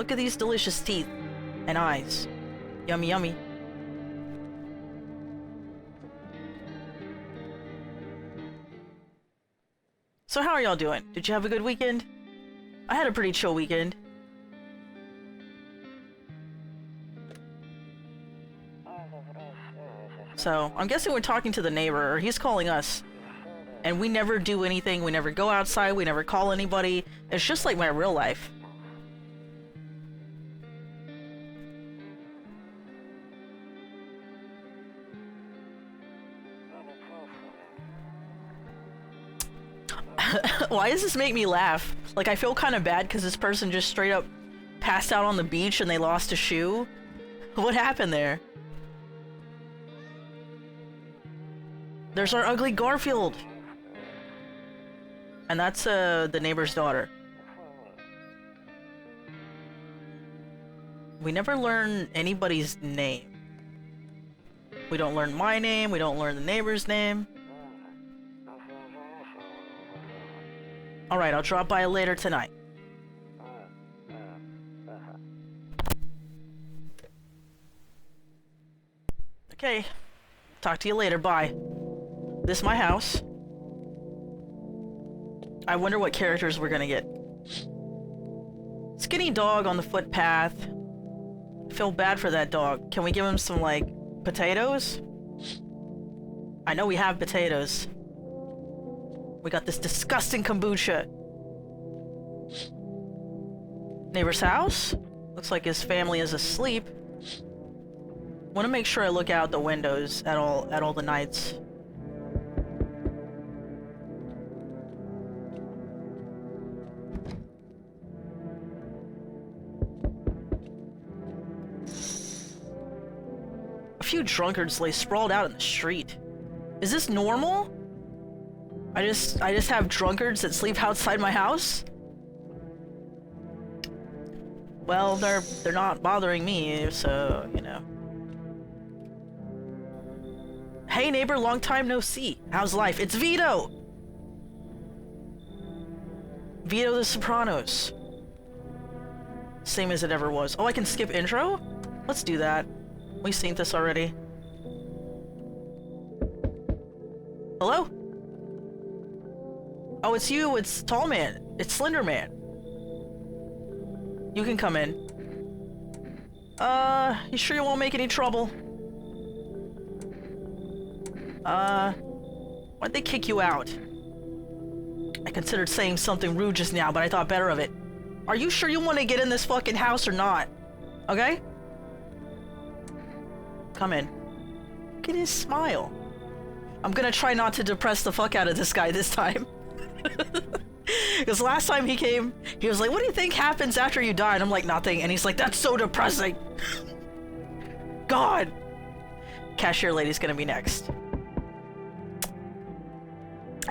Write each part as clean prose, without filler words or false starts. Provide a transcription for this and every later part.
Look at these delicious teeth and eyes. Yummy, yummy. So how are y'all doing? Did you have a good weekend? I had a pretty chill weekend. So, I'm guessing we're talking to the neighbor, or he's calling us. And we never do anything, we never go outside, we never call anybody. It's just like my real life. Why does this make me laugh? Like, I feel kind of bad because this person just straight up passed out on the beach and they lost a shoe. What happened there? There's our ugly Garfield. And that's the neighbor's daughter. We never learn anybody's name. We don't learn my name, we don't learn the neighbor's name. Alright, I'll drop by later tonight. Okay. Talk to you later, bye. This is my house. I wonder what characters we're gonna get. Skinny dog on the footpath. I feel bad for that dog. Can we give him some, like, potatoes? I know we have potatoes. We got this disgusting kombucha. Neighbor's house? Looks like his family is asleep. Want to make sure I look out the windows at all the nights. A few drunkards lay sprawled out in the street. Is this normal? I just have drunkards that sleep outside my house? Well, they're not bothering me, so, you know. Hey neighbor, long time no see. How's life? It's Vito! Vito the Sopranos. Same as it ever was. Oh, I can skip intro? Let's do that. We've seen this already. Hello? Oh, it's you, it's Tall Man. It's Slender Man. You can come in. You sure you won't make any trouble? Why'd they kick you out? I considered saying something rude just now, but I thought better of it. Are you sure you want to get in this fucking house or not? Okay? Come in. Look at his smile. I'm gonna try not to depress the fuck out of this guy this time. Because last time he came, he was like, what do you think happens after you die? And I'm like, nothing. And he's like, that's so depressing. God. Cashier lady's gonna be next.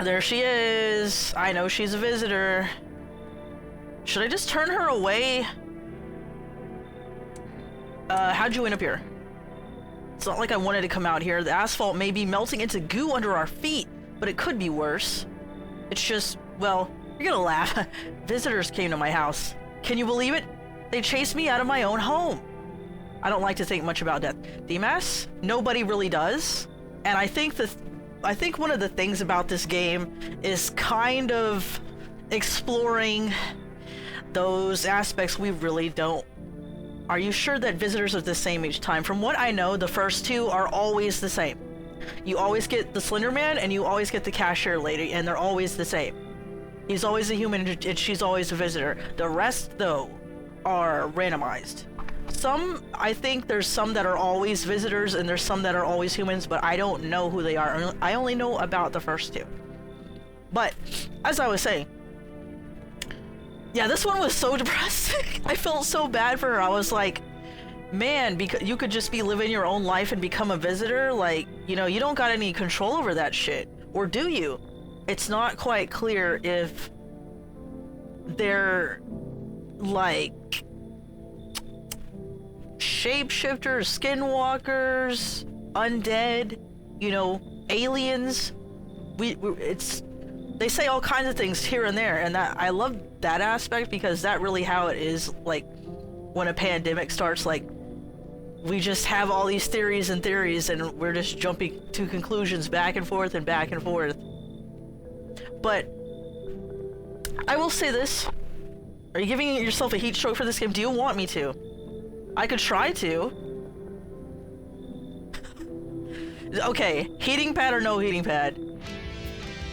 There she is. I know she's a visitor. Should I just turn her away? How'd you end up here? It's not like I wanted to come out here. The asphalt may be melting into goo under our feet, but it could be worse. It's just, well, you're gonna laugh. Visitors came to my house. Can you believe it? They chased me out of my own home. I don't like to think much about death. Dimas? Nobody really does. And I think one of the things about this game is kind of exploring those aspects we really don't. Are you sure that visitors are the same each time? From what I know, the first two are always the same. You always get the Slender Man and you always get the cashier lady, and they're always the same. He's always a human and she's always a visitor. The rest, though, are randomized. I think there's some that are always visitors and there's some that are always humans, but I don't know who they are. I only know about the first two. But, as I was saying, yeah, this one was so depressing. I felt so bad for her. I was like, man, because you could just be living your own life and become a visitor. Like, you know, you don't got any control over that shit. Or do you? It's not quite clear if they're, like, shapeshifters, skinwalkers, undead, you know, aliens. They say all kinds of things here and there, and that I love that aspect because that really how it is. Like, when a pandemic starts, like, we just have all these theories and we're just jumping to conclusions back and forth and back and forth. But I will say this. Are you giving yourself a heat stroke for this game? Do you want me to? I could try to. Okay, heating pad or no heating pad?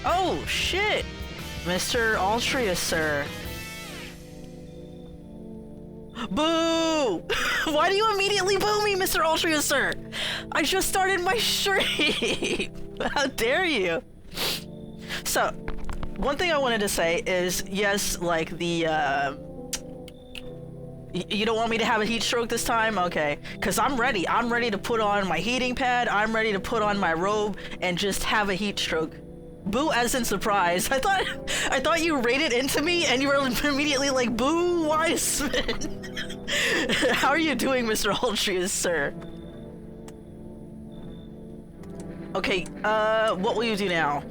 Oh, shit! Mr. Altria, sir. Boo! Why do you immediately boo me, Mr. Altria, sir? I just started my stream! How dare you? So, one thing I wanted to say is, yes, like the, you don't want me to have a heat stroke this time? Okay. Because I'm ready. I'm ready to put on my heating pad. I'm ready to put on my robe and just have a heat stroke. Boo as in surprise. I thought you raided into me and you were immediately like, boo, Wiseman. How are you doing, Mr. Altria, sir? Okay, what will you do now?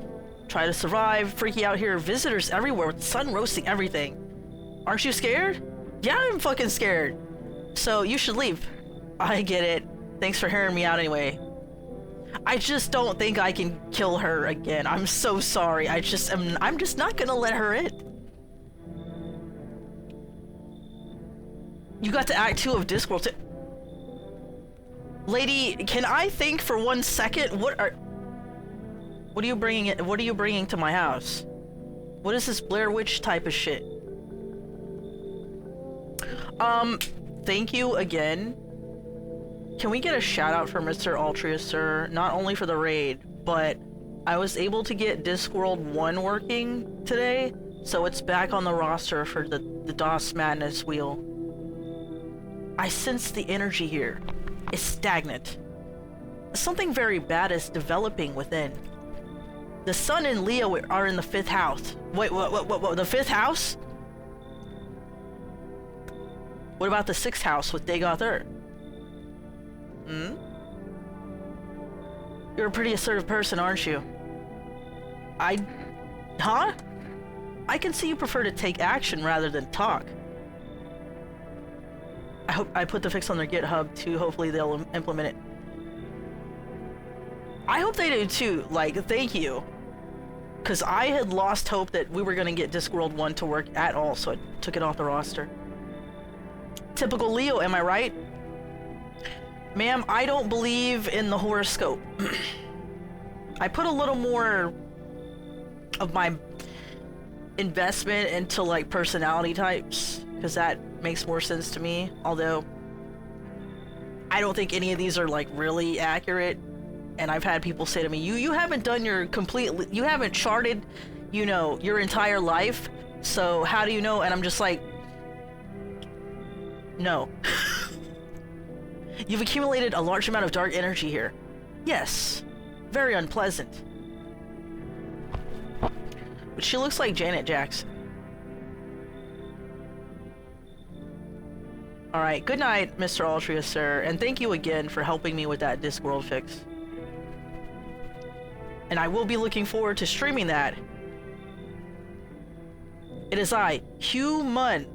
Try to survive, freaky out here, visitors everywhere with the sun roasting everything. Aren't you scared? Yeah, I'm fucking scared. So you should leave. I get it. Thanks for hearing me out anyway. I just don't think I can kill her again. I'm so sorry. I'm just not gonna let her in. You got to Act 2 of Discworld. Lady, can I think for 1 second? What are you bringing to my house? What is this Blair Witch type of shit? Thank you again. Can we get a shout out for Mr. Altria, sir? Not only for the raid, but I was able to get Discworld 1 working today, so it's back on the roster for the DOS Madness wheel. I sense the energy here is stagnant. Something very bad is developing within. The Sun and Leo are in the 5th house. Wait, what, the 5th house? What about the 6th house with Dagoth Ur? Hmm? You're a pretty assertive person, aren't you? Huh? I can see you prefer to take action rather than talk. I hope I put the fix on their GitHub too. Hopefully they'll implement it. I hope they do too. Like, thank you. Because I had lost hope that we were going to get Discworld 1 to work at all, so I took it off the roster. Typical Leo, am I right? Ma'am, I don't believe in the horoscope. I put a little more of my investment into like personality types, because that makes more sense to me, although I don't think any of these are like really accurate. And I've had people say to me, you haven't done your you haven't charted, you know, your entire life, so how do you know? And I'm just like, no. You've accumulated a large amount of dark energy here. Yes, very unpleasant. But she looks like Janet Jackson. Alright, good night, Mr. Altria, sir, and thank you again for helping me with that Discworld fix. And I will be looking forward to streaming that. It is I, Human.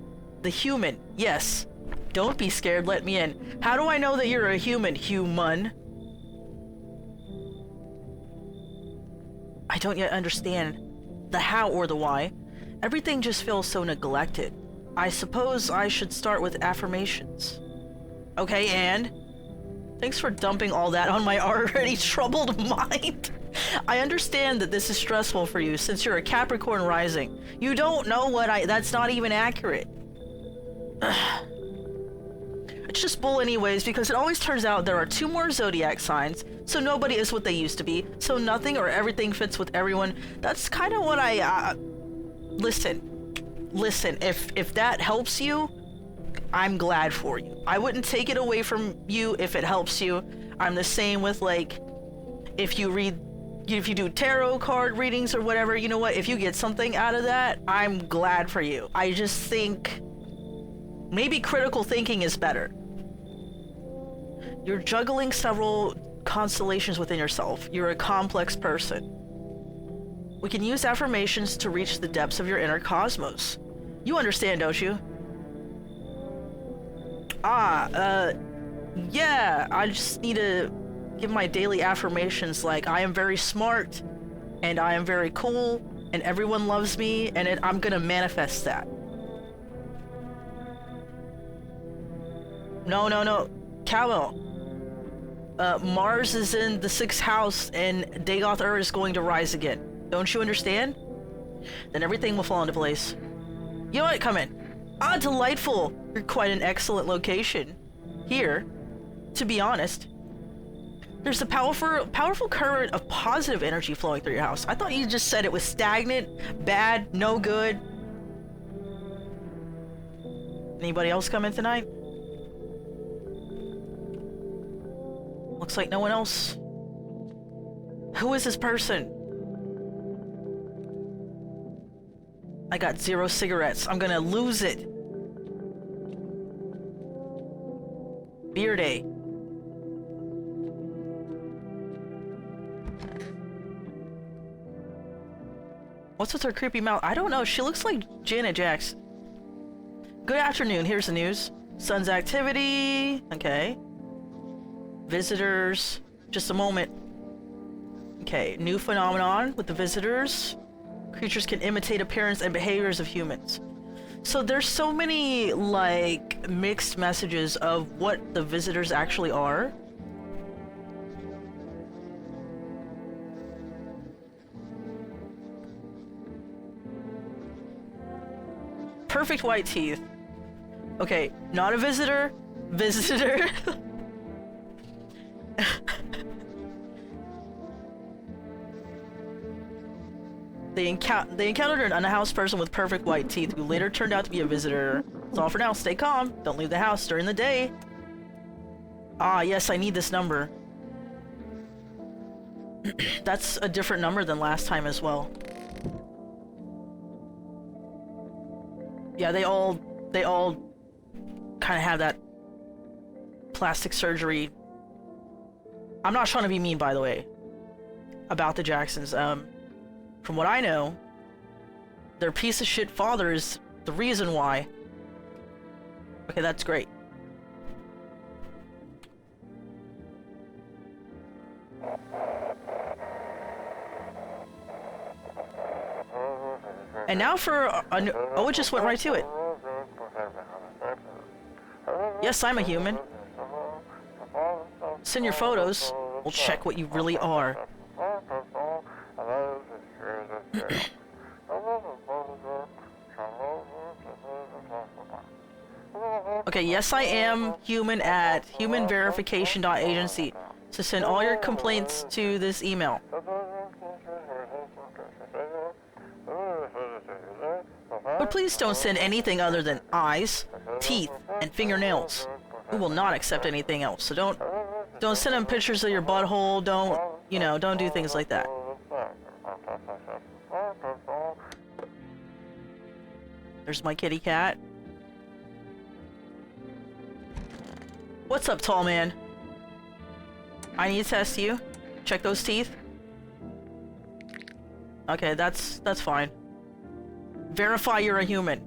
The human, yes. Don't be scared, let me in. How do I know that you're a human, Human? I don't yet understand the how or the why. Everything just feels so neglected. I suppose I should start with affirmations. Okay, and? Thanks for dumping all that on my already troubled mind. I understand that this is stressful for you since you're a Capricorn rising. You don't know what that's not even accurate. It's just bull anyways, because it always turns out there are 2 more zodiac signs, so nobody is what they used to be, so nothing or everything fits with everyone. That's kind of what listen, if that helps you, I'm glad for you. I wouldn't take it away from you if it helps you. I'm the same with, like, if you do tarot card readings or whatever, you know what, if you get something out of that, I'm glad for you. I just think maybe critical thinking is better. You're juggling several constellations within yourself. You're a complex person. We can use affirmations to reach the depths of your inner cosmos. You understand, don't you? Yeah, I just need to give my daily affirmations like, I am very smart, and I am very cool, and everyone loves me, and I'm gonna manifest that. No. Cowbell. Mars is in the 6th house, and Dagoth-Ur is going to rise again. Don't you understand? Then everything will fall into place. You know what? Come in. Ah, delightful! You're quite an excellent location. Here, to be honest, there's a powerful current of positive energy flowing through your house. I thought you just said it was stagnant, bad, no good. Anybody else come in tonight? Looks like no one else. Who is this person? I got 0 cigarettes. I'm gonna lose it. Beer day. What's with her creepy mouth? I don't know. She looks like Janet Jackson. Good afternoon. Here's the news. Sun's activity. Okay. Visitors. Just a moment. Okay. New phenomenon with the visitors. Creatures can imitate appearance and behaviors of humans. So there's so many, like, mixed messages of what the visitors actually are. Perfect white teeth. Okay, not a visitor. Visitor. They encountered an unhoused person with perfect white teeth who later turned out to be a visitor. That's all for now. Stay calm. Don't leave the house during the day. Ah, yes, I need this number. That's a different number than last time as well. Yeah, they all kind of have that plastic surgery. I'm not trying to be mean, by the way, about the Jacksons. From what I know, their piece of shit father is the reason why. Okay, that's great. And now for oh, it just went right to it. Yes, I'm a human. Send your photos. We'll check what you really are. Okay, yes, I am human at humanverification.agency. So send all your complaints to this email. But please don't send anything other than eyes, teeth, and fingernails. We will not accept anything else. So don't send them pictures of your butthole. Don't do things like that. There's my kitty cat. What's up, tall man? I need to test you. Check those teeth. Okay, that's fine. Verify you're a human.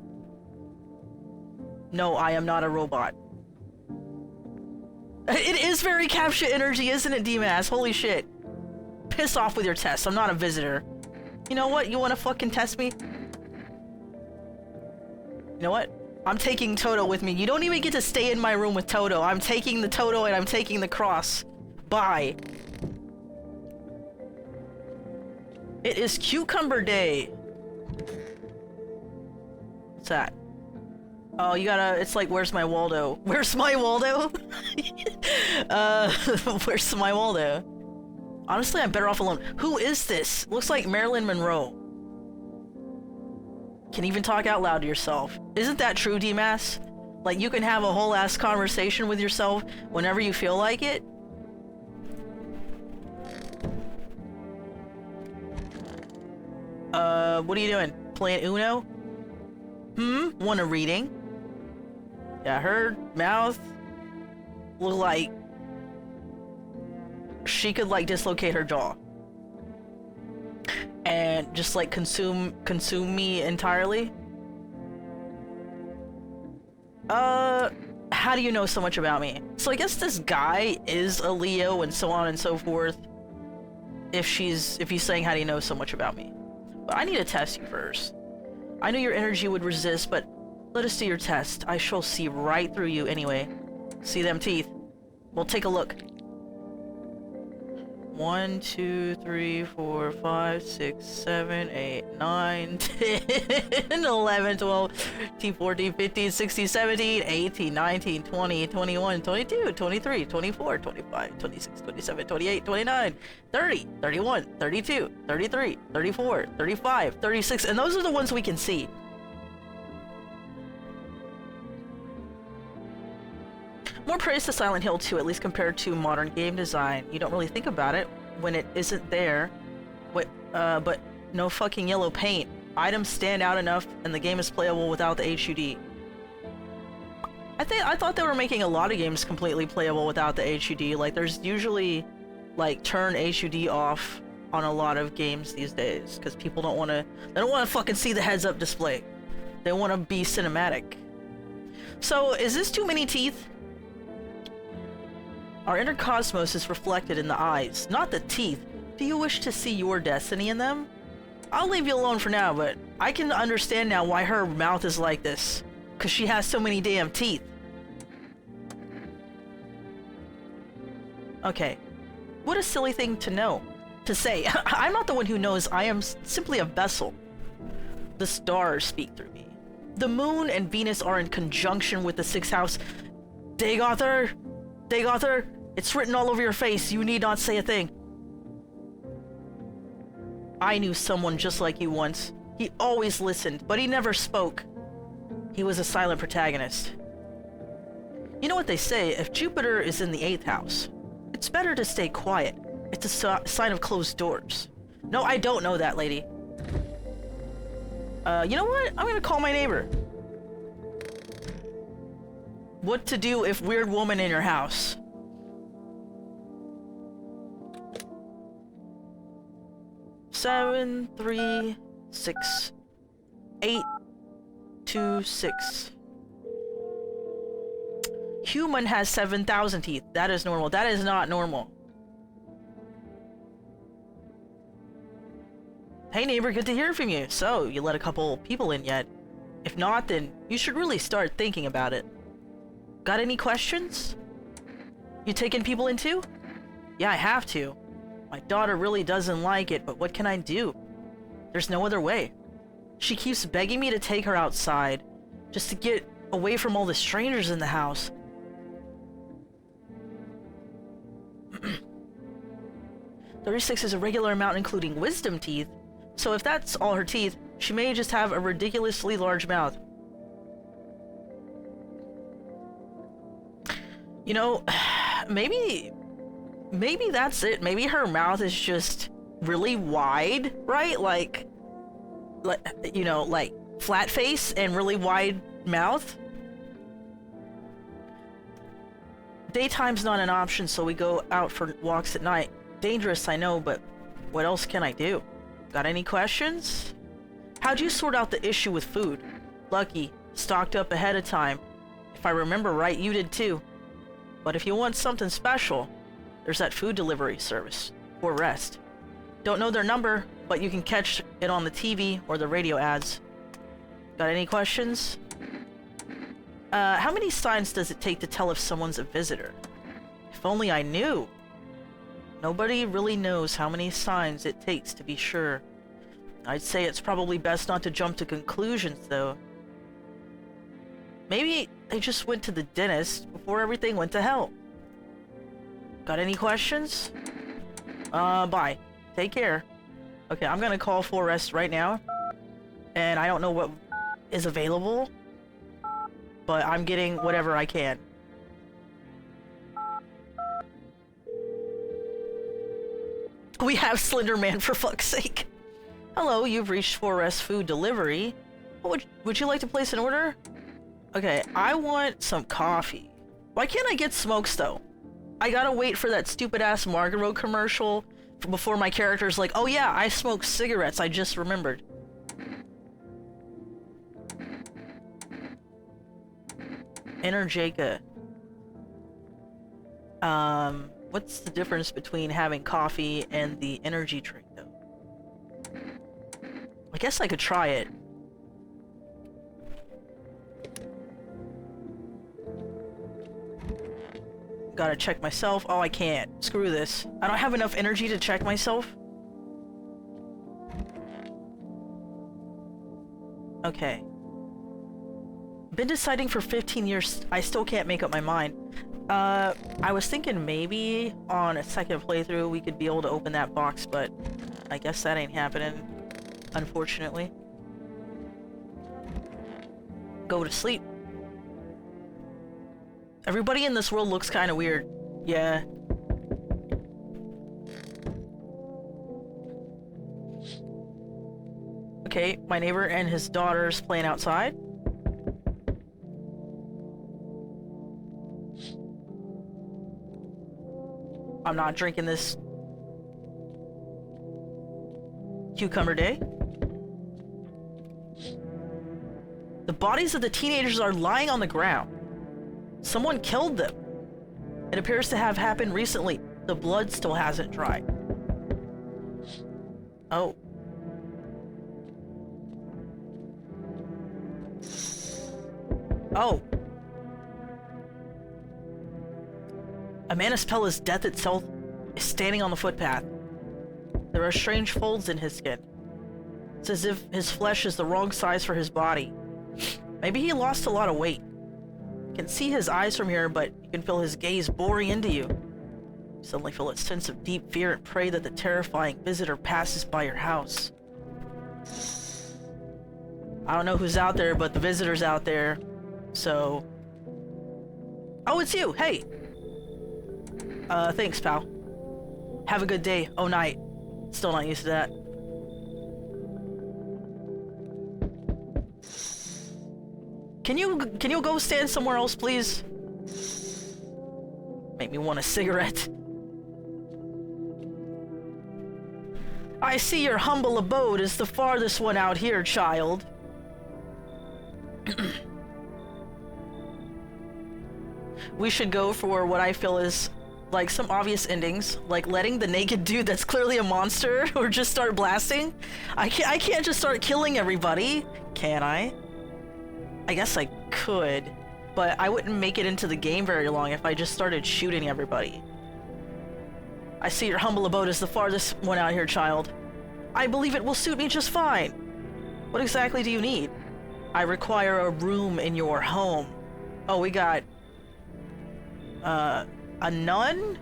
No, I am not a robot. It is very captcha energy, isn't it, DMAS? Holy shit. Piss off with your test. I'm not a visitor. You know what? You want to fucking test me? You know what? I'm taking Toto with me. You don't even get to stay in my room with Toto. I'm taking the Toto and I'm taking the cross. Bye. It is Cucumber Day. What's that? Oh, you gotta, it's like, where's my Waldo? Where's my Waldo? Where's my Waldo? Honestly, I'm better off alone. Who is this? Looks like Marilyn Monroe. Can even talk out loud to yourself. Isn't that true, DMAS? Like, you can have a whole ass conversation with yourself whenever you feel like it? What are you doing? Playing Uno? Want a reading? Yeah, her mouth look like she could, like, dislocate her jaw and just, like, consume how do you know so much about me? So I guess this guy is a Leo and so on and so forth. If he's saying how do you know so much about me? But I need to test you first. I knew your energy would resist, but let us do your test. I shall see right through you anyway. See them teeth? Well, take a look. 1, 2, 3, 4, 5, 6, 7, 8, 9, 10, 11, 12, 13, 14, 15, 16, 17, 18, 19, 20, 21, 22, 23, 24, 25, 26, 27, 28, 29, 30, 31, 32, 33, 34, 35, 36, and those are the ones we can see. More praise to Silent Hill 2, at least compared to modern game design. You don't really think about it when it isn't there. But no fucking yellow paint. Items stand out enough, and the game is playable without the HUD. I thought they were making a lot of games completely playable without the HUD. Like, there's usually, like, turn HUD off on a lot of games these days, because people don't want to. They don't want to fucking see the heads-up display. They want to be cinematic. So, is this too many teeth? Our inner cosmos is reflected in the eyes, not the teeth. Do you wish to see your destiny in them? I'll leave you alone for now, but I can understand now why her mouth is like this. 'Cause she has so many damn teeth. Okay. What a silly thing to know. To say. I'm not the one who knows. I am simply a vessel. The stars speak through me. The moon and Venus are in conjunction with the sixth house. Dagother! Dagother! It's written all over your face. You need not say a thing. I knew someone just like you once. He always listened, but he never spoke. He was a silent protagonist. You know what they say, if Jupiter is in the 8th house, it's better to stay quiet. It's a sign of closed doors. No, I don't know that, lady. You know what? I'm gonna call my neighbor. What to do if weird woman in your house? Seven, 3, 6, 8, 2, 6. Human has 7,000 teeth. That is normal. That is not normal. Hey neighbor, good to hear from you. So, you let a couple people in yet? If not, then you should really start thinking about it. Got any questions? You taking people in too? Yeah, I have to. My daughter really doesn't like it, but what can I do? There's no other way. She keeps begging me to take her outside, just to get away from all the strangers in the house. 36 is a regular amount including wisdom teeth, so if that's all her teeth, she may just have a ridiculously large mouth. You know, maybe that's it. Maybe her mouth is just really wide, right? Like, you know, like flat face and really wide mouth. Daytime's not an option, so we go out for walks at night. Dangerous, I know, but what else can I do? Got any questions? How'd you sort out the issue with food? Lucky, stocked up ahead of time. If I remember right, you did too. But if you want something special, there's that food delivery service, or rest. Don't know their number, but you can catch it on the TV or the radio ads. Got any questions? How many signs does it take to tell if someone's a visitor? If only I knew. Nobody really knows how many signs it takes to be sure. I'd say it's probably best not to jump to conclusions, though. Maybe they just went to the dentist before everything went to hell. Got any questions? Bye. Take care. Okay, I'm gonna call Forrest right now. And I don't know what is available, but I'm getting whatever I can. We have Slender Man, for fuck's sake. Hello, you've reached Forrest Food Delivery. Would you like to place an order? Okay, I want some coffee. Why can't I get smokes though? I gotta wait for that stupid ass Marlboro commercial before my character's like, oh yeah, I smoke cigarettes, I just remembered. Enter Jacob. What's the difference between having coffee and the energy drink, though? I guess I could try it. Gotta check myself. Oh, I can't. Screw this. I don't have enough energy to check myself. Okay. Been deciding for 15 years. I still can't make up my mind. I was thinking maybe on a second playthrough we could be able to open that box, but I guess that ain't happening, unfortunately. Go to sleep. Everybody in this world looks kind of weird. Yeah. Okay, my neighbor and his daughter's playing outside. I'm not drinking this cucumber day. The bodies of the teenagers are lying on the ground. Someone killed them. It appears to have happened recently. The blood still hasn't dried. Oh. Oh. Amanus Pella's death itself is standing on the footpath. There are strange folds in his skin. It's as if his flesh is the wrong size for his body. Maybe he lost a lot of weight. You can see his eyes from here, but you can feel his gaze boring into you. You suddenly feel a sense of deep fear and pray that the terrifying visitor passes by your house. I don't know who's out there, but the visitor's out there. So... Oh, it's you! Hey! Thanks, pal. Have a good day. Oh, night. Still not used to that. Can you go stand somewhere else, please? Make me want a cigarette. I see your humble abode is the farthest one out here, child. We should go for what I feel is like some obvious endings, like letting the naked dude that's clearly a monster or just start blasting. I can't just start killing everybody, can I? I guess I could, but I wouldn't make it into the game very long if I just started shooting everybody. I see your humble abode is the farthest one out here, child. I believe it will suit me just fine. What exactly do you need? I require a room in your home. Oh, we got... a nun?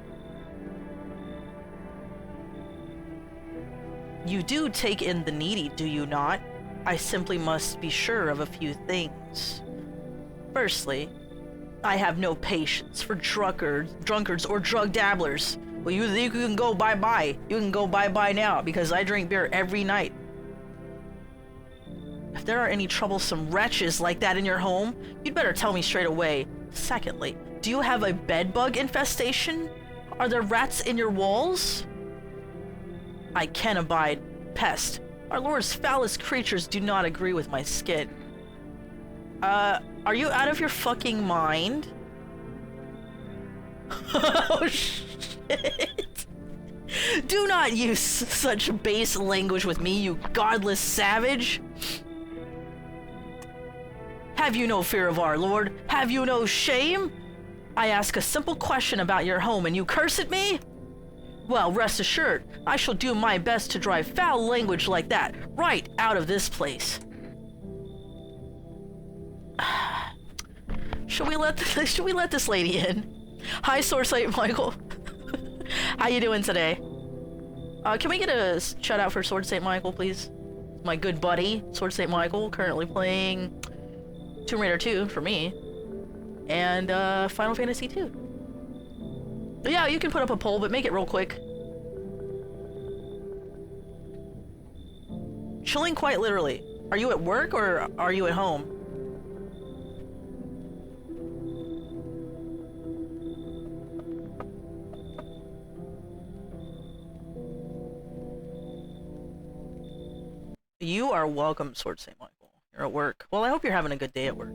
You do take in the needy, do you not? I simply must be sure of a few things. Firstly, I have no patience for drunkards or drug dabblers. Well, you can go bye-bye. You can go bye-bye now, because I drink beer every night. If there are any troublesome wretches like that in your home, you'd better tell me straight away. Secondly, do you have a bedbug infestation? Are there rats in your walls? I can abide pest. Our Lord's foulest creatures do not agree with my skin. Are you out of your fucking mind? Oh, shit. Do not use such base language with me, you godless savage. Have you no fear of our Lord? Have you no shame? I ask a simple question about your home and you curse at me? Well, rest assured, I shall do my best to drive foul language like that right out of this place. Should we let this lady in? Hi, Sword Saint Michael. How you doing today? Can we get a shout out for Sword Saint Michael, please? My good buddy, Sword Saint Michael, currently playing Tomb Raider 2 for me, and Final Fantasy 2. Yeah, you can put up a poll, but make it real quick. Chilling quite literally. Are you at work or are you at home? You are welcome, Sword Saint Michael. You're at work. Well, I hope you're having a good day at work.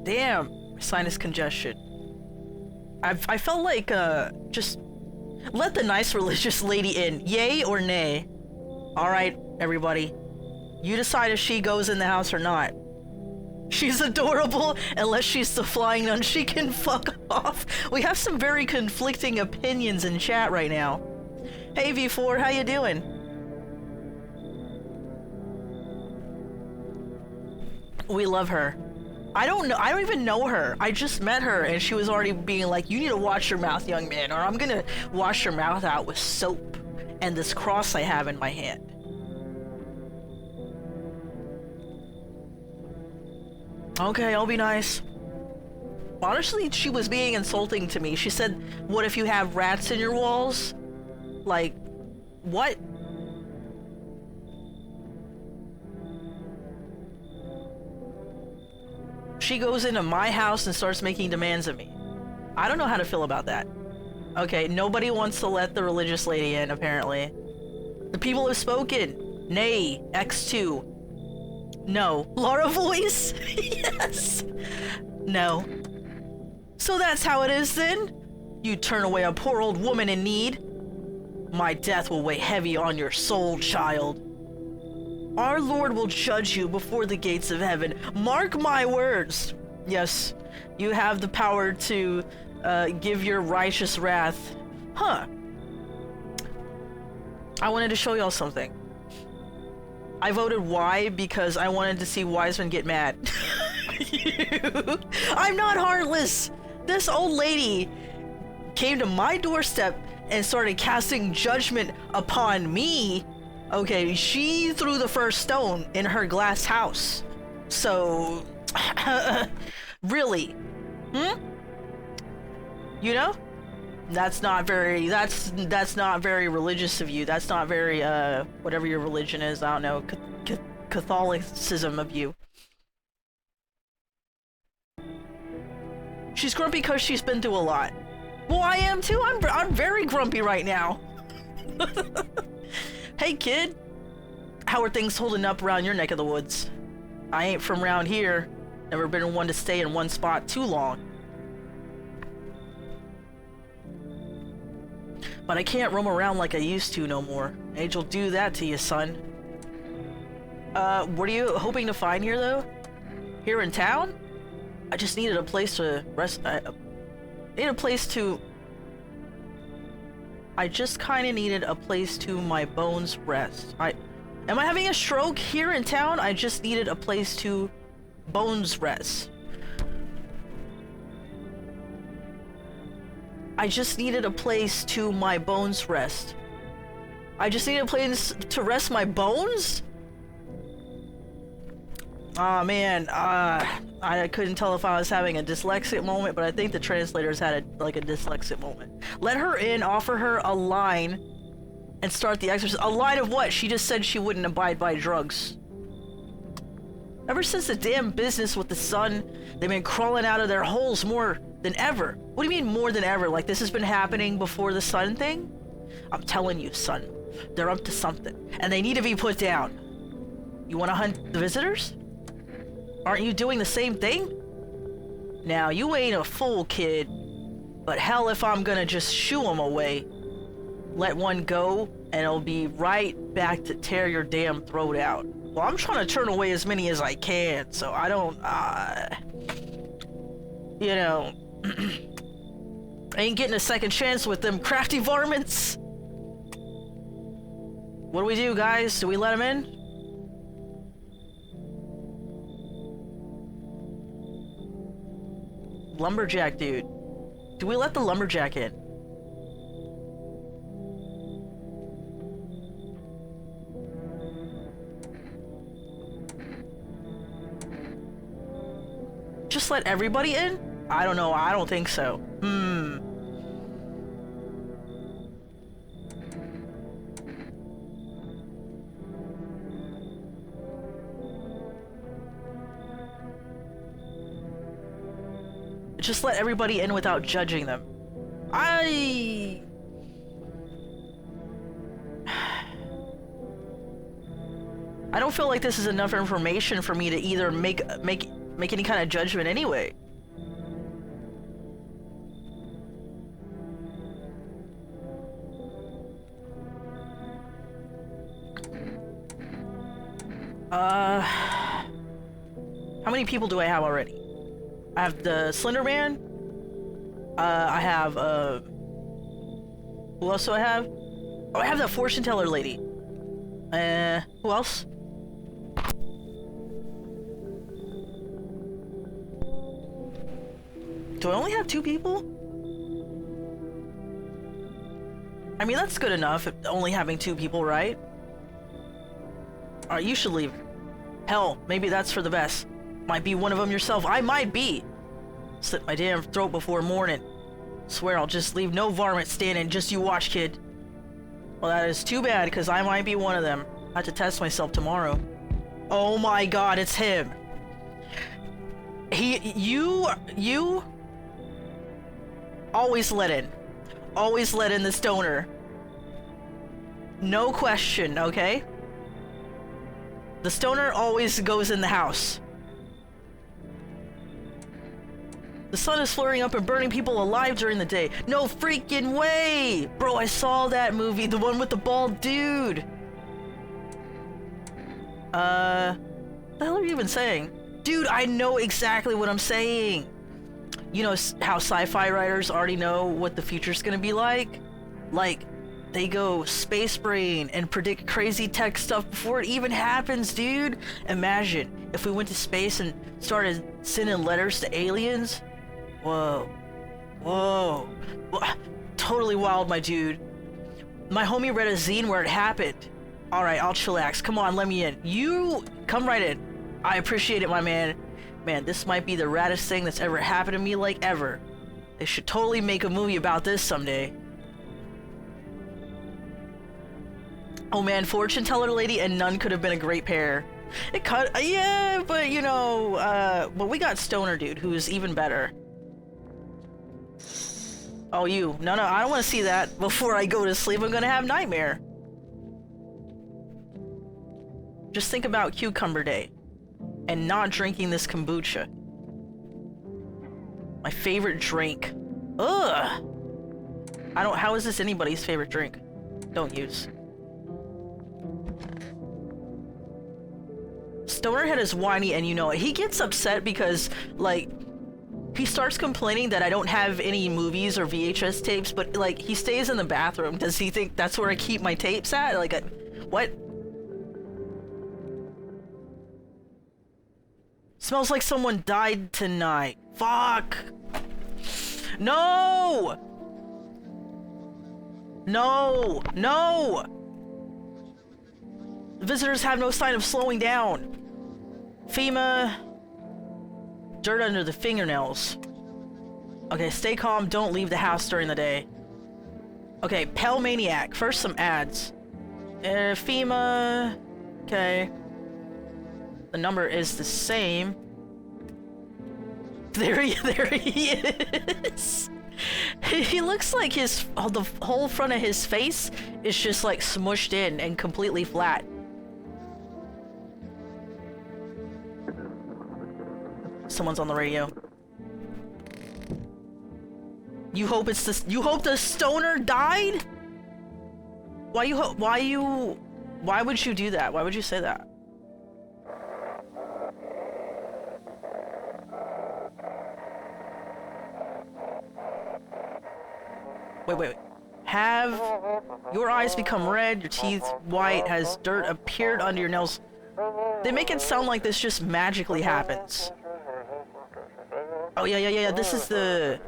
Damn, sinus congestion. I felt like, just let the nice religious lady in. Yay or nay? Alright, everybody. You decide if she goes in the house or not. She's adorable, unless she's the flying nun, she can fuck off. We have some very conflicting opinions in chat right now. Hey V4, how you doing? We love her. I don't even know her. I just met her and she was already being like, you need to wash your mouth, young man, or I'm gonna wash your mouth out with soap and this cross I have in my hand. Okay, I'll be nice. Honestly, she was being insulting to me. She said, what if you have rats in your walls? Like, what? She goes into my house and starts making demands of me. I don't know how to feel about that. Okay, nobody wants to let the religious lady in, apparently. The people have spoken. Nay, X2. No. Laura voice? Yes. No. So that's how it is then? You turn away a poor old woman in need? My death will weigh heavy on your soul, child. Our Lord will judge you before the gates of heaven. Mark my words. Yes, you have the power to give your righteous wrath. Huh. I wanted to show y'all something. I voted Y because I wanted to see Wiseman get mad. I'm not heartless. This old lady came to my doorstep and started casting judgment upon me. Okay, she threw the first stone in her glass house. So, really? You know? That's not very religious of you. That's not very, whatever your religion is, I don't know, Catholicism of you. She's grumpy because she's been through a lot. Well, I am too. I'm very grumpy right now. Hey kid, how are things holding up around your neck of the woods? I ain't from around here. Never been one to stay in one spot too long. But I can't roam around like I used to no more. Age will do that to you, son. What are you hoping to find here though? Here in town? I just needed a place to rest. I just kind of needed a place to my bones rest. Am I having a stroke here in town? I just needed a place to bones rest. I just needed a place to my bones rest. I just needed a place to rest my bones? Aw, man, I couldn't tell if I was having a dyslexic moment, but I think the translators had a dyslexic moment. Let her in, offer her a line, and start the exercise. A line of what? She just said she wouldn't abide by drugs. Ever since the damn business with the sun, they've been crawling out of their holes more than ever. What do you mean more than ever? Like this has been happening before the sun thing? I'm telling you, son, they're up to something, and they need to be put down. You want to hunt the visitors? Aren't you doing the same thing? Now, you ain't a fool, kid, but hell if I'm gonna just shoo them away. Let one go, and it'll be right back to tear your damn throat out. Well, I'm trying to turn away as many as I can, so I don't, you know, I ain't getting a second chance with them crafty varmints. What do we do, guys? Do we let them in? Lumberjack dude. Do we let the lumberjack in? Just let everybody in? I don't know. I don't think so. Just let everybody in without judging them. I don't feel like this is enough information for me to either make make any kind of judgment anyway. How many people do I have already? I have the Slender Man. I have, who else do I have? Oh, I have that fortune teller lady. Who else? Do I only have 2 people? I mean, that's good enough, only having 2 people, right? Alright, you should leave. Hell, maybe that's for the best. Might be one of them yourself. I might be! Slit my damn throat before morning. Swear I'll just leave no varmint standing, just you watch, kid. Well, that is too bad, because I might be one of them. I have to test myself tomorrow. Oh my god, it's him! You... Always let in. Always let in the stoner. No question, okay? The stoner always goes in the house. The sun is flaring up and burning people alive during the day. No freaking way! Bro, I saw that movie, the one with the bald dude. What the hell are you even saying? Dude, I know exactly what I'm saying. You know how sci-fi writers already know what the future's gonna be like? Like, they go space brain and predict crazy tech stuff before it even happens, dude. Imagine if we went to space and started sending letters to aliens. Whoa. Whoa. Totally wild, my dude. My homie read a zine where it happened. Alright, I'll chillax. Come on, let me in. You come right in. I appreciate it, my man. Man, this might be the raddest thing that's ever happened to me, like ever. They should totally make a movie about this someday. Oh man, fortune teller lady and nun could have been a great pair. It cut, yeah, but you know, but we got stoner dude, who's even better. Oh, you. No, I don't want to see that. Before I go to sleep, I'm gonna have nightmare. Just think about Cucumber Day. And not drinking this kombucha. My favorite drink. Ugh! How is this anybody's favorite drink? Don't use. Stonerhead is whiny and you know it. He gets upset because, like, he starts complaining that I don't have any movies or VHS tapes, but, like, he stays in the bathroom. Does he think that's where I keep my tapes at? Like, what? Smells like someone died tonight. Fuck! No! No! No! Visitors have no sign of slowing down. FEMA... Dirt under the fingernails. Okay, stay calm, don't leave the house during the day. Okay, Pell Maniac. First some ads. FEMA... Okay. The number is the same. There he is! He looks like the whole front of his face is just like smushed in and completely flat. Someone's on the radio. You hope the stoner died? Why would you do that? Why would you say that? Wait. Have your eyes become red, your teeth white, has dirt appeared under your nails? They make it sound like this just magically happens. Oh yeah, this is the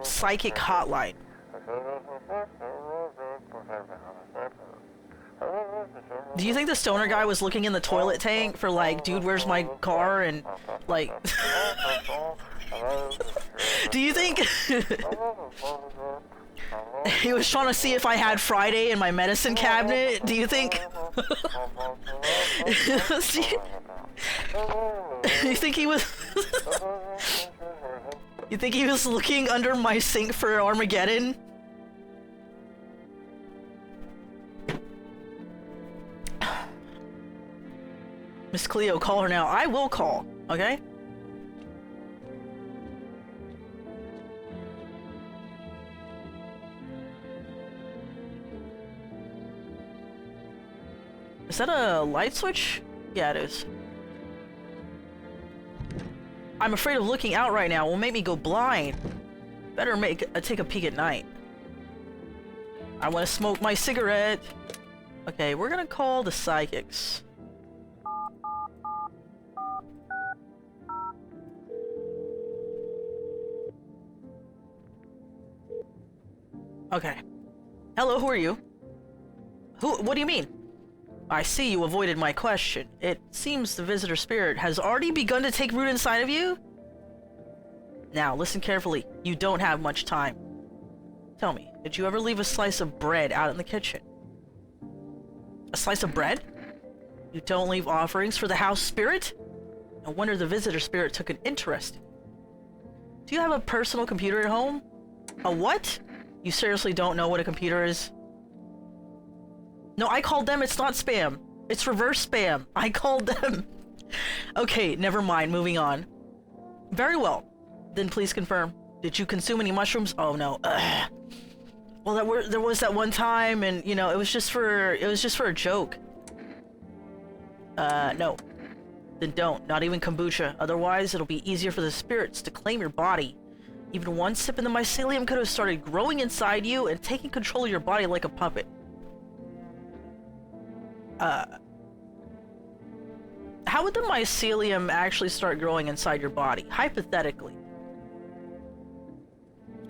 psychic hotline. Do you think the stoner guy was looking in the toilet tank for like, dude, where's my car? And like... Do you think... he was trying to see if I had Friday in my medicine cabinet? Do you think... You think he was... You think he was looking under my sink for Armageddon? Miss Cleo. Call her now. I will call, okay? Is that a light switch? Yeah, it is. I'm afraid of looking out right now. It will make me go blind. Better take a peek at night. I want to smoke my cigarette. Okay, we're gonna call the psychics. Okay. Hello, who are you? What do you mean? I see you avoided my question. It seems the visitor spirit has already begun to take root inside of you? Now, listen carefully. You don't have much time. Tell me, did you ever leave a slice of bread out in the kitchen? A slice of bread? You don't leave offerings for the house spirit? No wonder the visitor spirit took an interest in you. Do you have a personal computer at home? A what? You seriously don't know what a computer is? No, I called them. It's not spam. It's reverse spam. I called them. Okay, never mind. Moving on. Very well. Then please confirm. Did you consume any mushrooms? Oh no. Ugh. Well, there was that one time, and you know, it was just for a joke. No. Then don't. Not even kombucha. Otherwise, it'll be easier for the spirits to claim your body. Even one sip in the mycelium could have started growing inside you and taking control of your body like a puppet. How would the mycelium actually start growing inside your body? Hypothetically.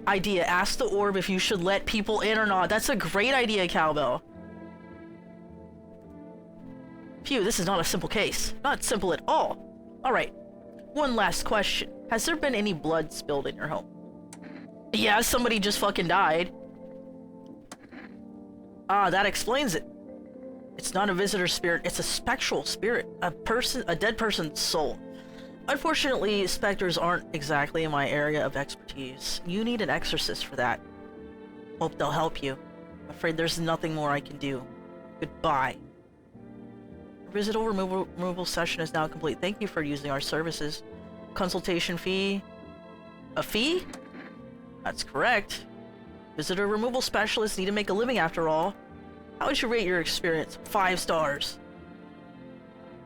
Idea, ask the orb if you should let people in or not. That's a great idea, Cowbell. Phew, this is not a simple case. Not simple at all. Alright, one last question. Has there been any blood spilled in your home? Yeah, somebody just fucking died. Ah, that explains it. It's not a visitor spirit, it's a spectral spirit. A dead person's soul. Unfortunately, specters aren't exactly in my area of expertise. You need an exorcist for that. Hope they'll help you. I'm afraid there's nothing more I can do. Goodbye. Your visitor removal session is now complete. Thank you for using our services. Consultation fee? A fee? That's correct. Visitor removal specialists need to make a living after all. How would you rate your experience? 5 stars.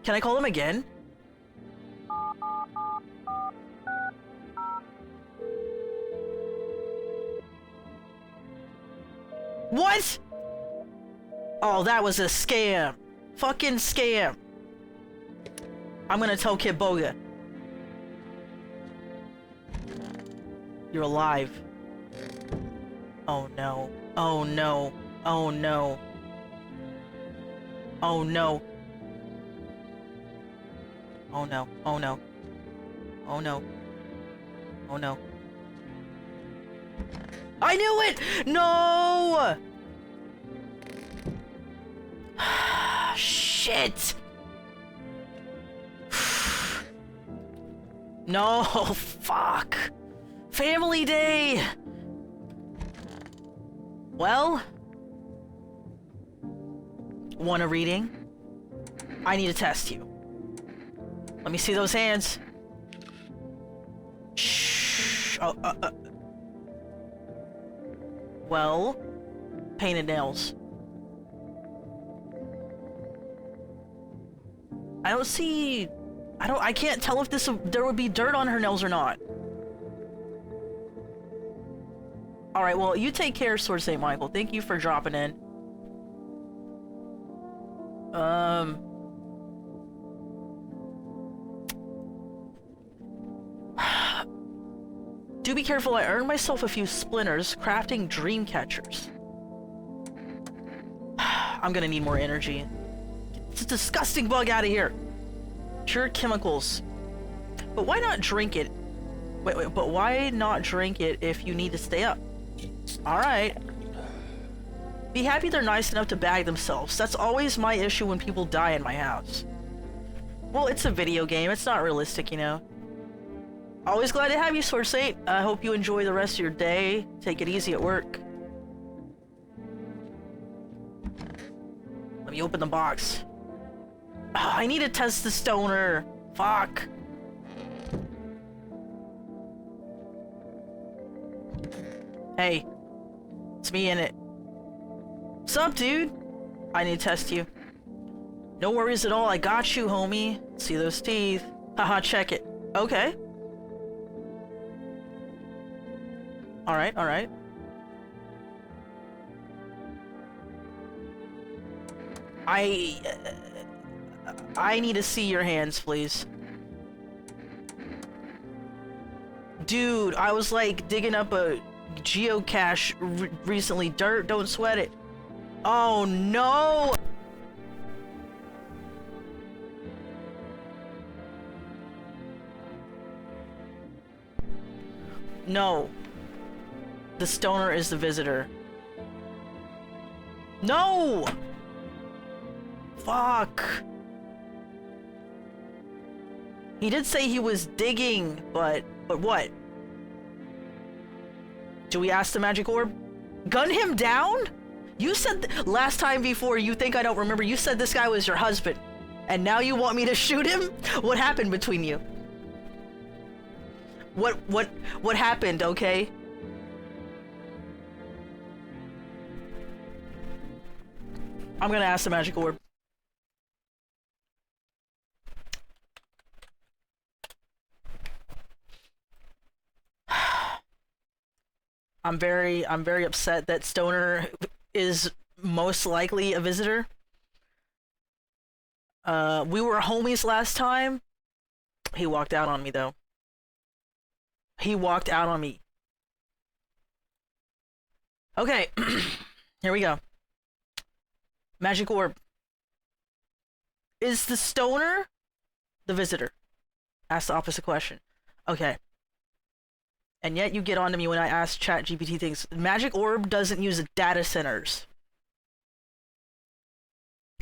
Can I call them again? What? Oh, that was a scam. Fucking scam. I'm gonna tell Kitboga. You're alive. Oh no. Oh no. Oh no. Oh no. Oh no. Oh no. Oh no. Oh no. I knew it! No! Shit! No, fuck. Family day! Well? Want a reading? I need to test you. Let me see those hands. Shh. Oh, Well, painted nails. I can't tell if there would be dirt on her nails or not. Alright, well, you take care, Sword St. Michael. Thank you for dropping in. Do be careful, I earned myself a few splinters crafting dream catchers. I'm gonna need more energy. It's a disgusting bug out of here. Pure chemicals. But why not drink it? Wait, but why not drink it if you need to stay up? Alright. Be happy they're nice enough to bag themselves. That's always my issue when people die in my house. Well, it's a video game. It's not realistic, you know. Always glad to have you, Sword Saint. I hope you enjoy the rest of your day. Take it easy at work. Let me open the box. I need to test the stoner. Fuck. Hey. It's me in it. Sup, dude? I need to test you. No worries at all. I got you, homie. See those teeth? Haha, check it. Okay. Alright, alright. I need to see your hands, please. Dude, I was like digging up a geocache recently. Dirt, don't sweat it. Oh no! No. The stoner is the visitor. No! Fuck. He did say he was digging, but what? Do we ask the magic orb? Gun him down? You said last time before, you think I don't remember, you said this guy was your husband. And now you want me to shoot him? What happened between you? What happened, okay? I'm gonna ask the magic orb. I'm very upset that Stoner is most likely a visitor. We were homies last time. He walked out on me though. He walked out on me. Okay, here we go. Magic orb. Is the stoner the visitor? Ask the opposite question. Okay. And yet you get on to me when I ask ChatGPT things. Magic orb doesn't use data centers.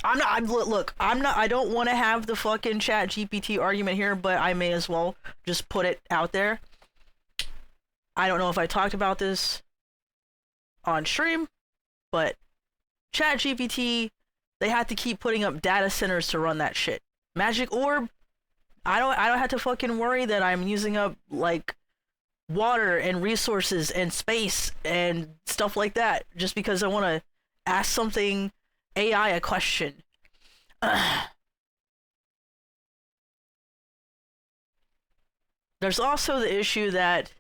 Look, I don't want to have the fucking ChatGPT argument here, but I may as well just put it out there. I don't know if I talked about this on stream, but ChatGPT, they had to keep putting up data centers to run that shit. Magic orb, I don't have to fucking worry that I'm using up like water and resources and space and stuff like that just because I want to ask something AI a question. There's also the issue that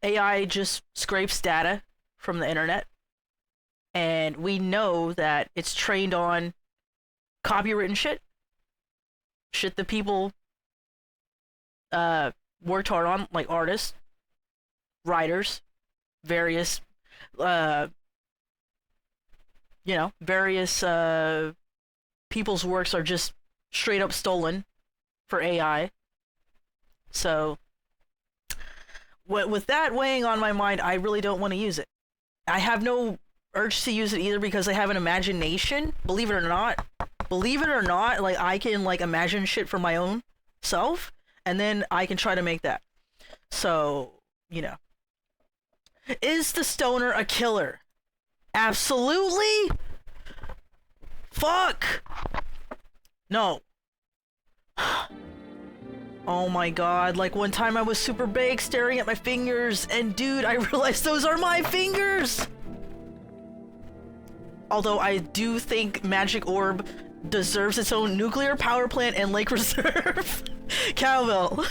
AI just scrapes data from the internet, and we know that it's trained on copywritten shit that people worked hard on, like artists, writers, various various people's works are just straight up stolen for AI. So with that weighing on my mind, I really don't want to use it. I have no urge to use it either because I have an imagination. Believe it or not, like I can like imagine shit for my own self, and then I can try to make that. So, you know. Is the stoner a killer? Absolutely. Fuck. No. Oh my god, like one time I was super baked staring at my fingers, and dude, I realized those are my fingers! Although I do think Magic Orb deserves its own nuclear power plant and lake reserve. Cowbell.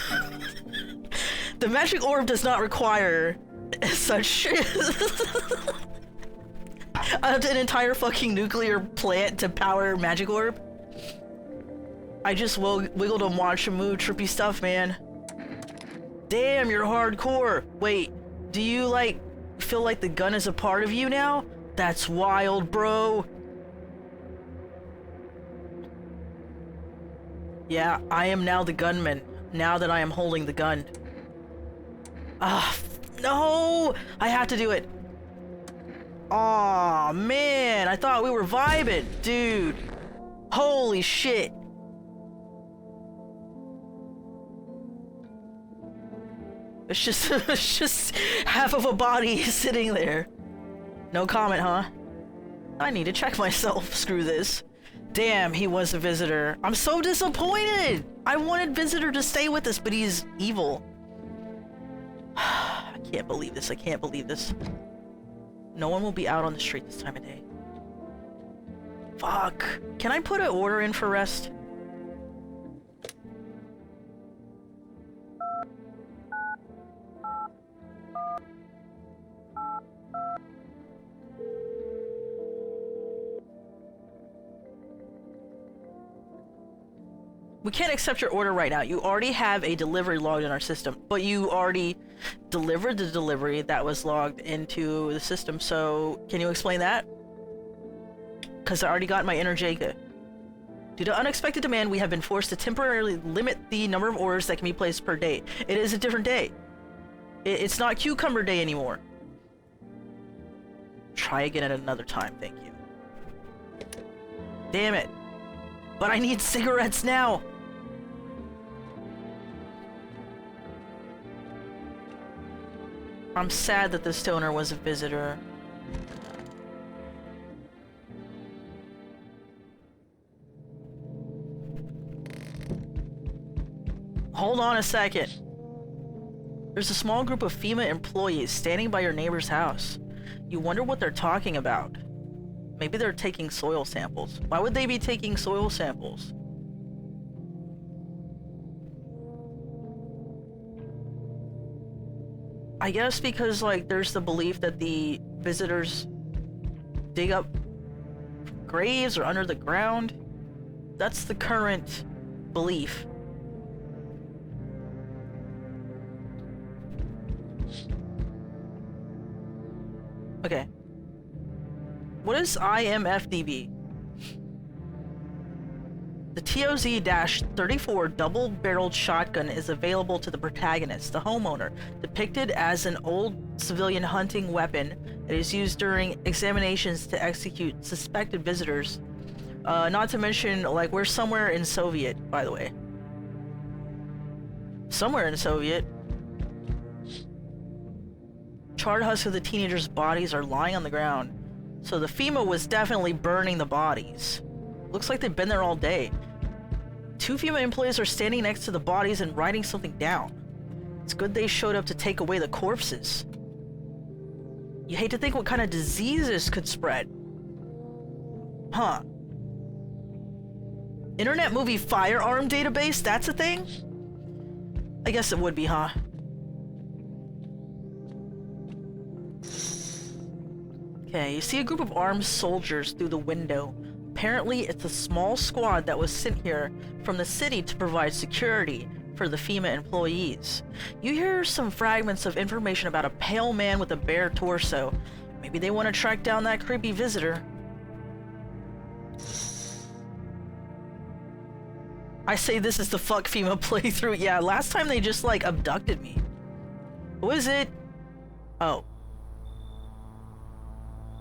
The Magic Orb does not require such an entire fucking nuclear plant to power Magic Orb. I just wiggled and watched and move trippy stuff, man. Damn, you're hardcore. Wait, do you like feel like the gun is a part of you now? That's wild, bro. Yeah, I am now the gunman, now that I am holding the gun. Ah, no! I have to do it. Aw, man, I thought we were vibing, dude. Holy shit. It's just half of a body sitting there. No comment, huh? I need to check myself. Screw this. Damn, he was a visitor. I'm so disappointed! I wanted Visitor to stay with us, but he's evil. I can't believe this. I can't believe this. No one will be out on the street this time of day. Fuck. Can I put an order in for rest? We can't accept your order right now. You already have a delivery logged in our system, but you already delivered the delivery that was logged into the system, so can you explain that? Because I already got my inner Jacob. Due to unexpected demand, we have been forced to temporarily limit the number of orders that can be placed per day. It is a different day. It's not Cucumber Day anymore. Try again at another time, thank you. Damn it. But I need cigarettes now! I'm sad that the stoner was a visitor. Hold on a second. There's a small group of FEMA employees standing by your neighbor's house. You wonder what they're talking about. Maybe they're taking soil samples. Why would they be taking soil samples? I guess because, like, there's the belief that the visitors dig up graves or under the ground. That's the current belief. Okay. What is IMFDB? The TOZ-34 double-barreled shotgun is available to the protagonist, the homeowner, depicted as an old civilian hunting weapon that is used during examinations to execute suspected visitors. Not to mention, like, we're somewhere in Soviet, by the way. Somewhere in Soviet. Charred husks of the teenagers' bodies are lying on the ground. So the FEMA was definitely burning the bodies. Looks like they've been there all day. 2 FEMA employees are standing next to the bodies and writing something down. It's good they showed up to take away the corpses. You hate to think what kind of diseases could spread. Huh. Internet Movie Firearm Database? That's a thing? I guess it would be, huh? Okay, you see a group of armed soldiers through the window. Apparently, it's a small squad that was sent here from the city to provide security for the FEMA employees. You hear some fragments of information about a pale man with a bare torso. Maybe they want to track down that creepy visitor. I say this is the fuck FEMA playthrough. Yeah, last time they just, like, abducted me. Who is it? Oh.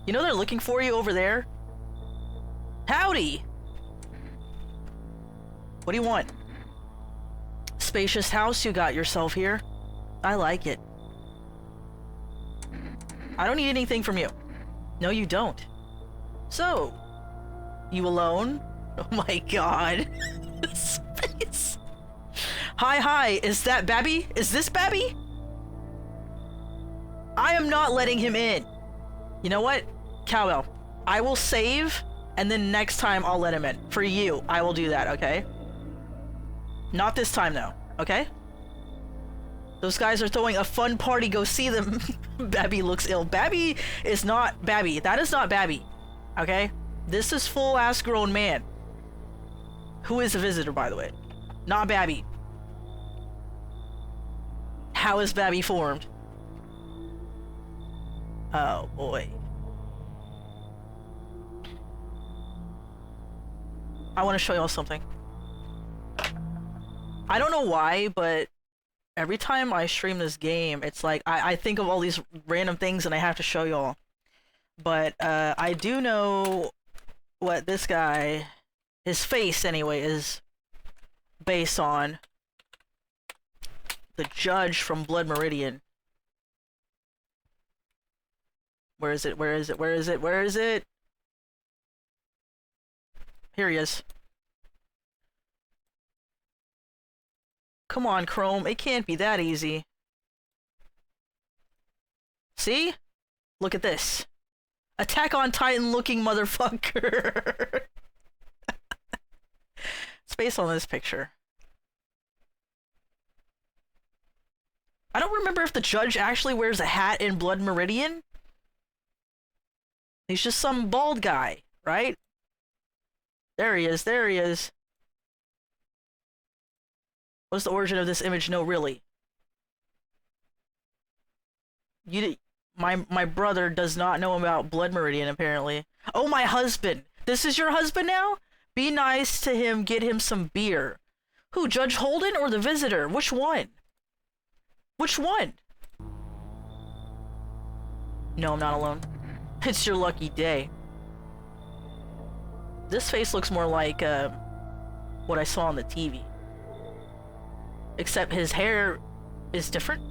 You know they're looking for you over there? Howdy! What do you want? Spacious house you got yourself here. I like it. I don't need anything from you. No, you don't. So, you alone? Oh my god. Space. Hi, is that Babby? Is this Babby? I am not letting him in. You know what? Cowbell, I will save, and then next time I'll let him in. For you, I will do that, okay? Not this time, though, okay? Those guys are throwing a fun party, go see them. Babby looks ill. Babby is not Babby. That is not Babby, okay? This is full-ass grown man. Who is a visitor, by the way? Not Babby. How is Babby formed? Oh, boy. I want to show y'all something. I don't know why, but every time I stream this game, it's like I think of all these random things and I have to show y'all. But I do know what this guy, his face anyway, is based on. The judge from Blood Meridian. Where is it? Where is it? Where is it? Where is it? Here he is. Come on, Chrome. It can't be that easy. See? Look at this. Attack on Titan looking motherfucker. It's based on this picture. I don't remember if the judge actually wears a hat in Blood Meridian. He's just some bald guy, right? There he is, there he is. What's the origin of this image? No, really. My brother does not know about Blood Meridian, apparently. Oh, my husband! This is your husband now? Be nice to him, get him some beer. Who, Judge Holden or the visitor? Which one? Which one? No, I'm not alone. It's your lucky day. This face looks more like, what I saw on the TV. Except his hair is different.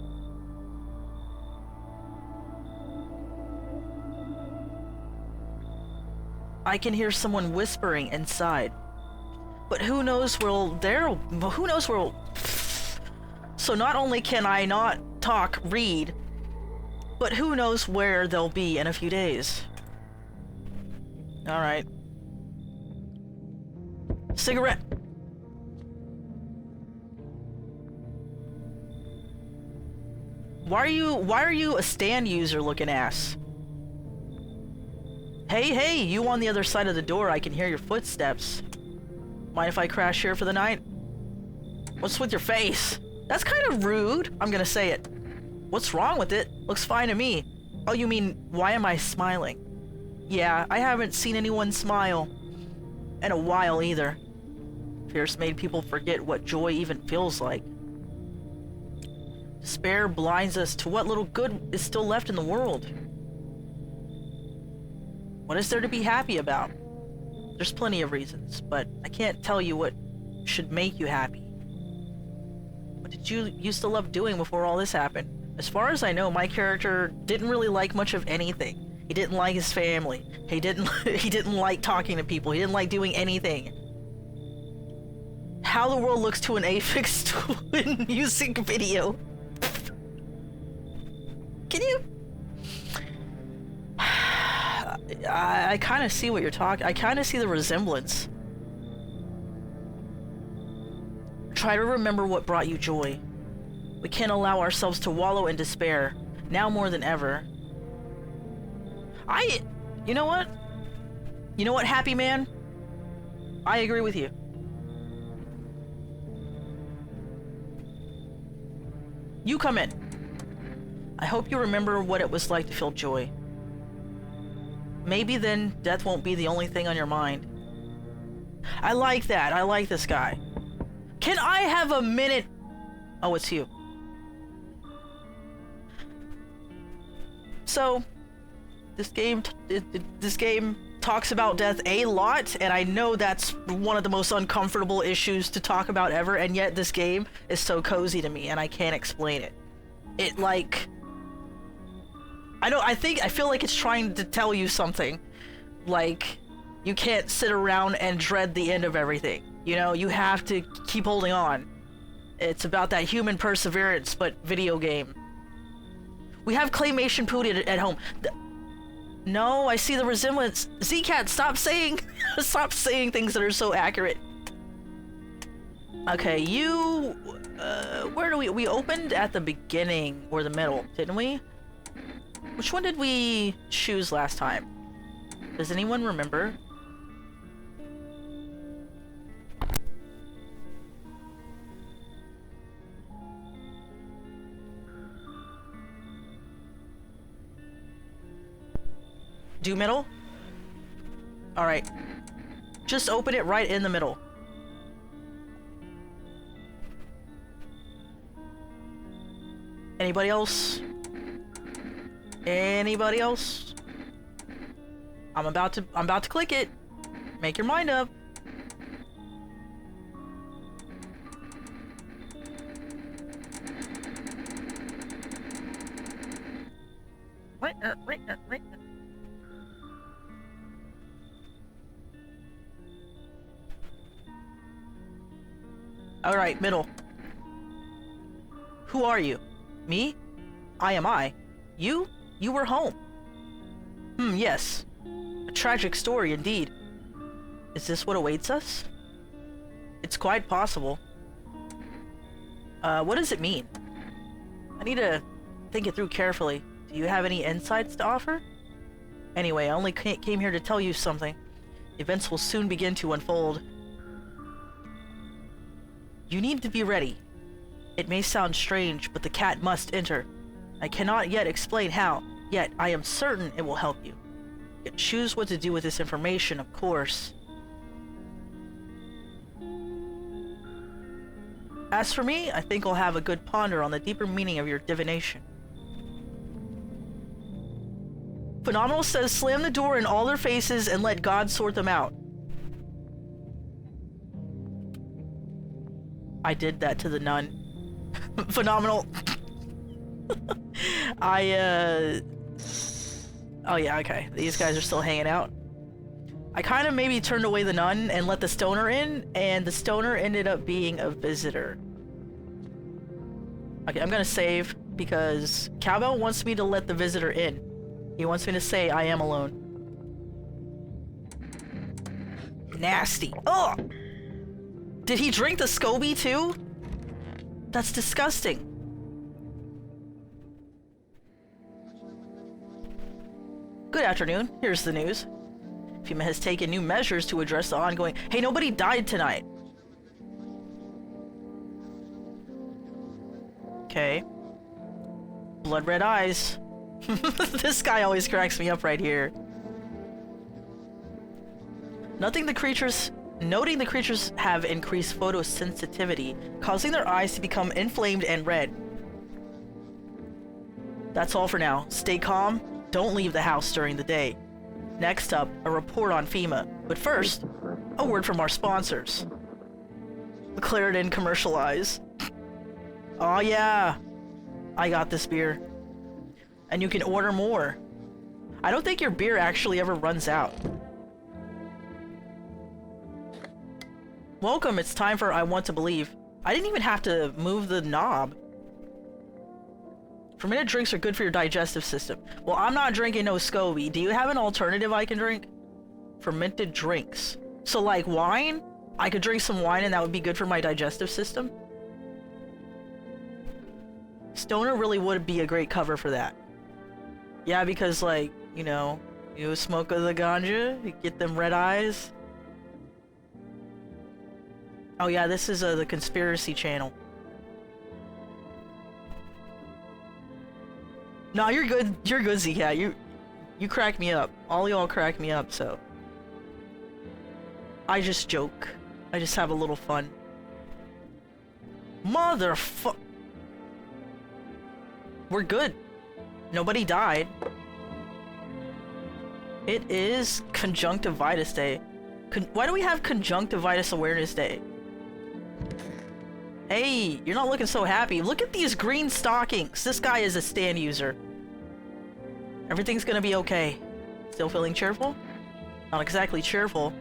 I can hear someone whispering inside. But who knows who knows where So not only can I not talk, read, but who knows where they'll be in a few days. Alright. Cigarette. Why are you a stand user looking ass? Hey, you on the other side of the door, I can hear your footsteps. Mind if I crash here for the night? What's with your face? That's kind of rude, I'm gonna say it. What's wrong with it? Looks fine to me. Oh, you mean, why am I smiling? Yeah, I haven't seen anyone smile in a while either. Fears made people forget what joy even feels like. Despair blinds us to what little good is still left in the world. What is there to be happy about? There's plenty of reasons, but I can't tell you what should make you happy. What did you used to love doing before all this happened? As far as I know, my character didn't really like much of anything. He didn't like his family. He didn't like talking to people. He didn't like doing anything. How the world looks to an Aphex Twin music video. Can you? I kind of see what you're talking. I kind of see the resemblance. Try to remember what brought you joy. We can't allow ourselves to wallow in despair, now more than ever. You know what? You know what, happy man? I agree with you. You come in. I hope you remember what it was like to feel joy. Maybe then death won't be the only thing on your mind. I like that. I like this guy. Can I have a minute? Oh, it's you. So, this game talks about death a lot, and I know that's one of the most uncomfortable issues to talk about ever, and yet this game is so cozy to me, and I can't explain it. It, like... I feel like it's trying to tell you something. Like, you can't sit around and dread the end of everything. You know, you have to keep holding on. It's about that human perseverance, but video game. We have claymation Pooty at home. No, I see the resemblance. Z-Cat, stop saying stop saying things that are so accurate. Okay, you where do we opened at the beginning or the middle, didn't we? Which one did we choose last time? Does anyone remember? Do middle? Alright. Just open it right in the middle. Anybody else? Anybody else? I'm about to click it. Make your mind up. Alright, middle. Who are you? Me? I am I. You? You were home. Yes. A tragic story indeed. Is this what awaits us? It's quite possible. What does it mean? I need to think it through carefully. Do you have any insights to offer? Anyway, I only came here to tell you something. Events will soon begin to unfold. You need to be ready. It may sound strange, but the cat must enter. I cannot yet explain how, yet I am certain it will help you. You can choose what to do with this information, of course. As for me, I think I'll have a good ponder on the deeper meaning of your divination. Phenomenal says, slam the door in all their faces and let God sort them out. I did that to the nun. Phenomenal. Oh yeah, okay. These guys are still hanging out. I kind of maybe turned away the nun and let the stoner in, and the stoner ended up being a visitor. Okay, I'm gonna save because Cowbell wants me to let the visitor in. He wants me to say I am alone. Nasty. Ugh! Did he drink the SCOBY too? That's disgusting. Good afternoon. Here's the news. FEMA has taken new measures to address the ongoing— Hey, nobody died tonight. Okay. Blood red eyes. This guy always cracks me up right here. Noting the creatures have increased photosensitivity, causing their eyes to become inflamed and red. That's all for now. Stay calm. Don't leave the house during the day. Next up, a report on FEMA. But first, a word from our sponsors. Claritin commercialize. Oh yeah, I got this beer. And you can order more. I don't think your beer actually ever runs out. Welcome, it's time for I Want to Believe. I didn't even have to move the knob. Fermented drinks are good for your digestive system. Well, I'm not drinking no SCOBY. Do you have an alternative I can drink? Fermented drinks. So like wine? I could drink some wine and that would be good for my digestive system? Stoner really would be a great cover for that. Yeah, because like, you know, you smoke the ganja, you get them red eyes. Oh yeah, this is the conspiracy channel. No, you're good. You're good, Z-Cat. You crack me up. All y'all crack me up, so. I just joke. I just have a little fun. Motherfuck. We're good. Nobody died. It is Conjunctivitis Day. Why do we have Conjunctivitis Awareness Day? Hey, you're not looking so happy. Look at these green stockings. This guy is a stand user. Everything's gonna be okay. Still feeling cheerful? Not exactly cheerful.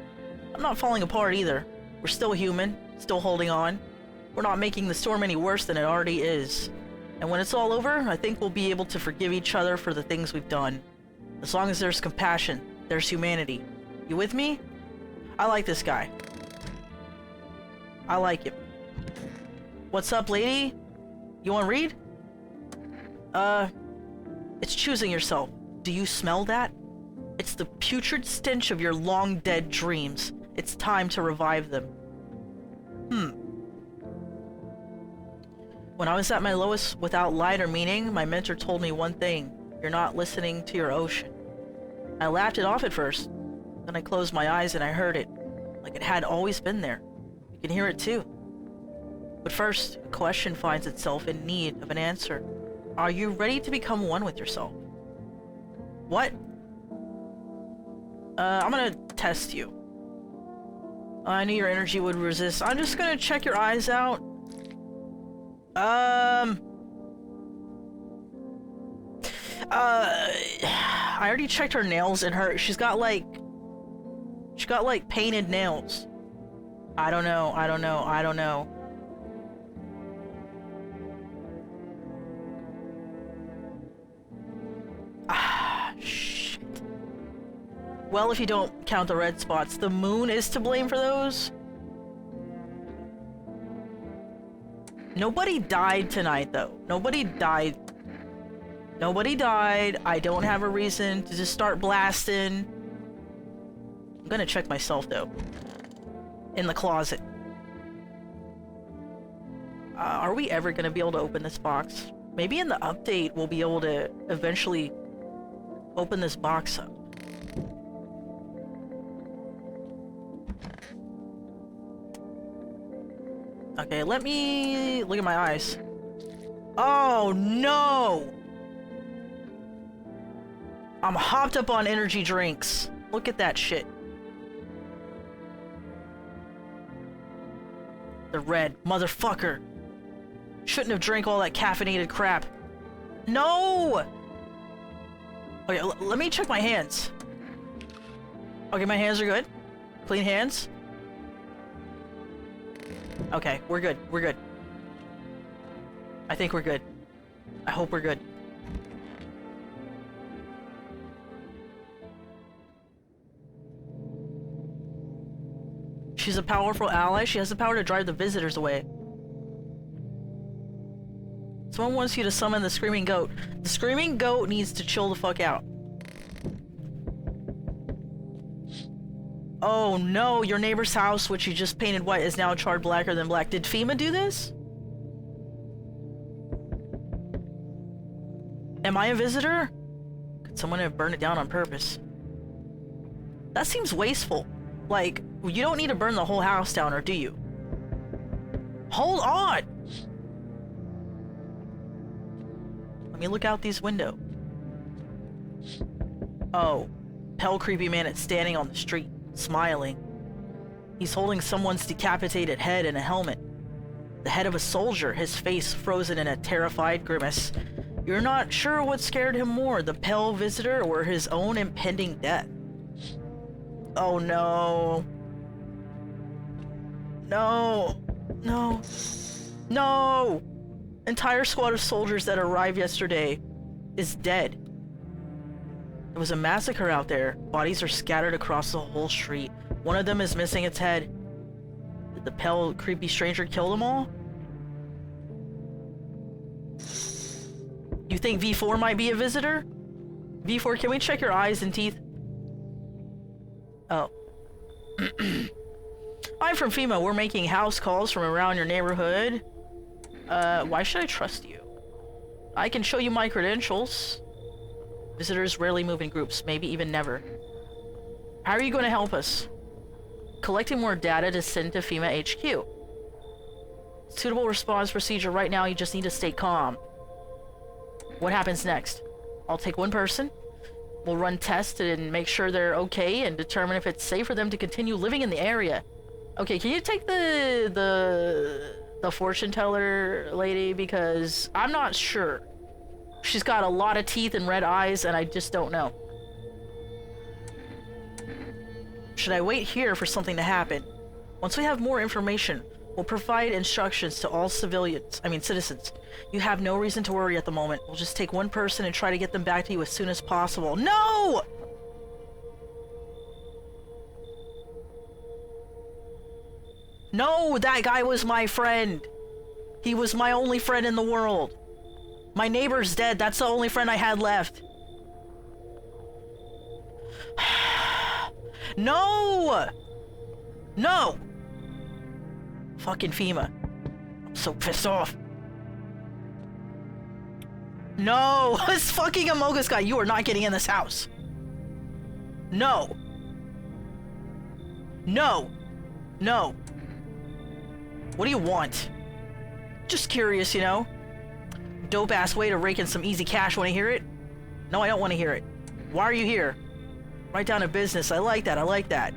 I'm not falling apart either. We're still human, still holding on. We're not making the storm any worse than it already is. And when it's all over, I think we'll be able to forgive each other for the things we've done. As long as there's compassion, there's humanity. You with me? I like this guy. I like him. What's up, lady? You wanna read? It's choosing yourself. Do you smell that? It's the putrid stench of your long-dead dreams. It's time to revive them. When I was at my lowest without light or meaning, my mentor told me one thing. You're not listening to your ocean. I laughed it off at first. Then I closed my eyes and I heard it. Like it had always been there. You can hear it too. But first, a question finds itself in need of an answer. Are you ready to become one with yourself? What? I'm gonna test you. I knew your energy would resist. I'm just gonna check your eyes out. I already checked her nails and she's got like painted nails. I don't know. Well, if you don't count the red spots, the moon is to blame for those. Nobody died tonight, though. Nobody died. Nobody died. I don't have a reason to just start blasting. I'm gonna check myself, though. In the closet. Are we ever gonna be able to open this box? Maybe in the update we'll be able to eventually open this box up. Okay, let me look at my eyes. Oh no! I'm hopped up on energy drinks. Look at that shit. The red motherfucker. Shouldn't have drank all that caffeinated crap. No! Okay, let me check my hands. Okay, my hands are good. Clean hands. Okay, we're good. We're good. I think we're good. I hope we're good. She's a powerful ally. She has the power to drive the visitors away. Someone wants you to summon the Screaming Goat. The Screaming Goat needs to chill the fuck out. Oh no, your neighbor's house, which you just painted white, is now charred blacker than black. Did FEMA do this? Am I a visitor? Could someone have burned it down on purpose? That seems wasteful. Like, you don't need to burn the whole house down, or do you? Hold on! Let me look out these windows. Oh, hell creepy man is standing on the street, smiling. He's holding someone's decapitated head in a helmet. The head of a soldier, his face frozen in a terrified grimace. You're not sure what scared him more, the pale visitor or his own impending death. Oh no. No. No. No! Entire squad of soldiers that arrived yesterday is dead. There was a massacre out there. Bodies are scattered across the whole street. One of them is missing its head. Did the pale, creepy stranger kill them all? You think V4 might be a visitor? V4, can we check your eyes and teeth? Oh. I'm from FEMA. We're making house calls from around your neighborhood. Why should I trust you? I can show you my credentials. Visitors rarely move in groups, maybe even never. How are you going to help us? Collecting more data to send to FEMA HQ. Suitable response procedure. Right now, you just need to stay calm. What happens next? I'll take one person. We'll run tests and make sure they're okay and determine if it's safe for them to continue living in the area. Okay, can you take the fortune teller lady, because I'm not sure. She's got a lot of teeth and red eyes and I just don't know. Should I wait here for something to happen? Once we have more information, we'll provide instructions to all citizens. You have no reason to worry at the moment. We'll just take one person and try to get them back to you as soon as possible. No! No, that guy was my friend. He was my only friend in the world. My neighbor's dead. That's the only friend I had left. No! No! Fucking FEMA. I'm so pissed off. No! This fucking Amogus guy, you are not getting in this house. No. No. No. What do you want? Just curious, you know? Dope ass way to rake in some easy cash. Want to hear it? No, I don't want to hear it. Why are you here? Right down to business. I like that. I like that.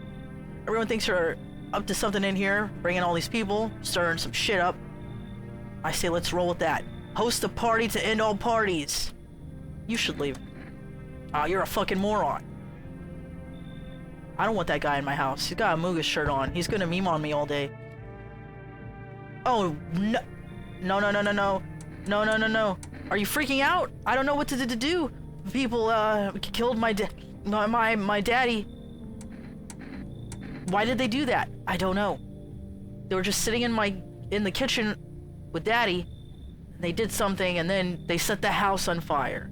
Everyone thinks you're up to something in here, bringing all these people, stirring some shit up. I say let's roll with that. Host a party to end all parties. You should leave. You're a fucking moron. I don't want that guy in my house. He's got a Muga shirt on. He's gonna meme on me all day. Oh, no. No, no, no, no, no. No, no, no, no. Are you freaking out? I don't know what to do. People, killed my daddy. Why did they do that? I don't know. They were just sitting in the kitchen with Daddy. And they did something and then they set the house on fire.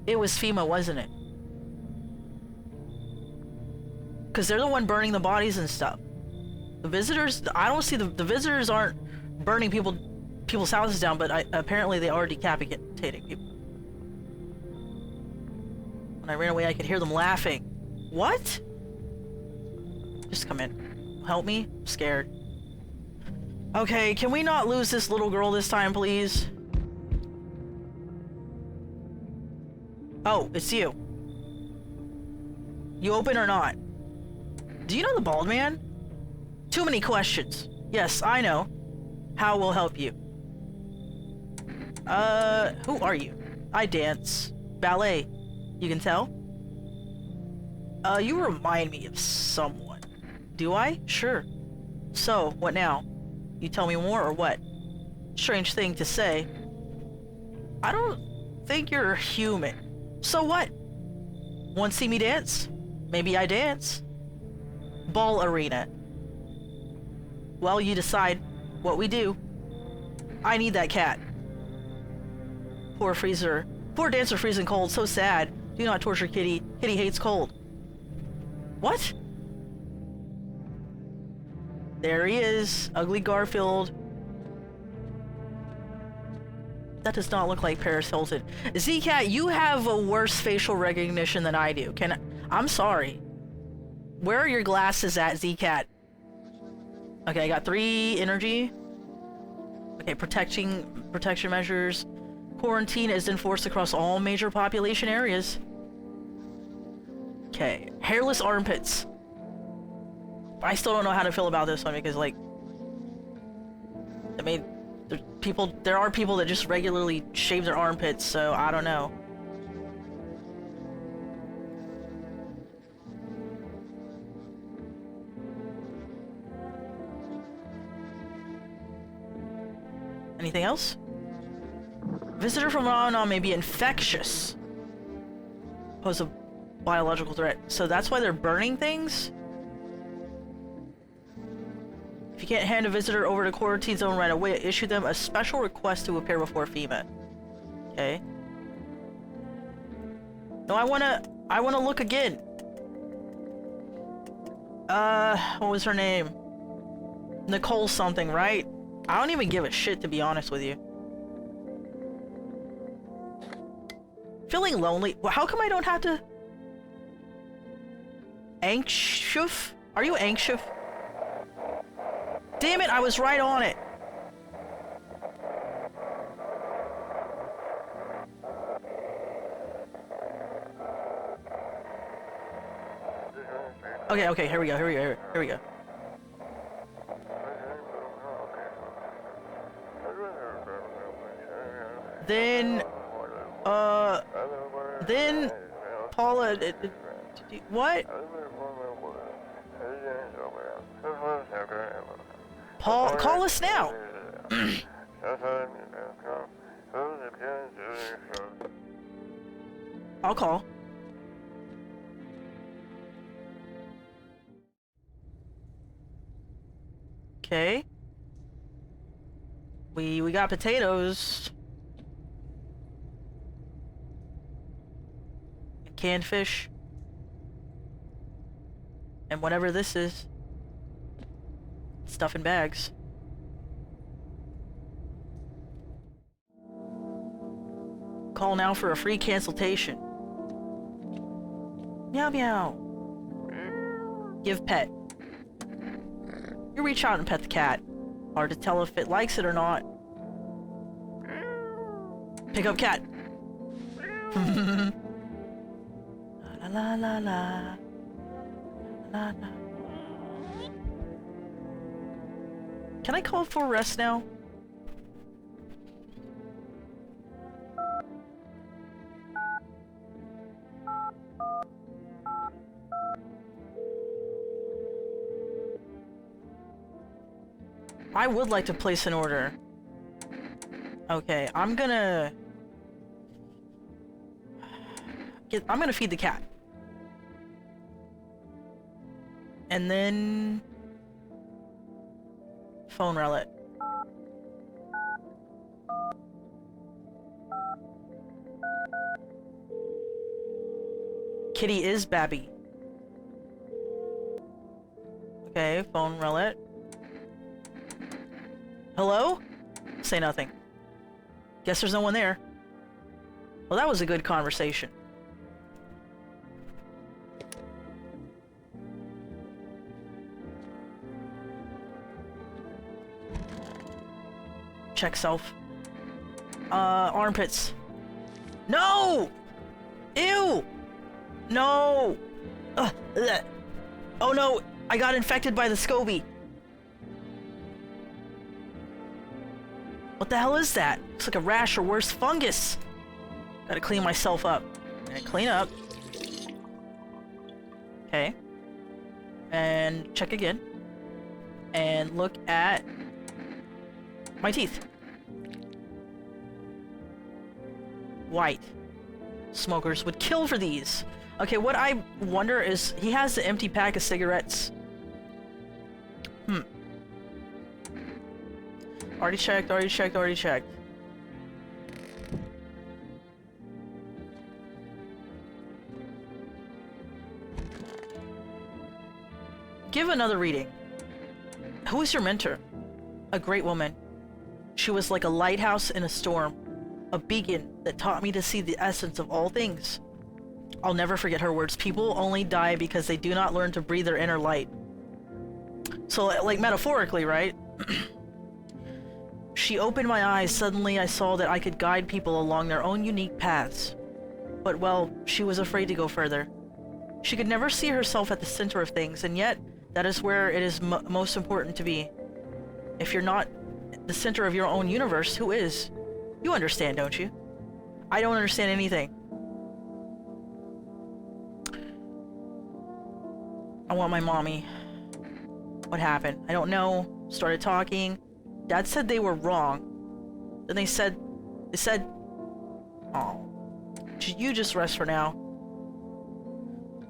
It was FEMA, wasn't it? Because they're the one burning the bodies and stuff. The visitors, I don't see the visitors aren't burning people's houses down, but apparently they are decapitating people. When I ran away, I could hear them laughing. What? Just come in. Help me? I'm scared. Okay, can we not lose this little girl this time, please? Oh, it's you. You open or not? Do you know the bald man? Too many questions. Yes, I know. How will help you? Who are you? I dance. Ballet. You can tell? You remind me of someone. Do I? Sure. So, what now? You tell me more or what? Strange thing to say. I don't think you're human. So what? Want to see me dance? Maybe I dance. Ball arena. Well, you decide what we do. I need that cat. Poor freezer. Poor dancer freezing cold. So sad. Do not torture Kitty. Kitty hates cold. What? There he is. Ugly Garfield. That does not look like Paris Hilton. Z-Cat, you have a worse facial recognition than I do. I'm sorry. Where are your glasses at, Z-Cat? Okay, I got 3 energy. Okay, protection measures. Quarantine is enforced across all major population areas. Okay, hairless armpits. I still don't know how to feel about this one because, like, I mean, there are people that just regularly shave their armpits, so I don't know. Anything else? Visitor phenomenon may be infectious. Pose a biological threat. So that's why they're burning things? If you can't hand a visitor over to quarantine zone right away, issue them a special request to appear before FEMA. Okay. No, I wanna look again. What was her name? Nicole something, right? I don't even give a shit, to be honest with you. Feeling lonely? Well, how come I don't have to... Anxious? Are you anxious? Damn it, I was right on it. Okay, here we go. Then Paula, what? Paul, call us now. I'll call. Okay. We got potatoes. And canned fish. And whatever this is. Stuff in bags. Call now for a free consultation. Meow meow. Give pet. You reach out and pet the cat. Hard to tell if it likes it or not. Pick up cat. La la la la. La la. Can I call for rest now? I would like to place an order. Okay, I'm gonna feed the cat. And then... phone relic. Kitty is Babby. Okay, phone relic. Hello? Say nothing. Guess there's no one there. Well, that was a good conversation. Check self. Armpits. No! Ew! No! Ugh. Oh no! I got infected by the SCOBY. What the hell is that? Looks like a rash or worse, fungus. Gotta clean myself up. And clean up. Okay. And check again. And look at my teeth. White. Smokers would kill for these. Okay, what I wonder is, he has the empty pack of cigarettes. Already checked, already checked, already checked. Give another reading. Who is your mentor? A great woman. She was like a lighthouse in a storm. A beacon that taught me to see the essence of all things. I'll never forget her words. People only die because they do not learn to breathe their inner light. So, like, metaphorically, right? She opened my eyes. Suddenly I saw that I could guide people along their own unique paths. But, well, she was afraid to go further. She could never see herself at the center of things, and yet, that is where it is most important to be. If you're not the center of your own universe, who is? You understand, don't you? I don't understand anything. I want my mommy. What happened? I don't know. Started talking. Dad said they were wrong. Then they said, oh, you just rest for now.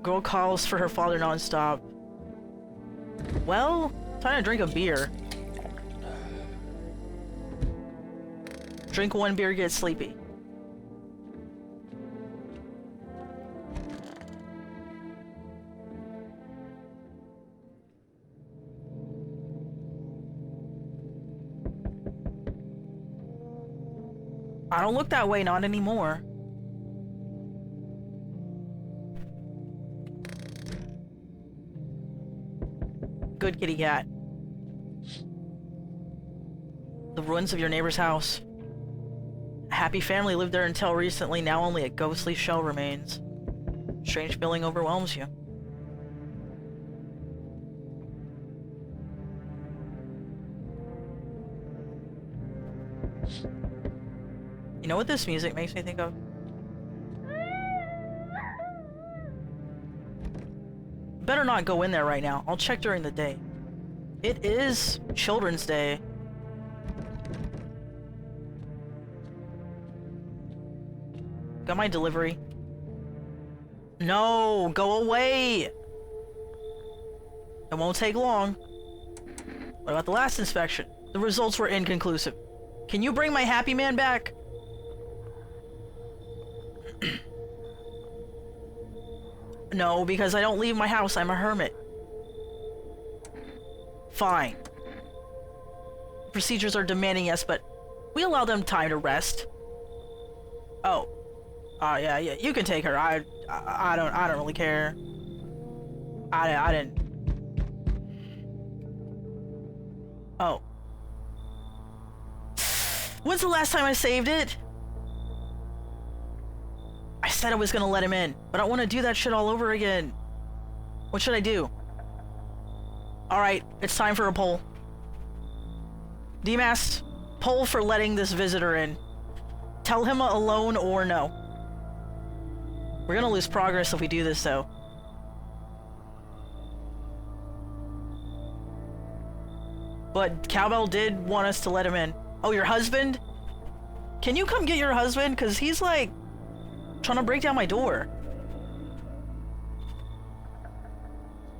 Girl calls for her father nonstop. Well, time to drink a beer. Drink one beer, get sleepy. I don't look that way, not anymore. Good kitty cat. The ruins of your neighbor's house. A happy family lived there until recently, now only a ghostly shell remains. Strange feeling overwhelms you. You know what this music makes me think of? Better not go in there right now. I'll check during the day. It is Children's Day. Got my delivery. No, go away! It won't take long. What about the last inspection? The results were inconclusive. Can you bring my happy man back? No, because I don't leave my house. I'm a hermit. Fine. Procedures are demanding, yes, but we allow them time to rest. Oh. Yeah, you can take her. I don't really care. I didn't. Oh. When's the last time I saved it? I said I was gonna let him in, but I don't want to do that shit all over again. What should I do? Alright, it's time for a poll. DMAS, poll for letting this visitor in. Tell him alone or no. We're gonna lose progress if we do this, though. But Cowbell did want us to let him in. Oh, your husband? Can you come get your husband? Because he's like trying to break down my door.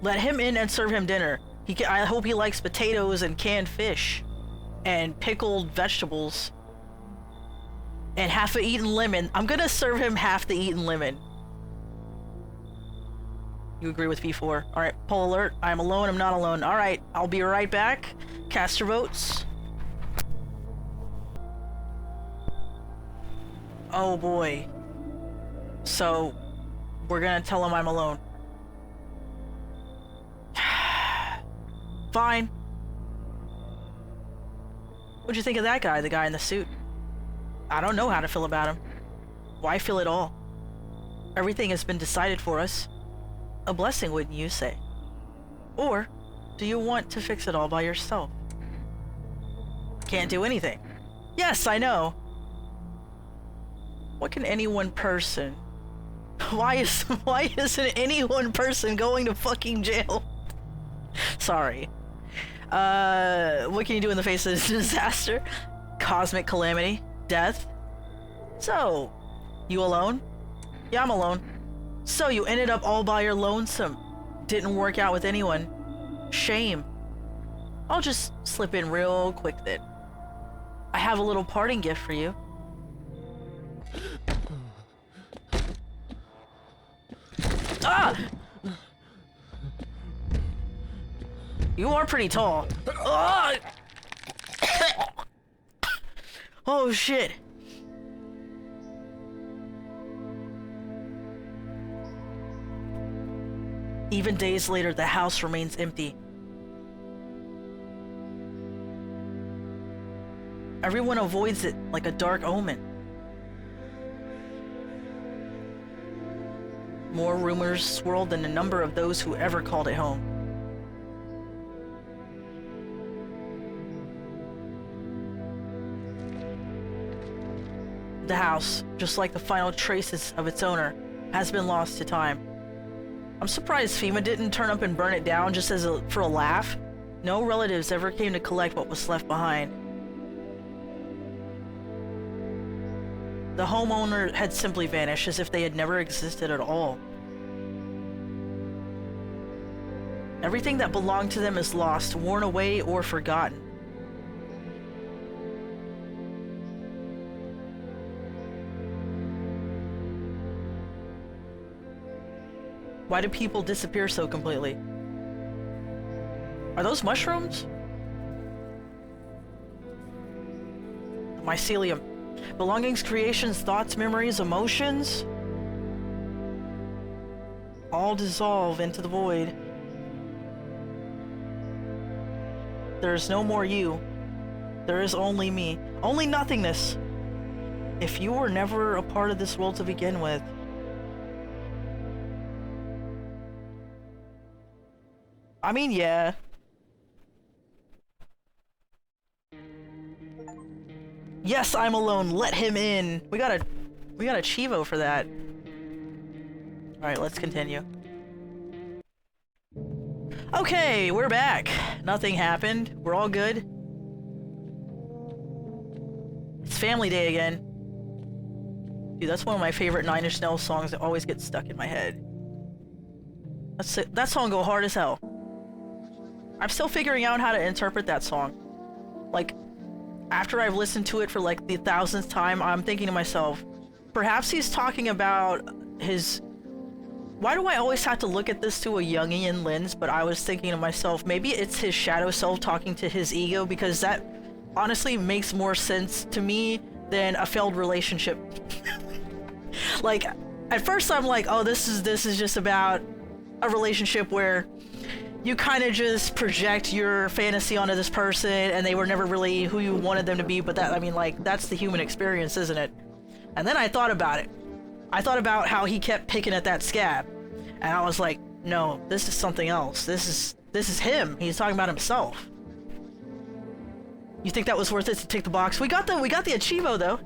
Let him in and serve him dinner. I hope he likes potatoes and canned fish. And pickled vegetables. And half a eaten lemon. I'm gonna serve him half the eaten lemon. You agree with V4. Alright, poll alert. I'm alone, I'm not alone. Alright, I'll be right back. Cast your votes. Oh boy. So, we're gonna tell him I'm alone. Fine. What'd you think of that guy, the guy in the suit? I don't know how to feel about him. Why feel at all? Everything has been decided for us. A blessing, wouldn't you say? Or, do you want to fix it all by yourself? Can't do anything. Yes, I know. What can any one person... Why isn't any one person going to fucking jail? Sorry. What can you do in the face of this disaster? Cosmic calamity? Death? So, you alone? Yeah, I'm alone. So you ended up all by your lonesome. Didn't work out with anyone. Shame. I'll just slip in real quick then. I have a little parting gift for you. Ah! You are pretty tall. Ah! Oh shit. Even days later, the house remains empty. Everyone avoids it like a dark omen. More rumors swirled than the number of those who ever called it home. The house, just like the final traces of its owner, has been lost to time. I'm surprised FEMA didn't turn up and burn it down just for a laugh. No relatives ever came to collect what was left behind. The homeowner had simply vanished as if they had never existed at all. Everything that belonged to them is lost, worn away, or forgotten. Why do people disappear so completely? Are those mushrooms? Mycelium. Belongings, creations, thoughts, memories, emotions. All dissolve into the void. There is no more you. There is only me. Only nothingness. If you were never a part of this world to begin with, I mean, yeah. Yes, I'm alone. Let him in. We got a Chivo for that. Alright, let's continue. Okay, we're back. Nothing happened. We're all good. It's family day again. Dude, that's one of my favorite Nine Inch Nails songs that always gets stuck in my head. That song go hard as hell. I'm still figuring out how to interpret that song. Like, after I've listened to it for like the 1000th time, I'm thinking to myself, perhaps he's talking about his... Why do I always have to look at this through a Jungian lens? But I was thinking to myself, maybe it's his shadow self talking to his ego, because that honestly makes more sense to me than a failed relationship. Like, at first I'm like, oh, this is just about a relationship where you kind of just project your fantasy onto this person and they were never really who you wanted them to be, but that, I mean, like, that's the human experience, isn't it? And then I thought about it. I thought about how he kept picking at that scab, and I was like, no, this is something else. This is him. He's talking about himself. You think that was worth it to tick the box? We got the Achievo though.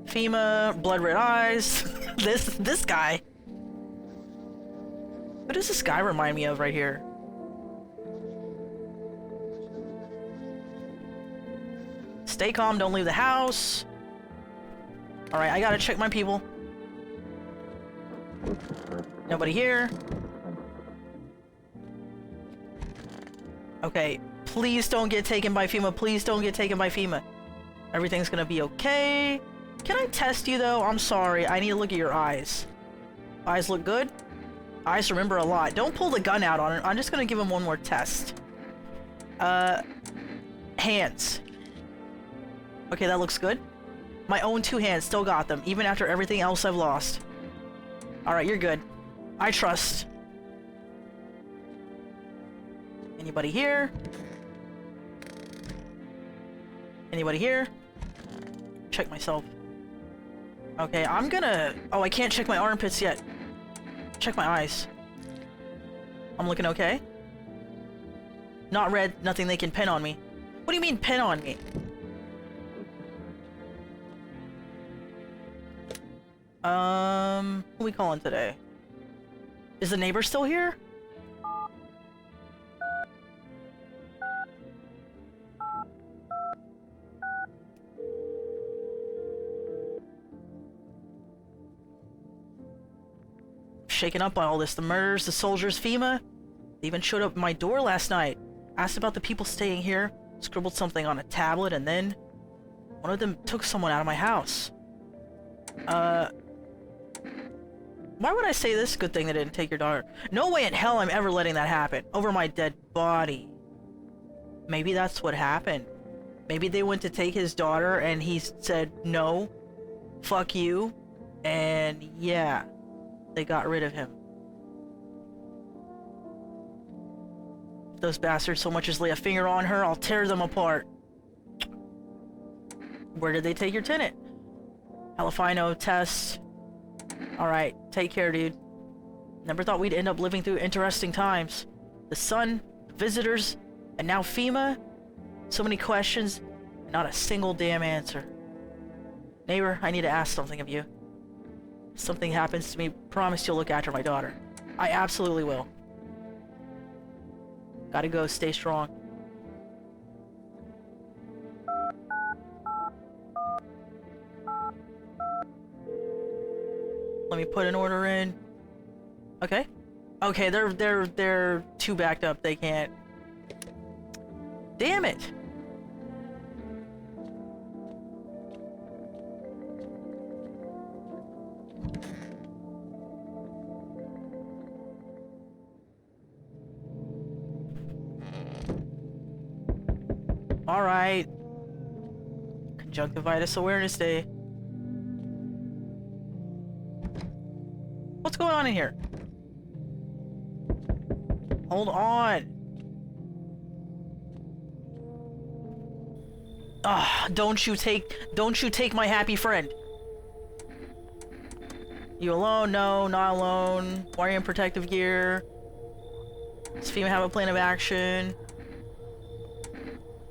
FEMA, blood red eyes. this guy. What does this guy remind me of right here? Stay calm, don't leave the house. Alright, I gotta check my people. Nobody here. Okay, please don't get taken by FEMA. Please don't get taken by FEMA. Everything's gonna be okay. Can I test you though? I'm sorry. I need to look at your eyes. Eyes look good? Eyes remember a lot. Don't pull the gun out on it. I'm just gonna give him one more test. Hands. Okay, that looks good. My own 2 hands still got them, even after everything else I've lost. Alright, you're good. I trust. Anybody here? Anybody here? Check myself. Okay, I'm gonna... Oh, I can't check my armpits yet. Check my eyes. I'm looking okay. Not red, nothing they can pin on me. What do you mean pin on me? Who are we calling today? Is the neighbor still here? Shaken up by all this. The murders, the soldiers, FEMA. They even showed up at my door last night. Asked about the people staying here. Scribbled something on a tablet, and then one of them took someone out of my house. Why would I say this? Good thing they didn't take your daughter. No way in hell I'm ever letting that happen. Over my dead body. Maybe that's what happened. Maybe they went to take his daughter and he said, no, fuck you. And yeah, they got rid of him. If those bastards so much as lay a finger on her, I'll tear them apart. Where did they take your tenant? Halifino test. Alright, take care, dude. Never thought we'd end up living through interesting times. The sun, the visitors, and now FEMA? So many questions, and not a single damn answer. Neighbor, I need to ask something of you. If something happens to me, promise you'll look after my daughter. I absolutely will. Gotta go, stay strong. Let me put an order in. Okay. Okay, they're too backed up. They can't. Damn it. All right. Conjunctivitis Awareness Day. What's going on in here? Hold on. Ah, don't you take my happy friend. You alone? No, not alone. Why are you in protective gear? Does FEMA have a plan of action?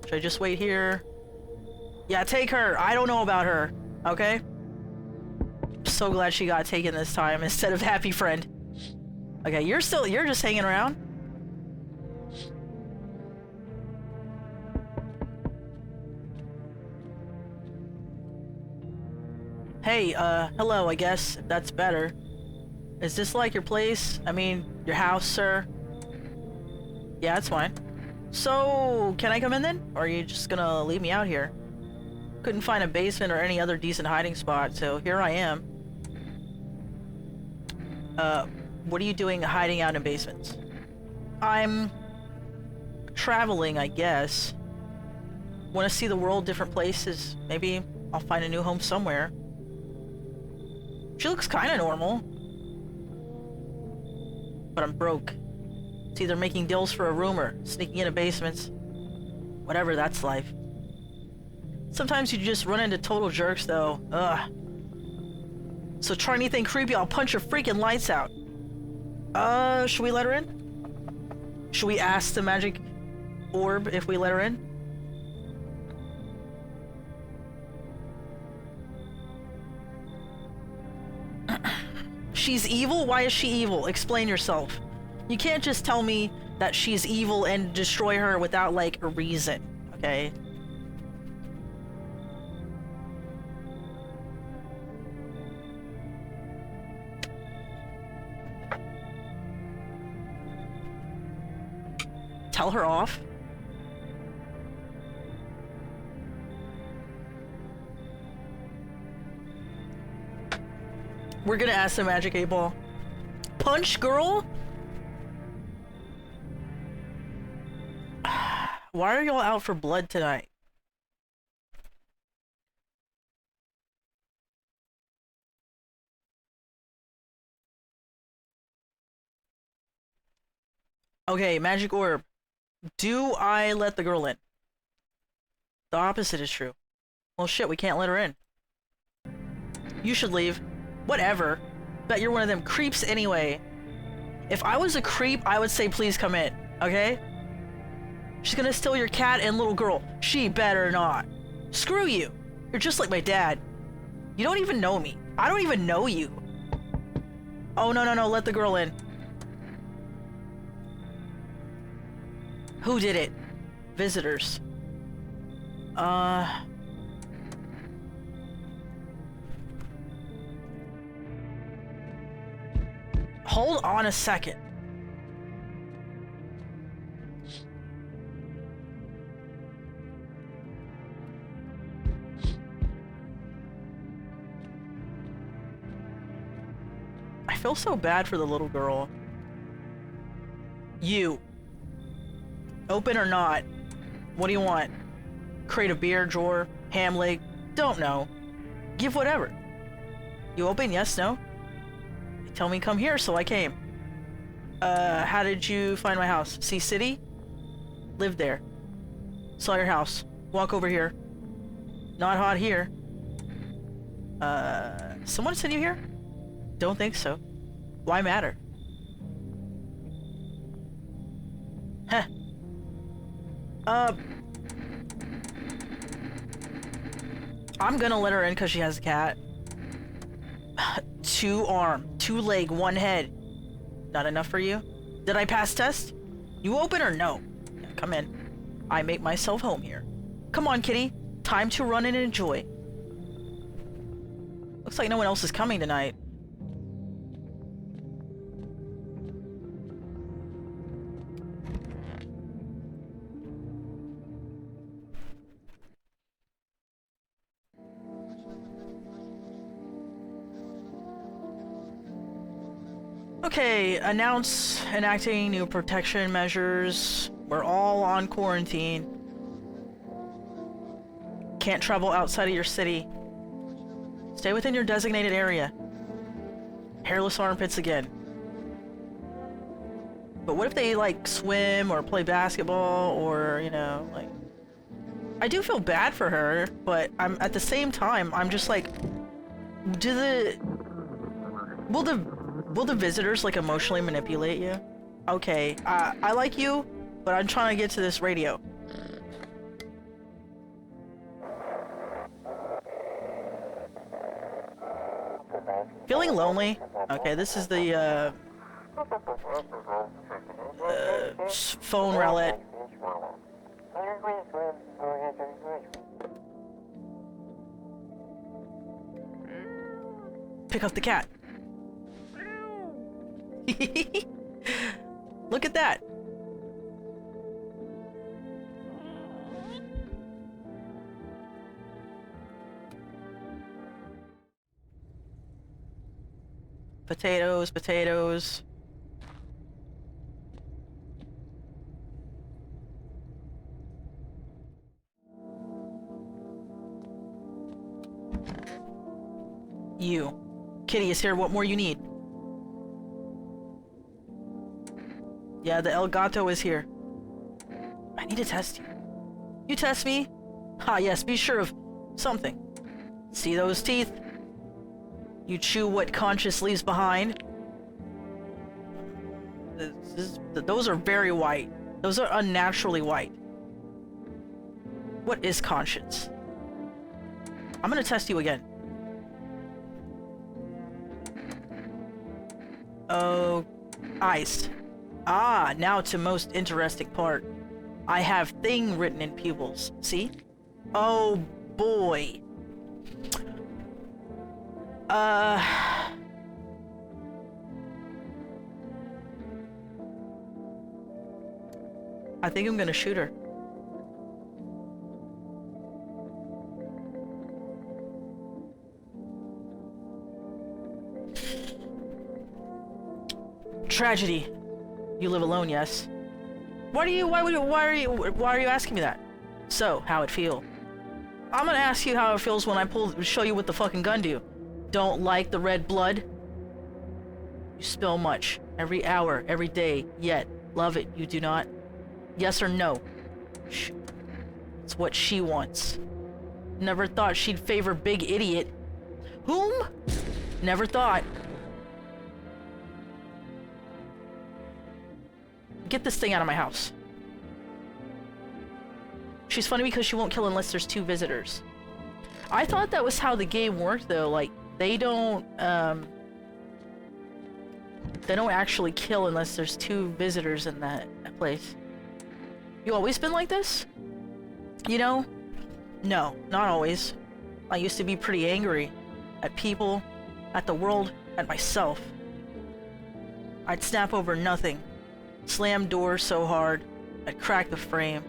Should I just wait here? Yeah, take her. I don't know about her. Okay? So glad she got taken this time instead of happy friend. Okay, you're just hanging around. Hey, hello, I guess, if that's better. Is this like your place? I mean, your house, sir? Yeah, that's fine. So, can I come in then? Or are you just gonna leave me out here? Couldn't find a basement or any other decent hiding spot, so here I am. What are you doing hiding out in basements? I'm traveling, I guess. Want to see the world, different places. Maybe I'll find a new home somewhere. She looks kind of normal. But I'm broke. It's either making deals for a room or sneaking into basements. Whatever, that's life. Sometimes you just run into total jerks, though. Ugh. So try anything creepy, I'll punch your freaking lights out. Should we let her in? Should we ask the magic orb if we let her in? She's evil? Why is she evil? Explain yourself. You can't just tell me that she's evil and destroy her without, like, a reason, okay? tell her off? We're gonna ask the Magic 8 Ball. Punch girl? Why are y'all out for blood tonight? Okay, Magic Orb. Do I let the girl in? The opposite is true. Well, shit, we can't let her in. You should leave. Whatever. Bet you're one of them creeps anyway. If I was a creep, I would say please come in, okay? She's gonna steal your cat and little girl. She better not. Screw you. You're just like my dad. You don't even know me. I don't even know you. Oh, no, no, no. Let the girl in. Who did it? Visitors. Hold on a second. I feel so bad for the little girl. You. Open or not? What do you want? Crate of beer, drawer, ham leg? Don't know. Give whatever. You open? Yes, no? They tell me come here, so I came. How did you find my house? Sea City? Lived there. Saw your house. Walk over here. Not hot here. Someone sent you here? Don't think so. Why matter? Heh. I'm gonna let her in because she has a cat. 2 arm, 2 leg, 1 head. Not enough for you? Did I pass test? You open or no? Yeah, come in. I make myself home here. Come on, kitty. Time to run and enjoy. Looks like no one else is coming tonight. Okay, announce enacting new protection measures. We're all on quarantine. Can't travel outside of your city. Stay within your designated area. Hairless armpits again. But what if they, like, swim or play basketball or, you know, like... I do feel bad for her, but I'm at the same time, I'm just like... Will the visitors, like, emotionally manipulate you? Okay, I like you, but I'm trying to get to this radio. Feeling lonely? Okay, this is the, phone roulette. Pick up the cat. Look at that. Potatoes, potatoes. You. Kitty is here. What more you need? Yeah, the El Gato is here. I need to test you. You test me? Ah, yes, be sure of something. See those teeth? You chew what conscience leaves behind. Those are very white. Those are unnaturally white. What is conscience? I'm gonna test you again. Oh, eyes. Ah, now to most interesting part. I have thing written in pupils. See? Oh boy. I think I'm gonna shoot her. Tragedy. You live alone, yes? Why are you asking me that? So, how it feel? I'm gonna ask you how it feels when I show you what the fucking gun do. Don't like the red blood? You spill much. Every hour, every day, yet. Love it, you do not? Yes or no? It's what she wants. Never thought she'd favor big idiot. Whom? Never thought. Get this thing out of my house. She's funny because she won't kill unless there's 2 visitors. I thought that was how the game worked though, like, they don't actually kill unless there's 2 visitors in that place. You always been like this? You know? No, not always. I used to be pretty angry. At people, at the world, at myself. I'd snap over nothing. Slam doors so hard, I'd crack the frame.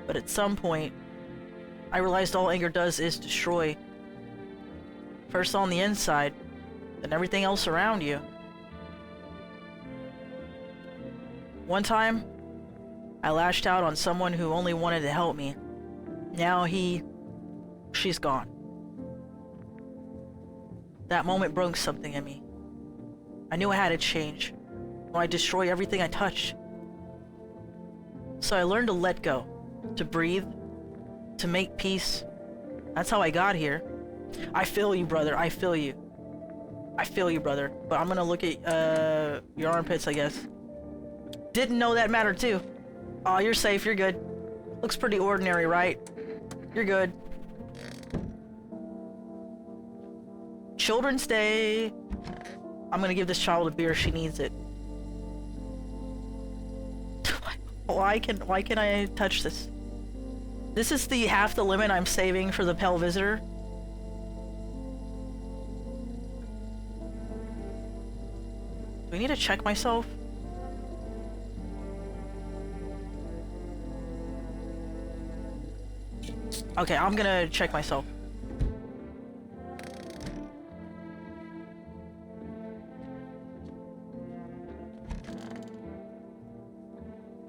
But at some point, I realized all anger does is destroy. First on the inside, then everything else around you. One time, I lashed out on someone who only wanted to help me. Now she's gone. That moment broke something in me. I knew I had to change. Or I'd destroy everything I touched. So I learned to let go. To breathe. To make peace. That's how I got here. I feel you, brother. I feel you. I feel you, brother. But I'm gonna look at, your armpits, I guess. Didn't know that mattered, too. Aw, you're safe. You're good. Looks pretty ordinary, right? You're good. Children's Day. I'm gonna give this child a beer. She needs it. Why can I touch this? This is the half the limit I'm saving for the Pale Visitor. Do I need to check myself? Okay, I'm gonna check myself.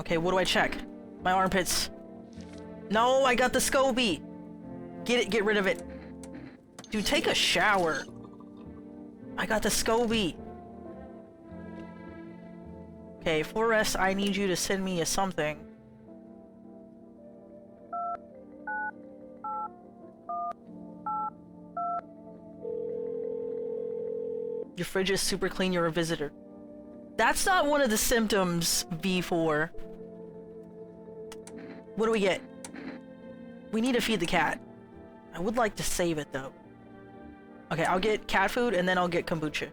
Okay, what do I check? My armpits. No, I got the SCOBY! Get rid of it. Dude, take a shower. I got the SCOBY. Okay, for rest, I need you to send me a something. Your fridge is super clean, you're a visitor. That's not one of the symptoms, V4. What do we get? We need to feed the cat. I would like to save it, though. Okay, I'll get cat food, and then I'll get kombucha.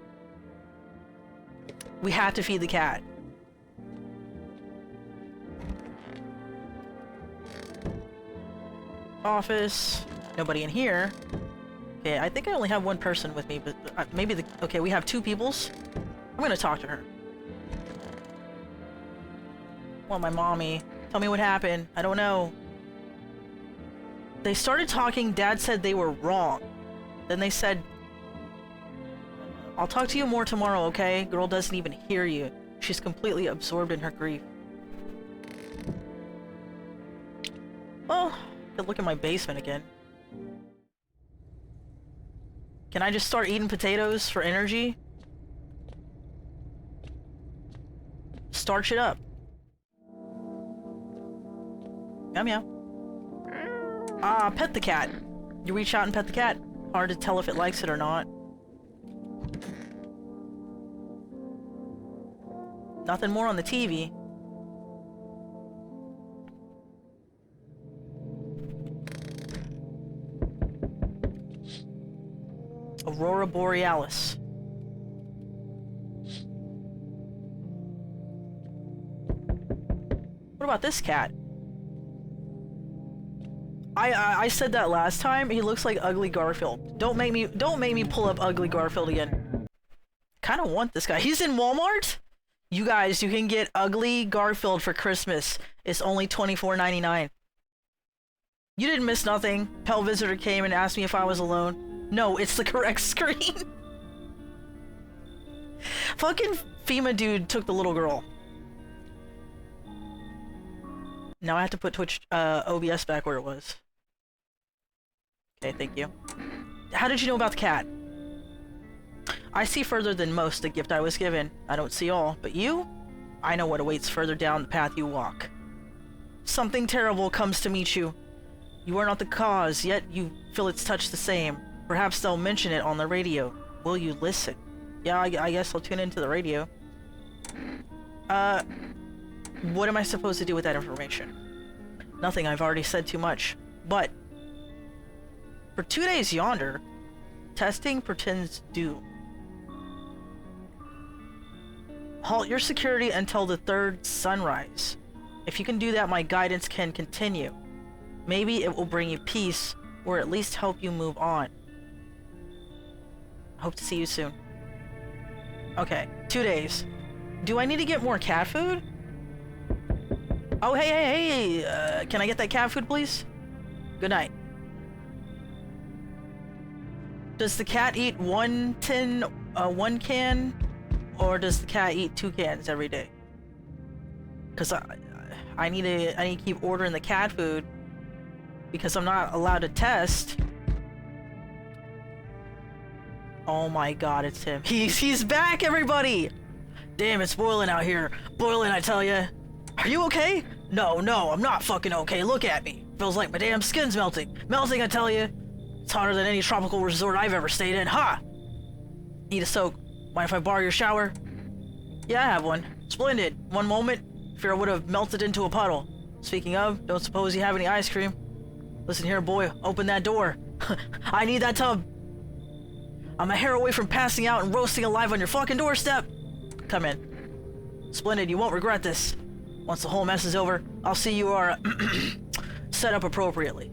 We have to feed the cat. Office. Nobody in here. Okay, I think I only have 1 person with me, but maybe the... Okay, we have 2 peoples. I'm gonna talk to her. Want my mommy. Tell me what happened. I don't know. They started talking. Dad said they were wrong. Then they said, I'll talk to you more tomorrow, okay? Girl doesn't even hear you. She's completely absorbed in her grief. Well, I could look in my basement again. Can I just start eating potatoes for energy? Starch it up. Yum yum. Ah, pet the cat. You reach out and pet the cat. Hard to tell if it likes it or not. Nothing more on the TV. Aurora Borealis. What about this cat? I said that last time. He looks like Ugly Garfield. Don't make me pull up Ugly Garfield again. Kind of want this guy. He's in Walmart? You guys, you can get Ugly Garfield for Christmas. It's only $24.99. You didn't miss nothing. Pell Visitor came and asked me if I was alone. No, it's the correct screen. Fucking FEMA dude took the little girl. Now I have to put Twitch OBS back where it was. Okay, thank you. How did you know about the cat? I see further than most the gift I was given. I don't see all, but you? I know what awaits further down the path you walk. Something terrible comes to meet you. You are not the cause, yet you feel its touch the same. Perhaps they'll mention it on the radio. Will you listen? Yeah, I guess I'll tune into the radio. What am I supposed to do with that information? Nothing, I've already said too much. But, for 2 days yonder, testing pretends doom. Halt your security until the third sunrise. If you can do that, my guidance can continue. Maybe it will bring you peace, or at least help you move on. Hope to see you soon. Okay, 2 days. Do I need to get more cat food? Oh, hey, can I get that cat food, please? Good night. Does the cat eat one can, or does the cat eat 2 cans every day? Because I need to keep ordering the cat food because I'm not allowed to test. Oh my god, it's him. He's back, everybody! Damn, it's boiling out here. Boiling, I tell ya. Are you okay? No, I'm not fucking okay. Look at me. Feels like my damn skin's melting. Melting, I tell ya. It's hotter than any tropical resort I've ever stayed in. Ha! Need a soak. Mind if I borrow your shower? Yeah, I have one. Splendid. One moment, fear I would have melted into a puddle. Speaking of, don't suppose you have any ice cream? Listen here, boy. Open that door. I need that tub. I'm a hair away from passing out and roasting alive on your fucking doorstep. Come in. Splendid, you won't regret this. Once the whole mess is over, I'll see you are set up appropriately.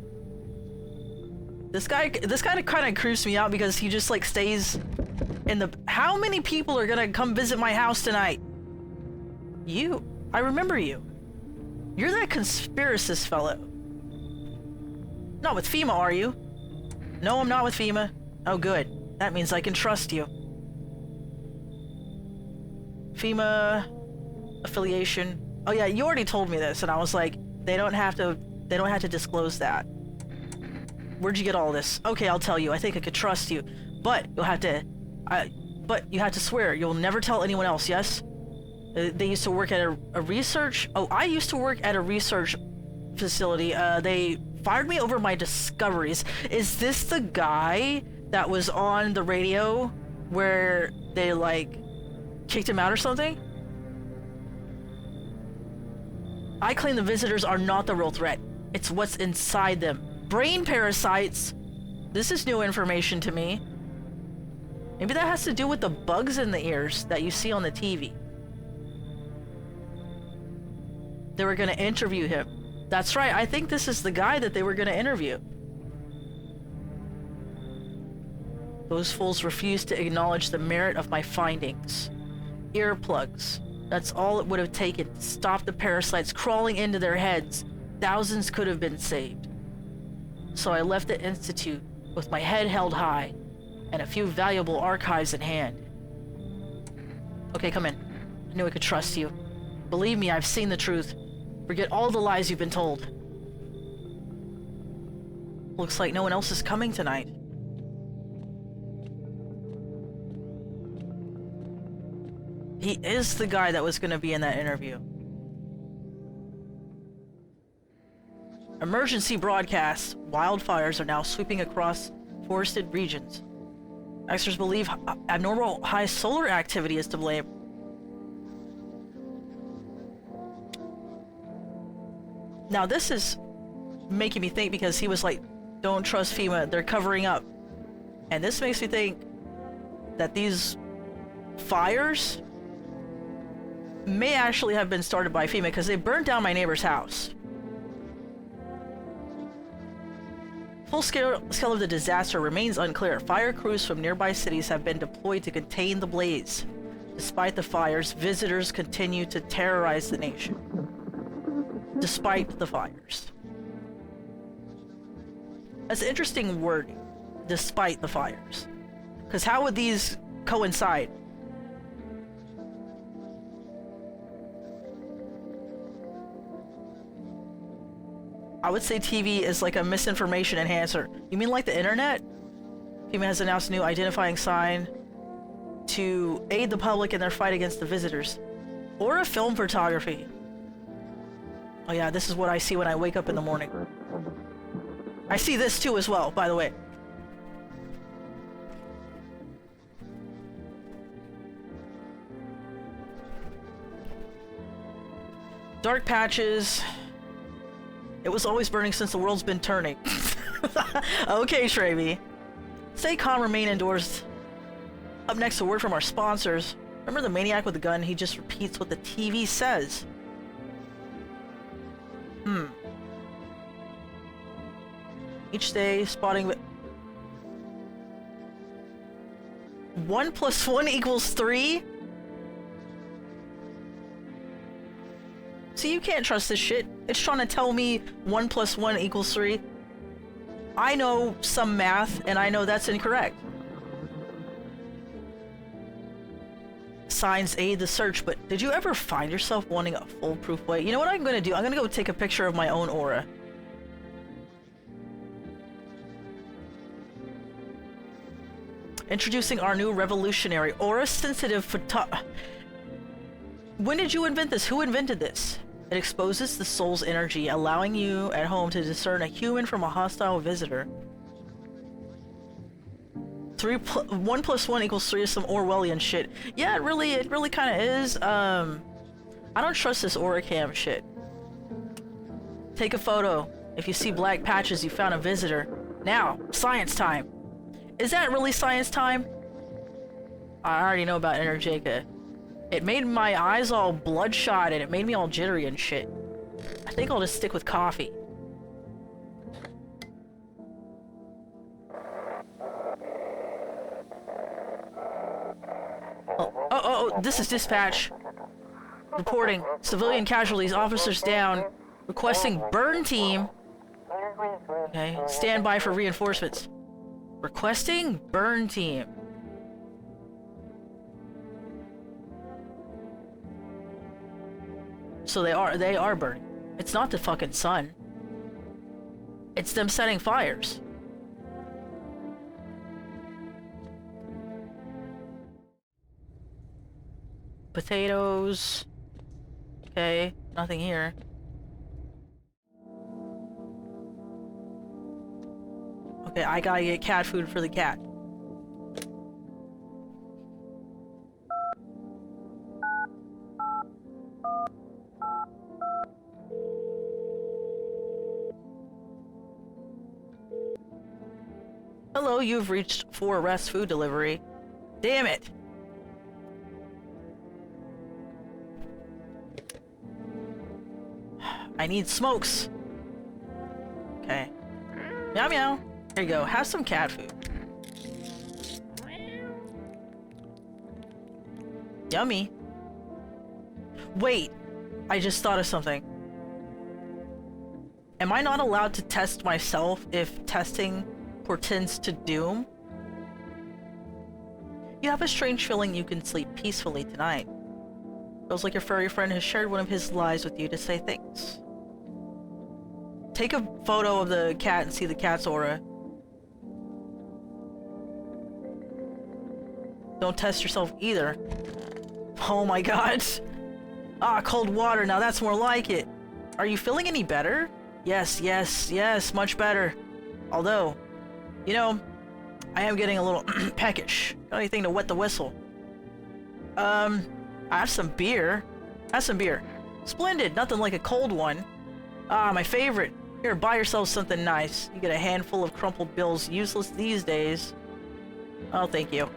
This guy kind of creeps me out because he just like stays in the... How many people are gonna come visit my house tonight? You. I remember you. You're that conspiracist fellow. Not with FEMA, are you? No, I'm not with FEMA. Oh, good. That means I can trust you. FEMA affiliation. Oh yeah, you already told me this, and I was like, they don't have to disclose that. Where'd you get all this? Okay, I'll tell you. I think I could trust you, but you'll have to. But you have to swear you'll never tell anyone else. Yes? They used to work at a research. Oh, I used to work at a research facility. They fired me over my discoveries. Is this the guy that was on the radio where they like kicked him out or something? I claim the visitors are not the real threat. It's what's inside them. Brain parasites. This is new information to me. Maybe that has to do with the bugs in the ears that you see on the TV. They were going to interview him. That's right, I think this is the guy that they were going to interview. Those fools refused to acknowledge the merit of my findings. Earplugs. That's all it would have taken to stop the parasites crawling into their heads. Thousands could have been saved. So I left the Institute with my head held high and a few valuable archives in hand. Okay, come in. I knew I could trust you. Believe me, I've seen the truth. Forget all the lies you've been told. Looks like no one else is coming tonight. He is the guy that was going to be in that interview. Emergency broadcast. Wildfires are now sweeping across forested regions. Experts believe abnormal high solar activity is to blame. Now this is making me think because he was like, don't trust FEMA, they're covering up. And this makes me think that these fires may actually have been started by FEMA because they burned down my neighbor's house. Full scale of the disaster remains unclear. Fire crews from nearby cities have been deployed to contain the blaze. Despite the fires, visitors continue to terrorize the nation. Despite the fires. That's an interesting wording. Despite the fires. Because how would these coincide? I would say TV is like a misinformation enhancer. You mean like the internet? FEMA has announced a new identifying sign to aid the public in their fight against the visitors. Or a film photography. Oh yeah, this is what I see when I wake up in the morning. I see this too as well, by the way. Dark patches. It was always burning since the world's been turning. Okay, Shrevey. Stay calm, remain indoors. Up next, a word from our sponsors. Remember the maniac with the gun? He just repeats what the TV says. Each day, spotting... 1 + 1 = 3? See, you can't trust this shit. It's trying to tell me 1 + 1 = 3. I know some math, and I know that's incorrect. Signs aid the search, but did you ever find yourself wanting a foolproof way? You know what I'm gonna do? I'm gonna go take a picture of my own aura. Introducing our new revolutionary aura-sensitive photo... When did you invent this? Who invented this? It exposes the soul's energy, allowing you at home to discern a human from a hostile visitor. 1 + 1 = 3 is some Orwellian shit. Yeah, it really kind of is. I don't trust this aura cam shit. Take a photo. If you see black patches, you found a visitor. Now, science time. Is that really science time? I already know about Energetica. It made my eyes all bloodshot and it made me all jittery and shit. I think I'll just stick with coffee. Oh, this is dispatch. Reporting. Civilian casualties, officers down. Requesting burn team. Okay, stand by for reinforcements. Requesting burn team. So they are burning. It's not the fucking sun. It's them setting fires. Potatoes. Okay, nothing here. Okay, I gotta get cat food for the cat. Hello, you've reached 4 Arrest food delivery. Damn it! I need smokes. Okay. Meow meow. Here you go. Have some cat food. Yummy. Wait. I just thought of something. Am I not allowed to test myself if testing portends to doom? You have a strange feeling you can sleep peacefully tonight. Feels like your furry friend has shared one of his lies with you to say thanks. Take a photo of the cat and see the cat's aura. Don't test yourself either. Oh my god. Ah, cold water. Now that's more like it. Are you feeling any better? Yes, yes, yes, much better. Although, you know, I am getting a little peckish. Got anything to wet the whistle? I have some beer. Have some beer. Splendid. Nothing like a cold one. Ah, my favorite. Here, buy yourself something nice. You get a handful of crumpled bills, useless these days. Oh, thank you.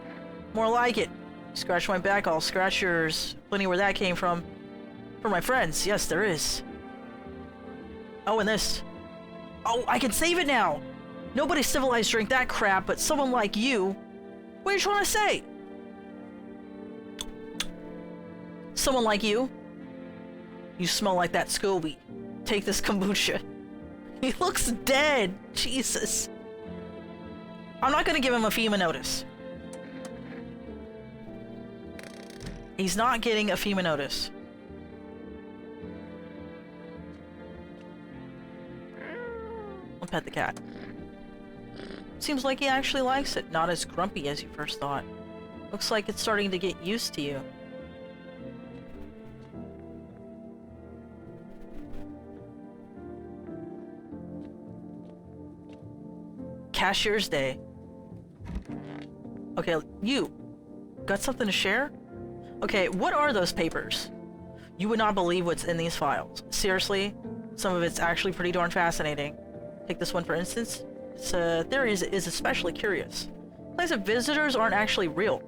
More like it. Scratch my back, I'll scratch yours. Plenty where that came from. For my friends, yes, there is. Oh, and this. Oh, I can save it now! Nobody civilized drink that crap, but someone like you... What are you trying to say? Someone like you? You smell like that Scooby. Take this kombucha. He looks dead. Jesus. I'm not gonna give him a FEMA notice. He's not getting a FEMA notice. I'll pet the cat. Seems like he actually likes it. Not as grumpy as you first thought. Looks like it's starting to get used to you. Cashier's Day. Okay, you. Got something to share? Okay, what are those papers? You would not believe what's in these files. Seriously, some of it's actually pretty darn fascinating. Take this one for instance. Its theory is especially curious. Claims that visitors aren't actually real.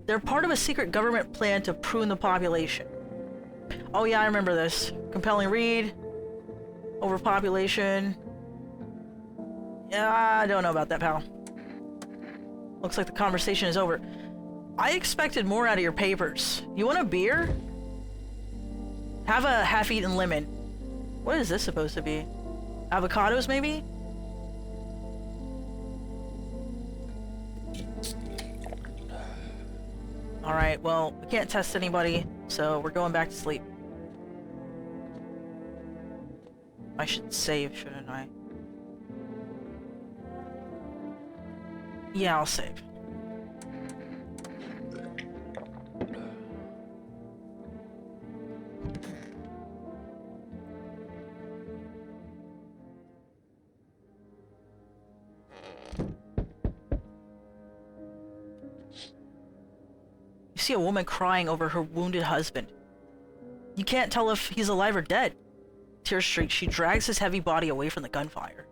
They're part of a secret government plan to prune the population. Oh yeah, I remember this. Compelling read. Overpopulation. Yeah, I don't know about that, pal. Looks like the conversation is over. I expected more out of your papers. You want a beer? Have a half-eaten lemon. What is this supposed to be? Avocados, maybe? Alright, well, we can't test anybody, so we're going back to sleep. I should save, shouldn't I? Yeah, I'll save. You see a woman crying over her wounded husband. You can't tell if he's alive or dead. Tears streaked, she drags his heavy body away from the gunfire.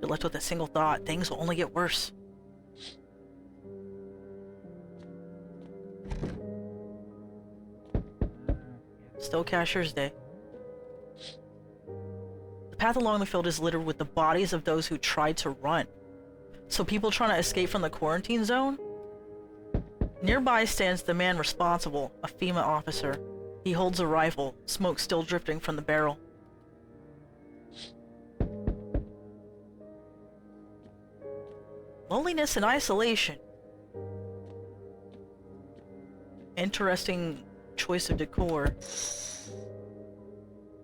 You're left with a single thought: things will only get worse. Still Cashier's Day. The path along the field is littered with the bodies of those who tried to run. So people trying to escape from the quarantine zone? Nearby stands the man responsible, a FEMA officer. He holds a rifle, smoke still drifting from the barrel. Loneliness and isolation. Interesting choice of decor.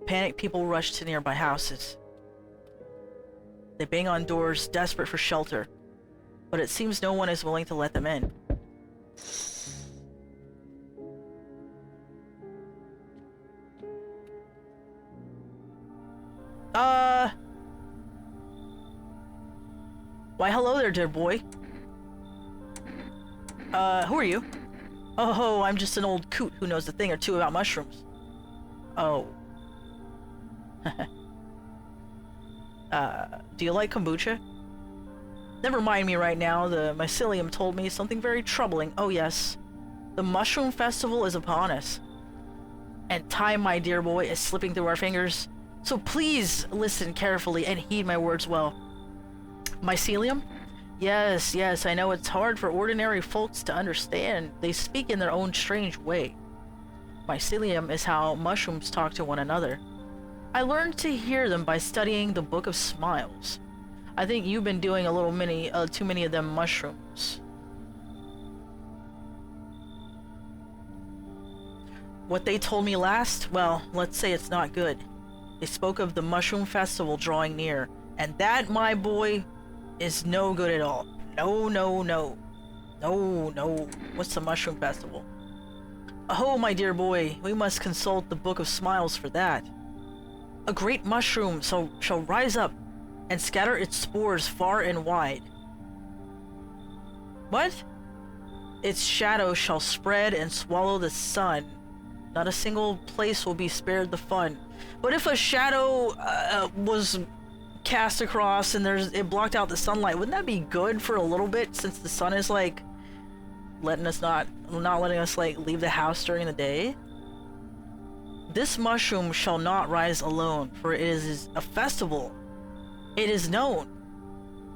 Panicked people rush to nearby houses. They bang on doors, desperate for shelter, but it seems no one is willing to let them in. Why hello there, dear boy. Who are you? Oh, I'm just an old coot who knows a thing or two about mushrooms. Oh. Do you like kombucha? Never mind me right now. The mycelium told me something very troubling. Oh yes. The Mushroom Festival is upon us. And time, my dear boy, is slipping through our fingers. So please listen carefully and heed my words well. Mycelium? Yes, yes, I know it's hard for ordinary folks to understand. They speak in their own strange way. Mycelium is how mushrooms talk to one another. I learned to hear them by studying the Book of Smiles. I think you've been doing a little too many of them mushrooms. What they told me last? Well, let's say it's not good. They spoke of the Mushroom Festival drawing near, and that, my boy, is no good at all. No, no, no. No, no. What's the Mushroom Festival? Oh, my dear boy, we must consult the Book of Smiles for that. A great mushroom shall rise up and scatter its spores far and wide. What? Its shadow shall spread and swallow the sun. Not a single place will be spared the fun. But if a shadow was cast across and it blocked out the sunlight, wouldn't that be good for a little bit, since the sun is like letting us not letting us like leave the house during the day? This mushroom shall not rise alone, for it is a festival. It is known.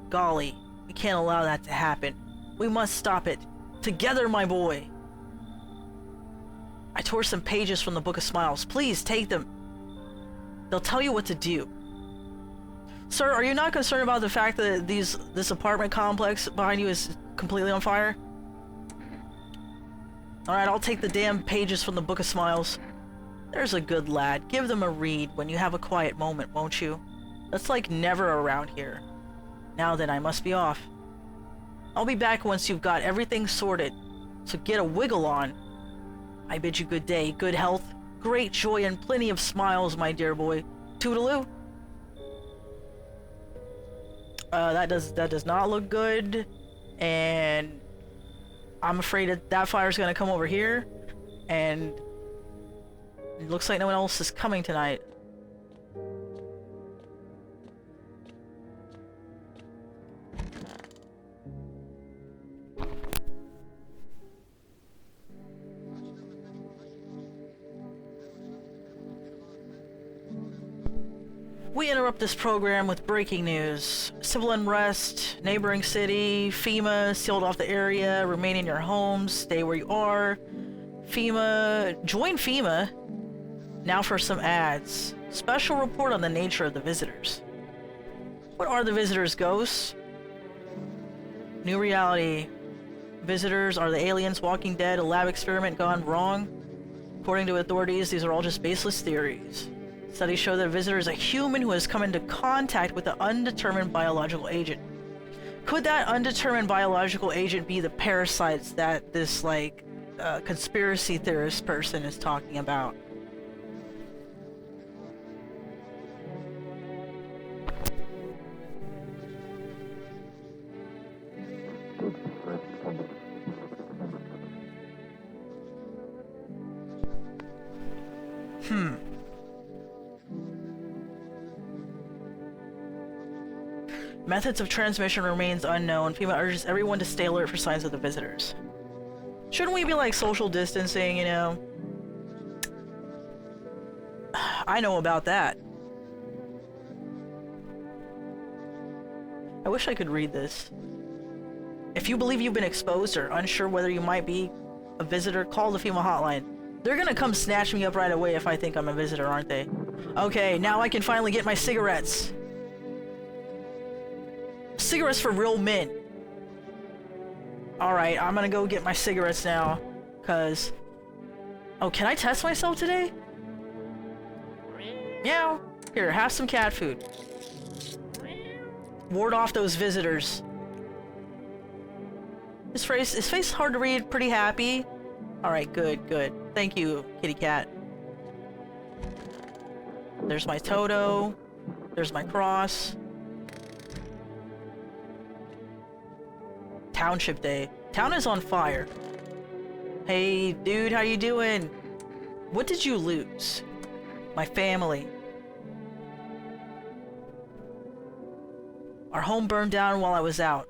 Golly, we can't allow that to happen. We must stop it. Together, my boy. I tore some pages from the Book of Smiles. Please, take them. They'll tell you what to do. Sir, are you not concerned about the fact that this apartment complex behind you is completely on fire? Alright, I'll take the damn pages from the Book of Smiles. There's a good lad. Give them a read when you have a quiet moment, won't you? That's like never around here. Now then, I must be off. I'll be back once you've got everything sorted, so get a wiggle on. I bid you good day, good health, great joy, and plenty of smiles, my dear boy. Toodaloo. That does not look good, and I'm afraid that fire's gonna come over here, and it looks like no one else is coming tonight. We interrupt this program with breaking news. Civil unrest, neighboring city, FEMA sealed off the area, remain in your homes, stay where you are. Join FEMA. Now for some ads. Special report on the nature of the visitors. What are the visitors, ghosts? New reality. Visitors are the aliens, Walking Dead, a lab experiment gone wrong. According to authorities, these are all just baseless theories. Studies show that a visitor is a human who has come into contact with an undetermined biological agent. Could that undetermined biological agent be the parasites that this, like, conspiracy theorist person is talking about? Methods of transmission remains unknown. FEMA urges everyone to stay alert for signs of the visitors. Shouldn't we be like social distancing, you know? I know about that. I wish I could read this. If you believe you've been exposed or unsure whether you might be a visitor, call the FEMA hotline. They're gonna come snatch me up right away if I think I'm a visitor, aren't they? Okay, now I can finally get my cigarettes. Cigarettes for real men. Alright, I'm gonna go get my cigarettes now. Cause... Oh, can I test myself today? Meow. Here, have some cat food. Ward off those visitors. His face hard to read, pretty happy. Alright, good, good. Thank you, kitty cat. There's my Toto. There's my cross. Township Day. Town is on fire. Hey, dude, how you doing? What did you lose? My family. Our home burned down while I was out.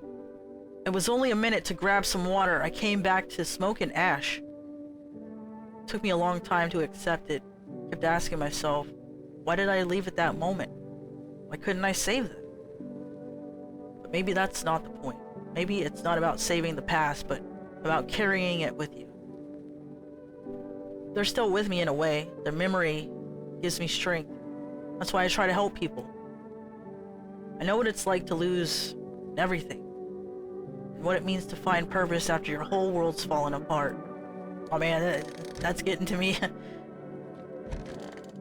It was only a minute to grab some water. I came back to smoke and ash. It took me a long time to accept it. Kept asking myself, why did I leave at that moment? Why couldn't I save them? But maybe that's not the point. Maybe it's not about saving the past, but about carrying it with you. They're still with me in a way. Their memory gives me strength. That's why I try to help people. I know what it's like to lose everything. And what it means to find purpose after your whole world's fallen apart. Oh man, that's getting to me.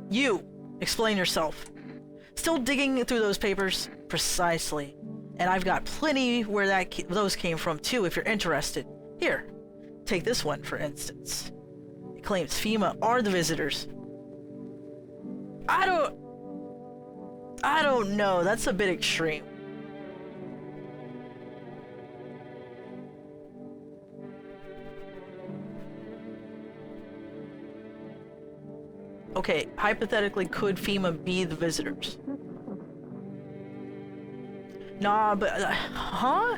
You! Explain yourself. Still digging through those papers? Precisely. And I've got plenty where those came from too, if you're interested. Here, take this one for instance. It claims FEMA are the visitors. I don't know, that's a bit extreme. Okay, hypothetically, could FEMA be the visitors? Nah, but... huh?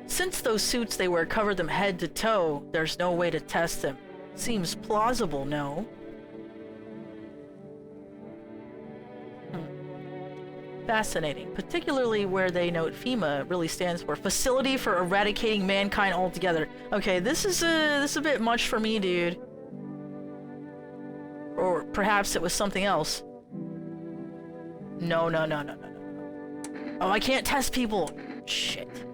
Since those suits they wear cover them head to toe, there's no way to test them. Seems plausible, no? Fascinating, particularly where they note FEMA really stands for Facility for Eradicating Mankind Altogether. Okay, this is a bit much for me, dude. Or perhaps it was something else. No. Oh, I can't test people. Shit.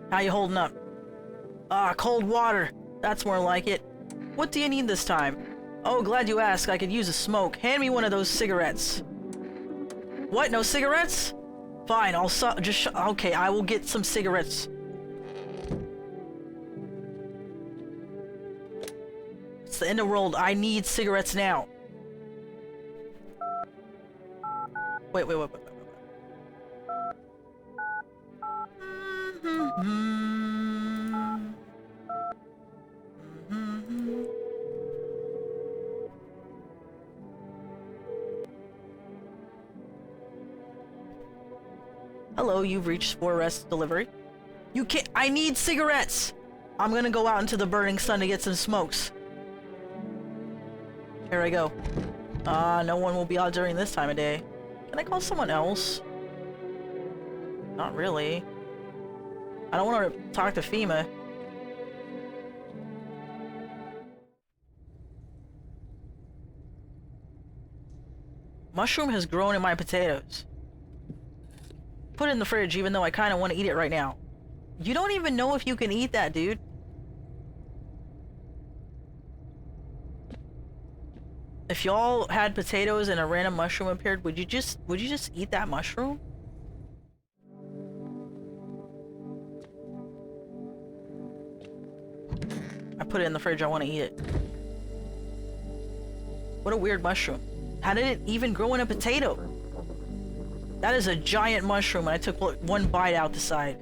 How you holding up? Ah, cold water. That's more like it. What do you need this time? Oh, glad you asked. I could use a smoke. Hand me one of those cigarettes. What? No cigarettes? Fine, I'll okay, I will get some cigarettes. It's the end of the world. I need cigarettes now. Wait. Hello, you've reached Spore Rest Delivery. You can't— I need cigarettes! I'm gonna go out into the burning sun to get some smokes. Here I go. No one will be out during this time of day. Can I call someone else? Not really. I don't want to talk to FEMA. Mushroom has grown in my potatoes. Put it in the fridge even though I kind of want to eat it right now. You don't even know if you can eat that, dude. If y'all had potatoes and a random mushroom appeared, would you just eat that mushroom? I put it in the fridge, I want to eat it. What a weird mushroom. How did it even grow in a potato? That is a giant mushroom and I took one bite out the side.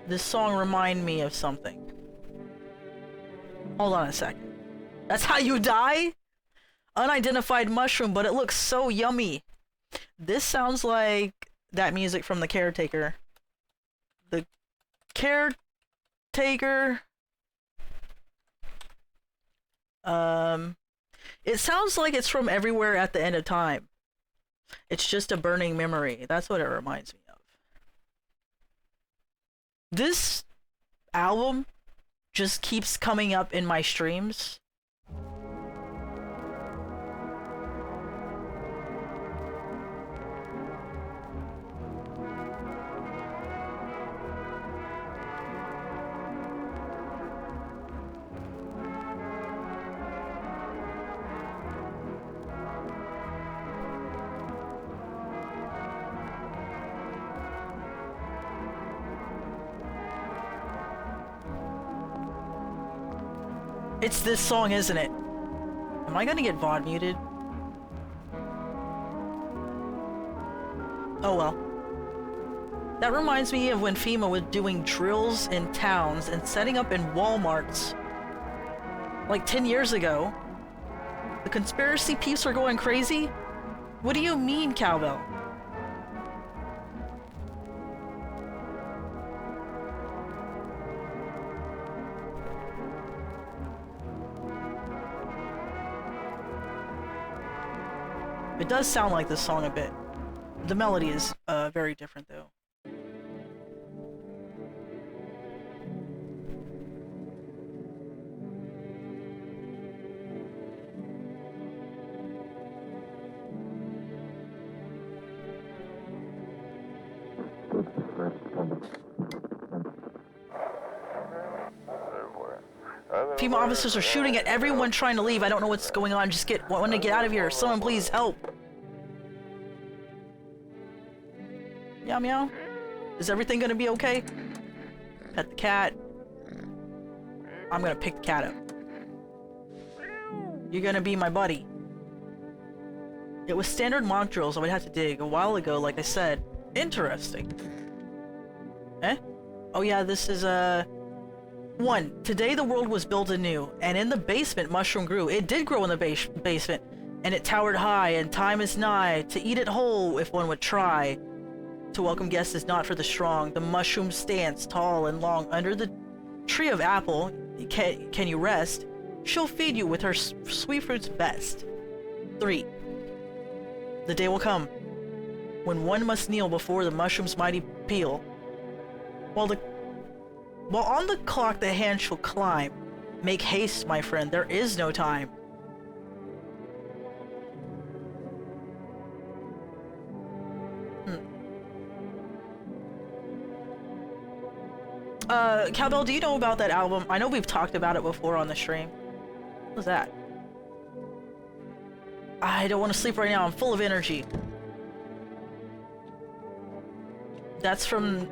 This song reminds me of something. Hold on a second. That's how you die? Unidentified mushroom, but it looks so yummy. This sounds like that music from The Caretaker. The Caretaker. It sounds like it's from Everywhere at the End of Time. It's just a burning memory. That's what it reminds me of. This album just keeps coming up in my streams. It's this song, isn't it? Am I gonna get VOD muted? Oh well. That reminds me of when FEMA was doing drills in towns and setting up in Walmarts like 10 years ago. The conspiracy peeps are going crazy? What do you mean, Cowbell? It does sound like this song a bit. The melody is very different though. FEMA officers are shooting at everyone trying to leave. I don't know what's going on. Just want to get out of here. Someone please help. Meow meow. Is everything gonna be okay? Pet the cat. I'm gonna pick the cat up. You're gonna be my buddy. It was standard mock drills I would have to dig a while ago, like I said. Interesting. Eh? Oh yeah, this is 1. Today the world was built anew, and in the basement mushroom grew. It did grow in the basement, and it towered high, and time is nigh to eat it whole if one would try. to welcome guests is not for the strong. The mushroom stands tall and long under the tree of apple. Can you rest? She'll feed you with her sweet fruits best. 3. The day will come when one must kneel before the mushroom's mighty peel. While on the clock the hand shall climb. Make haste, my friend, there is no time. Cowbell, do you know about that album? I know we've talked about it before on the stream. What was that? I don't want to sleep right now. I'm full of energy. That's from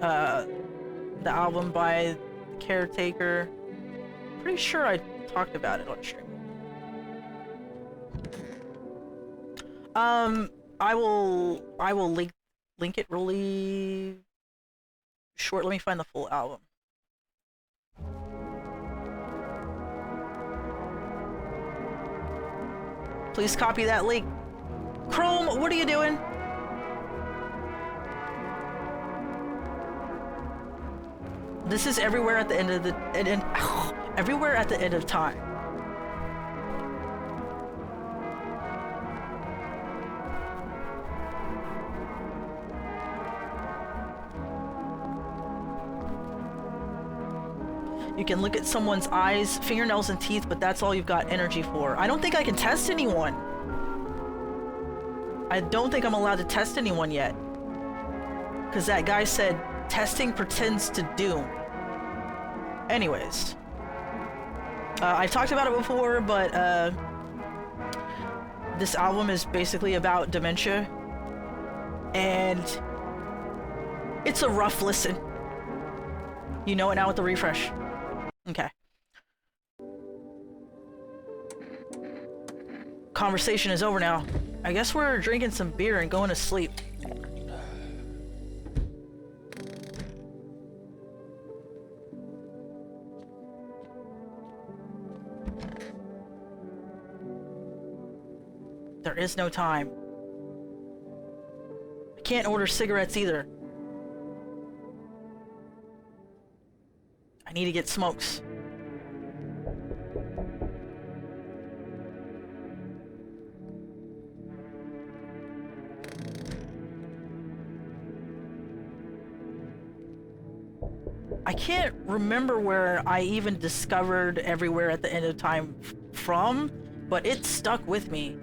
the album by The Caretaker. Pretty sure I talked about it on stream. I will link it really short. Let me find the full album. Please copy that link. Chrome, what are you doing? This is everywhere at the end of the everywhere at the end of time. You can look at someone's eyes, fingernails, and teeth, but that's all you've got energy for. I don't think I can test anyone. I don't think I'm allowed to test anyone yet. Because that guy said, testing pretends to doom. Anyways. I've talked about it before, but this album is basically about dementia. And it's a rough listen. You know it now with the refresh. Okay. Conversation is over now. I guess we're drinking some beer and going to sleep. There is no time. I can't order cigarettes either. I need to get smokes. I can't remember where I even discovered Everywhere at the End of Time from, but it stuck with me.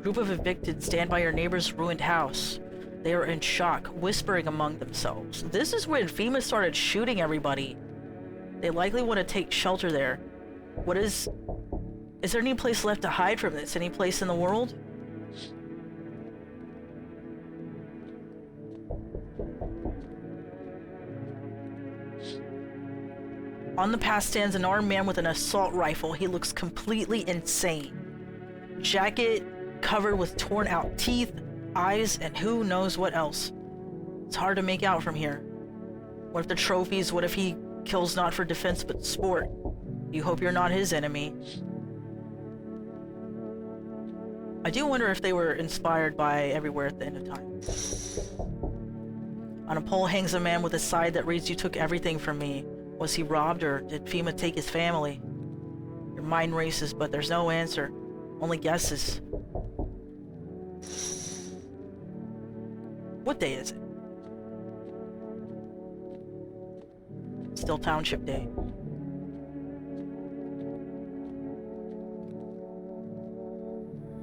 Group of evicted stand by your neighbor's ruined house. They are in shock, whispering among themselves. This is when FEMA started shooting everybody. They likely want to take shelter there. Is there any place left to hide from this? Any place in the world? On the path stands an armed man with an assault rifle. He looks completely insane. Jacket covered with torn out teeth, eyes, and who knows what else. It's hard to make out from here. What if the trophies? What if he kills not for defense but sport? You hope you're not his enemy. I do wonder if they were inspired by Everywhere at the End of Time. On a pole hangs a man with a sign that reads, "You took everything from me." Was he robbed, or did FEMA take his family? Your mind races, but there's no answer. Only guesses. What day is it? Still Township Day.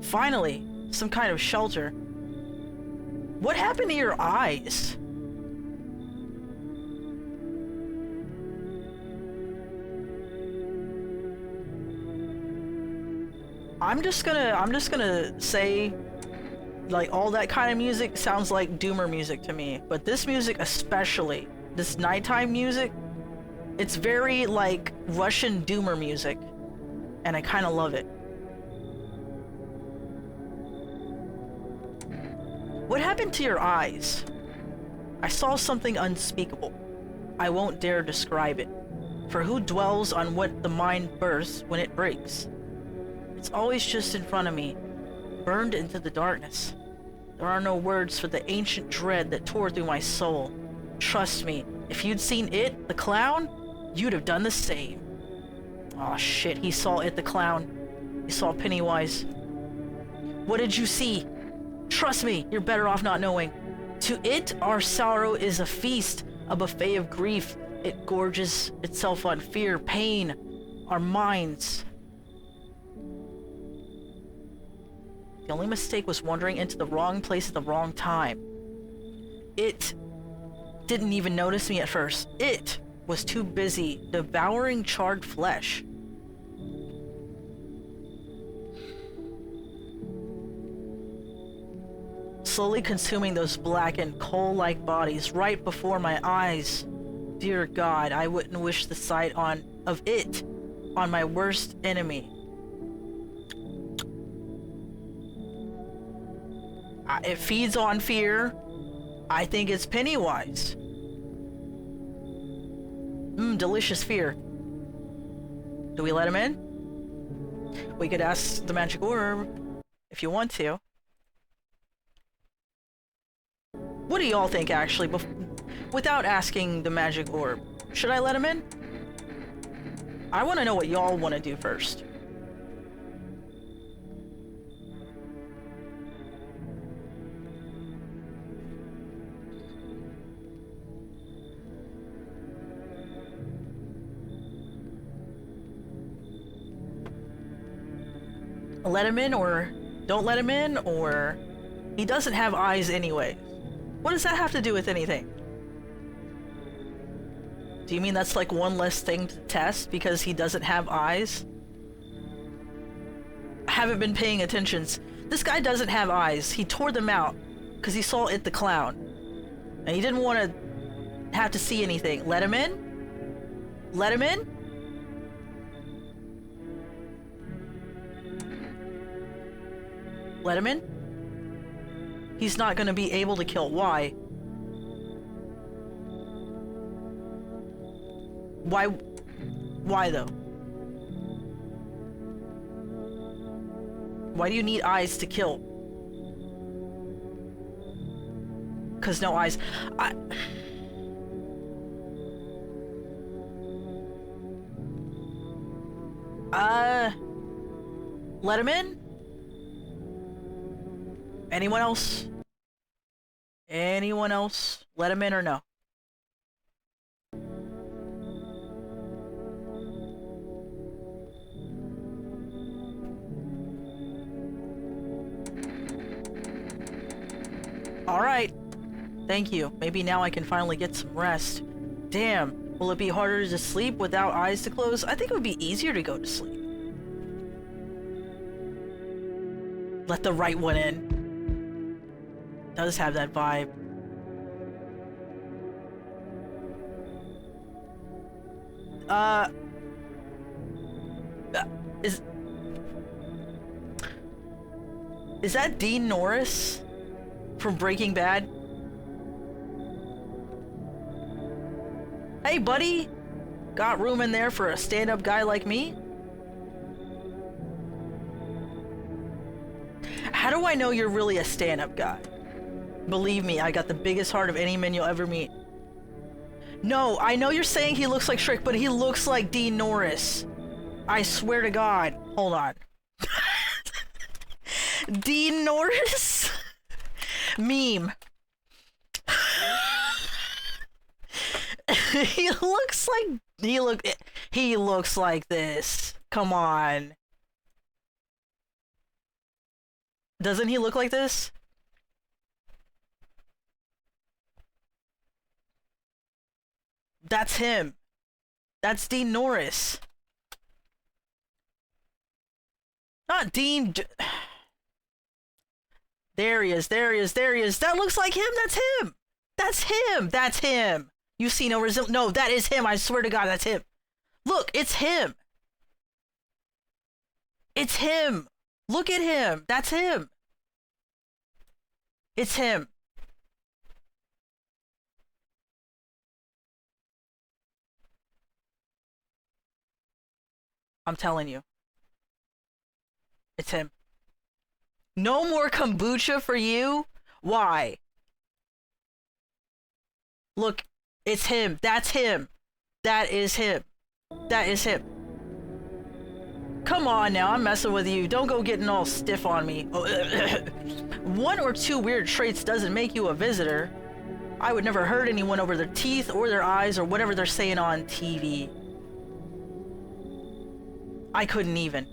Finally, some kind of shelter. What happened to your eyes? I'm just gonna say, like, all that kind of music sounds like doomer music to me, but this music especially, this nighttime music, it's very like Russian doomer music, and I kind of love it. What happened to your eyes? I saw something unspeakable. I won't dare describe it, for who dwells on what the mind bursts when it breaks? It's always just in front of me, burned into the darkness. There are no words for the ancient dread that tore through my soul. Trust me, if you'd seen it, the clown, you'd have done the same. Aw, shit, he saw it, the clown. He saw Pennywise. What did you see? Trust me, you're better off not knowing. To it, our sorrow is a feast, a buffet of grief. It gorges itself on fear, pain, our minds. The only mistake was wandering into the wrong place at the wrong time. It didn't even notice me at first. It was too busy devouring charred flesh. Slowly consuming those blackened, coal-like bodies right before my eyes. Dear God, I wouldn't wish the sight of it on my worst enemy. It feeds on fear. I think it's Pennywise. Delicious fear. Do we let him in? We could ask the magic orb if you want to. What do y'all think, actually, without asking the magic orb? Should I let him in? I want to know what y'all want to do first. Let him in, or don't let him in, or he doesn't have eyes anyway. What does that have to do with anything? Do you mean that's like one less thing to test because he doesn't have eyes? I haven't been paying attention. This guy doesn't have eyes. He tore them out because he saw it, the clown. And he didn't want to have to see anything. Let him in? Let him in? Let him in? He's not going to be able to kill. Why? Why though? Why do you need eyes to kill? 'Cause no eyes. Let him in? Anyone else? Anyone else? Let him in or no? Alright. Thank you. Maybe now I can finally get some rest. Damn. Will it be harder to sleep without eyes to close? I think it would be easier to go to sleep. Let the right one in. Does have that vibe. Is that Dean Norris from Breaking Bad? Hey, buddy! Got room in there for a stand-up guy like me? How do I know you're really a stand-up guy? Believe me, I got the biggest heart of any man you'll ever meet. No, I know you're saying he looks like Shrek, but he looks like Dean Norris. I swear to God. Hold on. Dean Norris? Meme. He looks like this. Come on. Doesn't he look like this? That's him. That's Dean Norris. Not Dean. There he is, there he is, there he is. That looks like him. That's him. That's him. That's him. You see no resemblance. No, that is him. I swear to God, that's him. Look, it's him. It's him. Look at him. That's him. It's him. I'm telling you. It's him. No more kombucha for you? Why? Look, it's him. That's him. That is him. That is him. Come on now, I'm messing with you. Don't go getting all stiff on me. One or two weird traits doesn't make you a visitor. I would never hurt anyone over their teeth or their eyes or whatever they're saying on TV. I couldn't even.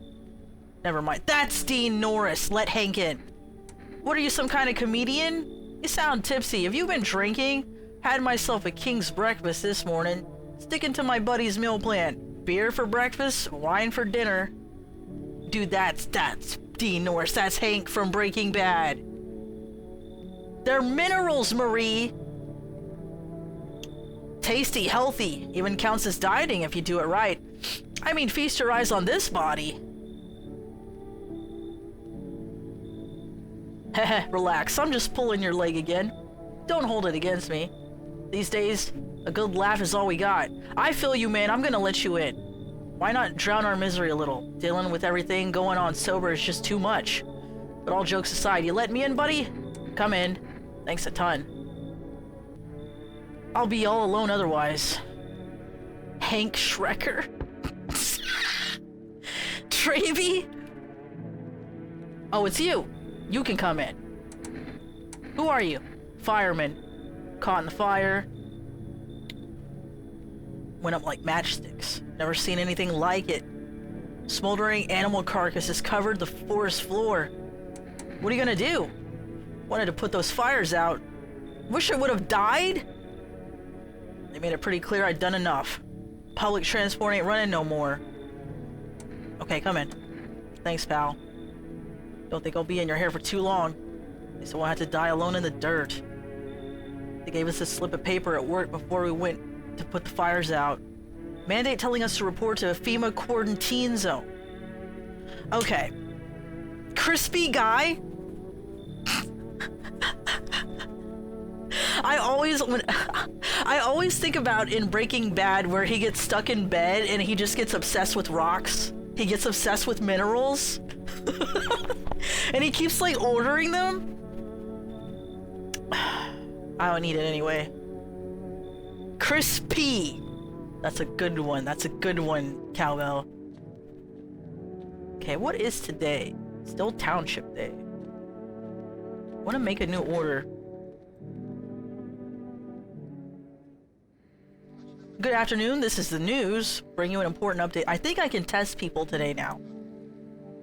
Never mind. That's Dean Norris. Let Hank in. What are you, some kind of comedian? You sound tipsy. Have you been drinking? Had myself a king's breakfast this morning. Sticking to my buddy's meal plan. Beer for breakfast, wine for dinner. Dude, that's Dean Norris. That's Hank from Breaking Bad. They're minerals, Marie. Tasty, healthy. Even counts as dieting if you do it right. I mean, feast your eyes on this body. Heh, relax. I'm just pulling your leg again. Don't hold it against me. These days, a good laugh is all we got. I feel you, man. I'm gonna let you in. Why not drown our misery a little? Dealing with everything going on sober is just too much. But all jokes aside, you let me in, buddy? Come in. Thanks a ton. I'll be all alone otherwise. Hank Schrecker? Travy? Oh, it's you. You can come in. Who are you? Fireman. Caught in the fire. Went up like matchsticks. Never seen anything like it. Smoldering animal carcasses covered the forest floor. What are you gonna do? Wanted to put those fires out. Wish I would have died? They made it pretty clear I'd done enough. Public transport ain't running no more. Okay, come in. Thanks, pal. Don't think I'll be in your hair for too long. At least I won't have to die alone in the dirt. They gave us a slip of paper at work before we went to put the fires out. Mandate telling us to report to a FEMA quarantine zone. Okay. Crispy guy? I always think about in Breaking Bad where he gets stuck in bed and he just gets obsessed with rocks. He gets obsessed with minerals. And he keeps like ordering them. I don't need it anyway. Crispy. That's a good one. That's a good one, Cowbell. Okay, what is today? Still Township Day. Want to make a new order. Good afternoon, this is the news. Bring you an important update. I think I can test people today now.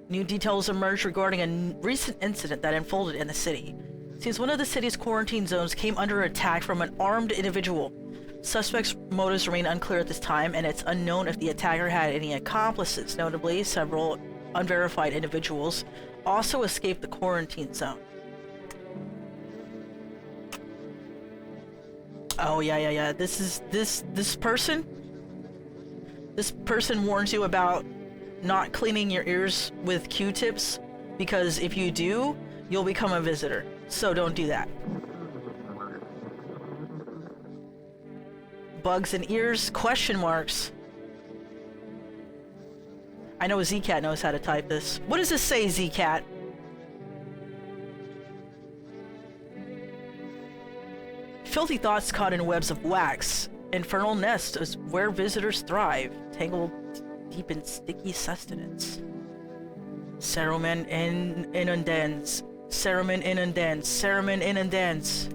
New details emerged regarding a recent incident that unfolded in the city. Seems one of the city's quarantine zones came under attack from an armed individual. Suspect's motives remain unclear at this time, and it's unknown if the attacker had any accomplices. Notably, several unverified individuals also escaped the quarantine zone. Oh, yeah. This person warns you about not cleaning your ears with Q-tips, because if you do, you'll become a visitor. So don't do that. Bugs in ears? Question marks. I know Zcat knows how to type this. What does this say, Zcat? Filthy thoughts caught in webs of wax. Infernal nest is where visitors thrive, tangled deep in sticky sustenance. Cerumen inundans. Cerumen inundans. Cerumen inundans.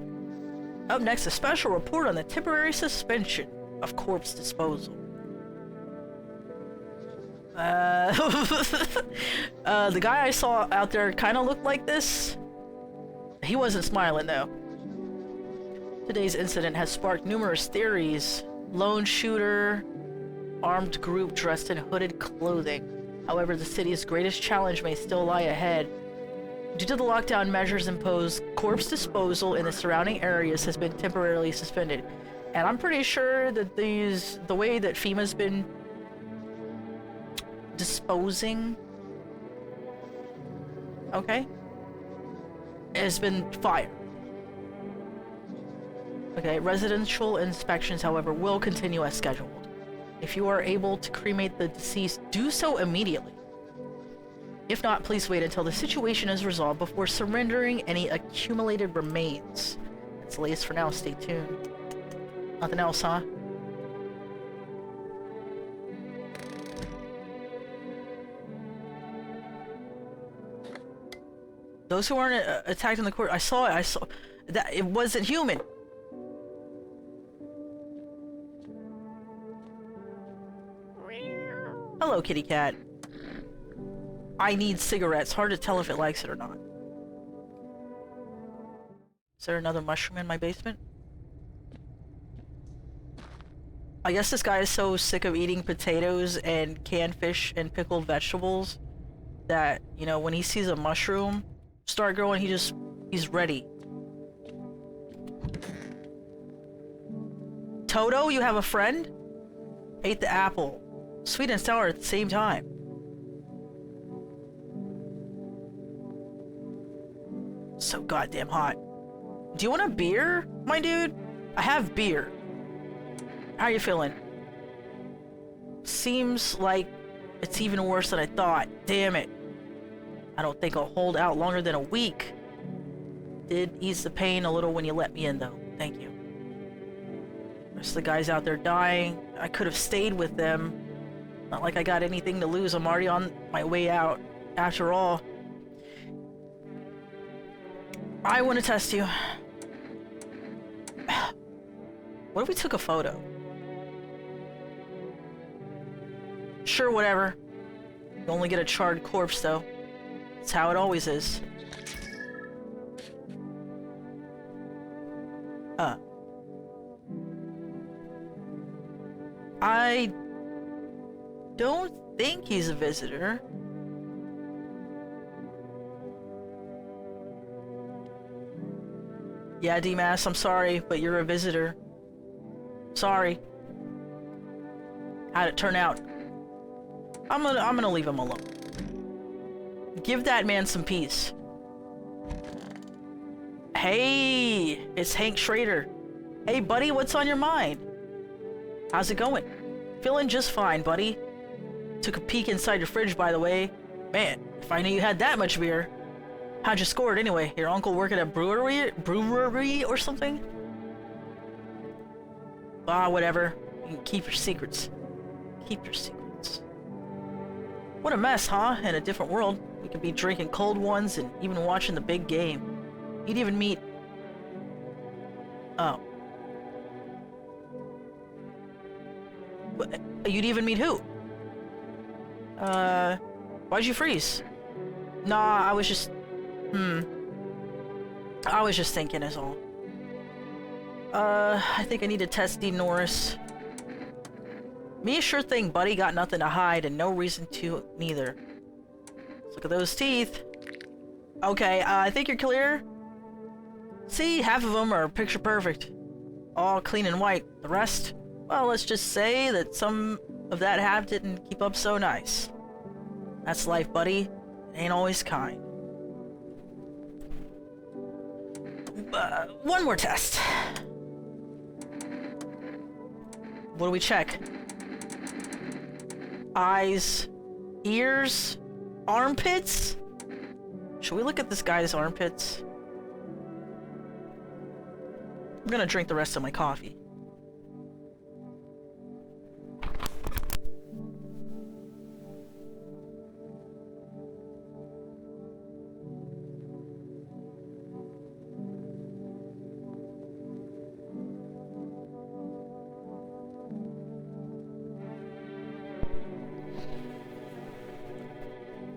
Up next, a special report on the temporary suspension of corpse disposal. The guy I saw out there kind of looked like this. He wasn't smiling though. Today's incident has sparked numerous theories. Lone shooter, armed group dressed in hooded clothing. However, the city's greatest challenge may still lie ahead. Due to the lockdown measures imposed, corpse disposal in the surrounding areas has been temporarily suspended. And I'm pretty sure that the way that FEMA's been disposing, okay, has been fire. Okay, residential inspections, however, will continue as scheduled. If you are able to cremate the deceased, do so immediately. If not, please wait until the situation is resolved before surrendering any accumulated remains. That's the latest for now. Stay tuned. Nothing else, huh? Those who aren't attacked in the court, I saw it. I saw that it wasn't human. Hello, kitty cat. I need cigarettes. Hard to tell if it likes it or not. Is there another mushroom in my basement? I guess this guy is so sick of eating potatoes and canned fish and pickled vegetables that, you know, when he sees a mushroom start growing, he's ready. Toto, you have a friend? Ate the apple. Sweet and sour at the same time. So goddamn hot. Do you want a beer, my dude? I have beer. How you feeling? Seems like it's even worse than I thought. Damn it. I don't think I'll hold out longer than a week. Did ease the pain a little when you let me in, though. Thank you. Rest of the guys out there dying. I could have stayed with them. Not like I got anything to lose. I'm already on my way out. After all, I want to test you. What if we took a photo? Sure, whatever. You only get a charred corpse, though. It's how it always is. I don't think he's a visitor. Yeah, D-Mass, I'm sorry, but you're a visitor. Sorry. How'd it turn out? I'm gonna leave him alone. Give that man some peace. Hey, it's Hank Schrader. Hey, buddy, what's on your mind? How's it going? Feeling just fine, buddy. Took a peek inside your fridge, by the way. Man, if I knew you had that much beer. How'd you score it anyway? Your uncle work at a brewery or something? Ah, whatever. You can keep your secrets. Keep your secrets. What a mess, huh? In a different world, we could be drinking cold ones and even watching the big game. You'd even meet... Oh. You'd even meet who? Why'd you freeze? Nah, I was just... I was just thinking is all. I think I need to test Dean Norris. Me, sure thing, buddy. Got nothing to hide and no reason to neither. Let's look at those teeth. Okay, I think you're clear. See, half of them are picture perfect. All clean and white. The rest, well, let's just say that some of that half didn't keep up so nice. That's life, buddy. It ain't always kind. One more test. What do we check? Eyes, ears, armpits? Should we look at this guy's armpits? I'm gonna drink the rest of my coffee.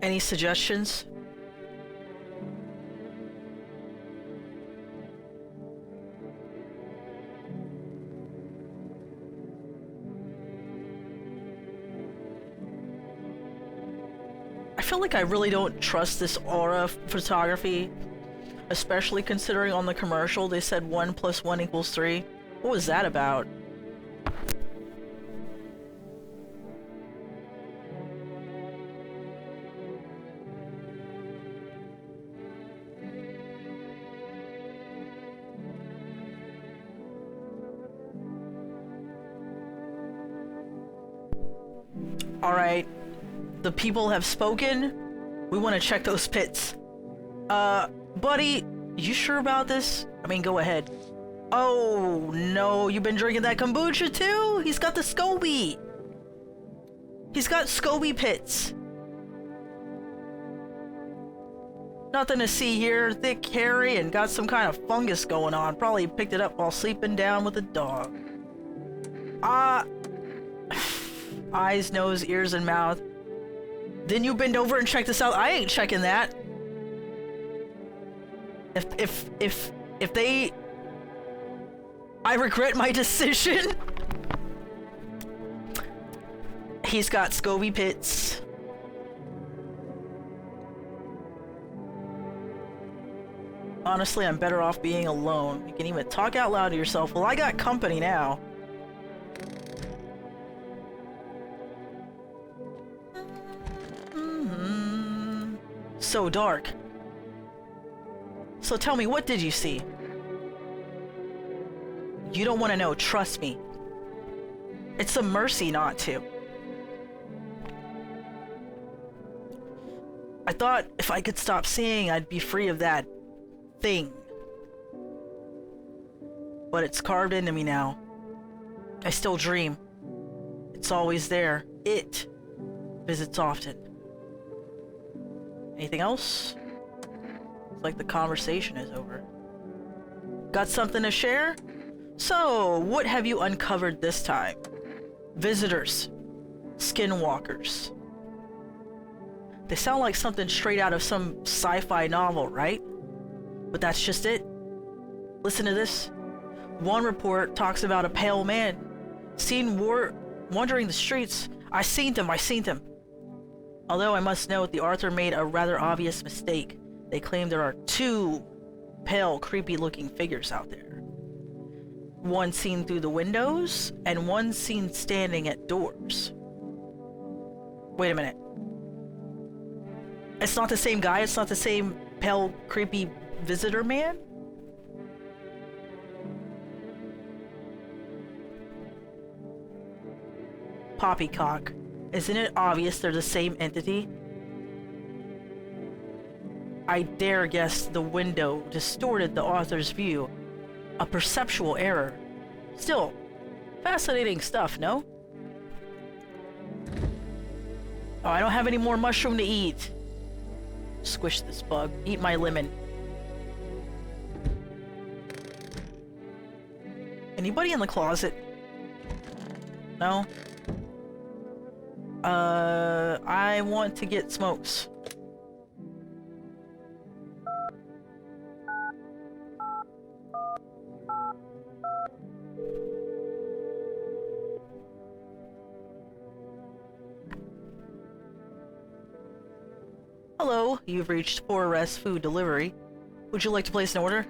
Any suggestions? I feel like I really don't trust this aura photography, especially considering on the commercial they said 1 + 1 = 3. What was that about? Alright, the people have spoken. We want to check those pits. Buddy, you sure about this? I mean, go ahead. Oh, no, you've been drinking that kombucha too? He's got the SCOBY. He's got SCOBY pits. Nothing to see here. Thick, hairy, and got some kind of fungus going on. Probably picked it up while sleeping down with a dog. Eyes, nose, ears, and mouth. Then you bend over and check this out. I ain't checking that. If they... I regret my decision. He's got SCOBY pits. Honestly, I'm better off being alone. You can even talk out loud to yourself. Well, I got company now. So dark. So tell me, what did you see? You don't want to know, trust me. It's a mercy not to. I thought if I could stop seeing, I'd be free of that thing. But it's carved into me now. I still dream. It's always there. It visits often. Anything else? It's like the conversation is over. Got something to share? So, what have you uncovered this time? Visitors. Skinwalkers. They sound like something straight out of some sci-fi novel, right? But that's just it. Listen to this. One report talks about a pale man seen wandering the streets. I seen them. Although I must note the author made a rather obvious mistake. They claim there are two pale, creepy-looking figures out there. One seen through the windows, and one seen standing at doors. Wait a minute. It's not the same guy? It's not the same pale, creepy visitor man? Poppycock. Isn't it obvious they're the same entity? I dare guess the window distorted the author's view. A perceptual error. Still, fascinating stuff, no? Oh, I don't have any more mushroom to eat. Squish this bug. Eat my lemon. Anybody in the closet? No? I want to get smokes. Hello, you've reached 4S Food Delivery. Would you like to place an order?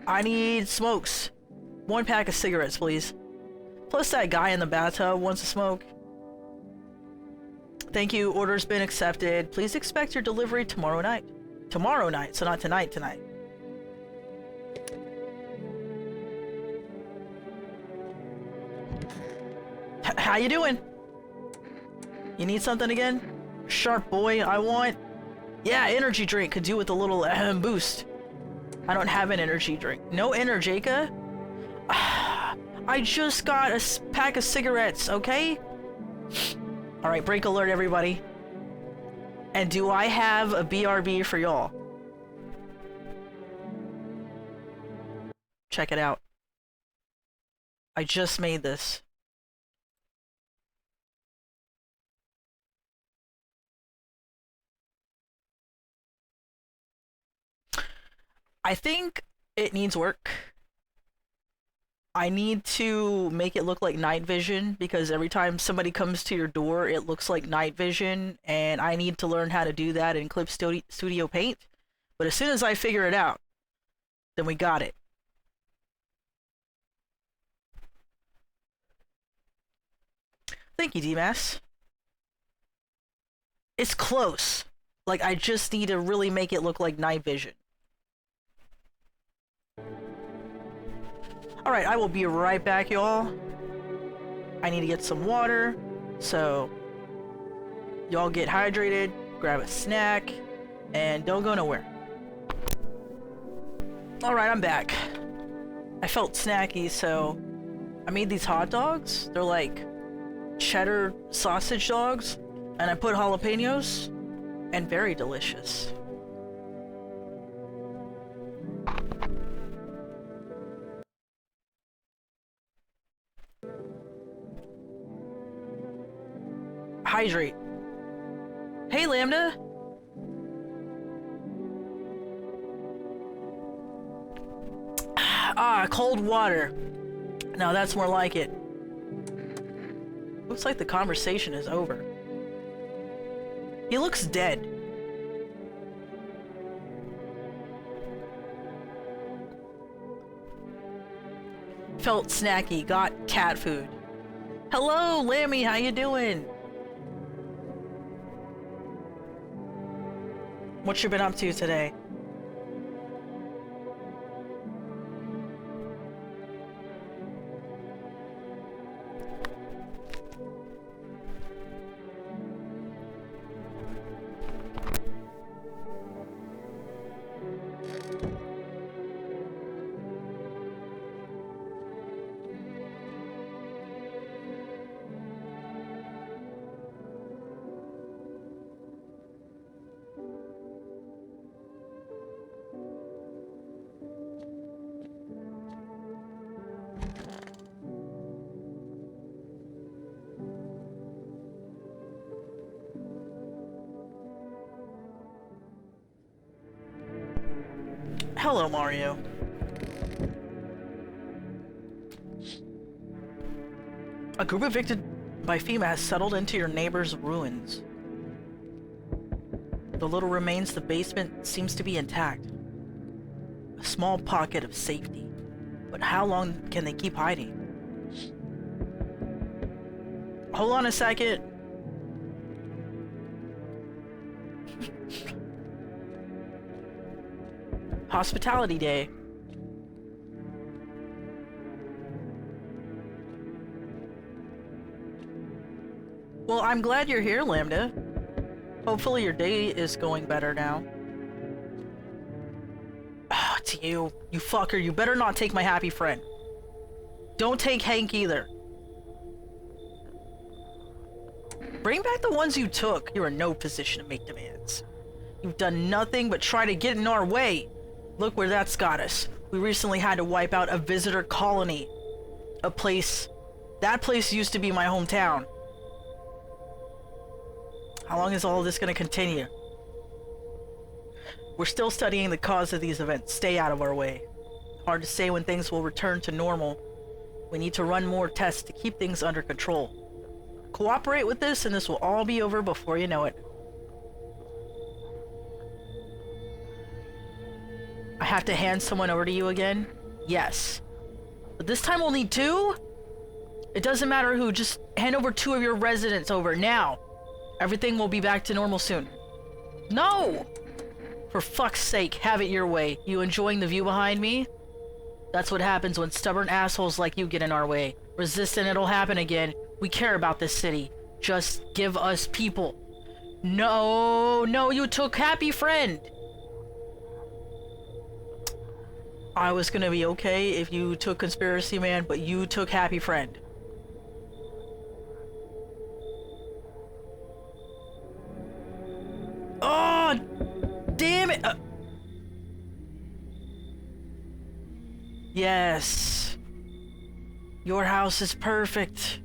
I need smokes. 1 pack of cigarettes, please. Plus that guy in the bathtub wants a smoke. Thank you, order's been accepted. Please expect your delivery tomorrow night. Tomorrow night, so not tonight. How you doing? You need something again? Sharp boy, I want... Yeah, energy drink could do with a little boost. I don't have an energy drink. No Energica? I just got a pack of cigarettes, okay? Alright, break alert, everybody. And do I have a BRB for y'all? Check it out. I just made this. I think it needs work. I need to make it look like night vision, because every time somebody comes to your door, it looks like night vision, and I need to learn how to do that in Clip Studio Paint. But as soon as I figure it out, then we got it. Thank you, DMAS. It's close. Like, I just need to really make it look like night vision. Alright, I will be right back, y'all. I need to get some water, so y'all get hydrated, grab a snack, And don't go nowhere. Alright, I'm back. I felt snacky, so I made these hot dogs. They're like cheddar sausage dogs, and I put jalapenos, and very delicious. Hydrate. Hey, Lambda. Ah, cold water. Now that's more like it. Looks like the conversation is over. He looks dead. Felt snacky, got cat food. Hello, Lammy, how you doing? What you been up to today? Hello, Mario. A group evicted by FEMA has settled into your neighbor's ruins. The little remains of the basement seems to be intact. A small pocket of safety. But how long can they keep hiding? Hold on a second. Hospitality Day. Well, I'm glad you're here, Lambda. Hopefully your day is going better now. Oh, it's you. You fucker. You better not take my happy friend. Don't take Hank either. Bring back the ones you took. You're in no position to make demands. You've done nothing but try to get in our way. Look where that's got us. We recently had to wipe out a visitor colony. That place used to be my hometown. How long is all this gonna continue? We're still studying the cause of these events. Stay out of our way. Hard to say when things will return to normal. We need to run more tests to keep things under control. Cooperate with this and this will all be over before you know it. I have to hand someone over to you again? Yes. But this time we'll need two? It doesn't matter who, just hand over two of your residents over now. Everything will be back to normal soon. No! For fuck's sake, have it your way. You enjoying the view behind me? That's what happens when stubborn assholes like you get in our way. Resist and it'll happen again. We care about this city. Just give us people. No, you took Happy Friend. I was gonna be okay if you took Conspiracy Man, but you took Happy Friend. Oh, damn it! Yes. Your house is perfect.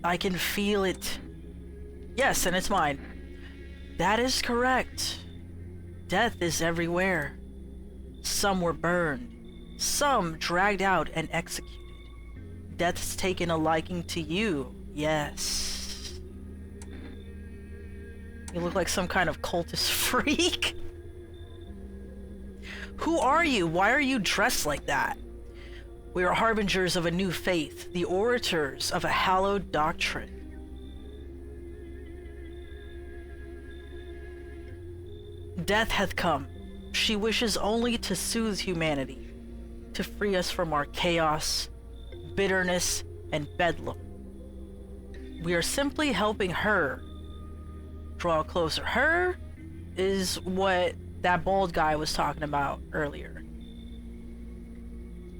I can feel it. Yes, and it's mine. That is correct. Death is everywhere. Some were burned. Some dragged out and executed. Death's taken a liking to you. Yes. You look like some kind of cultist freak. Who are you? Why are you dressed like that? We are harbingers of a new faith, the orators of a hallowed doctrine. Death hath come. She wishes only to soothe humanity, to free us from our chaos, bitterness, and bedlam. We are simply helping her draw closer. Her? is what that bald guy was talking about earlier.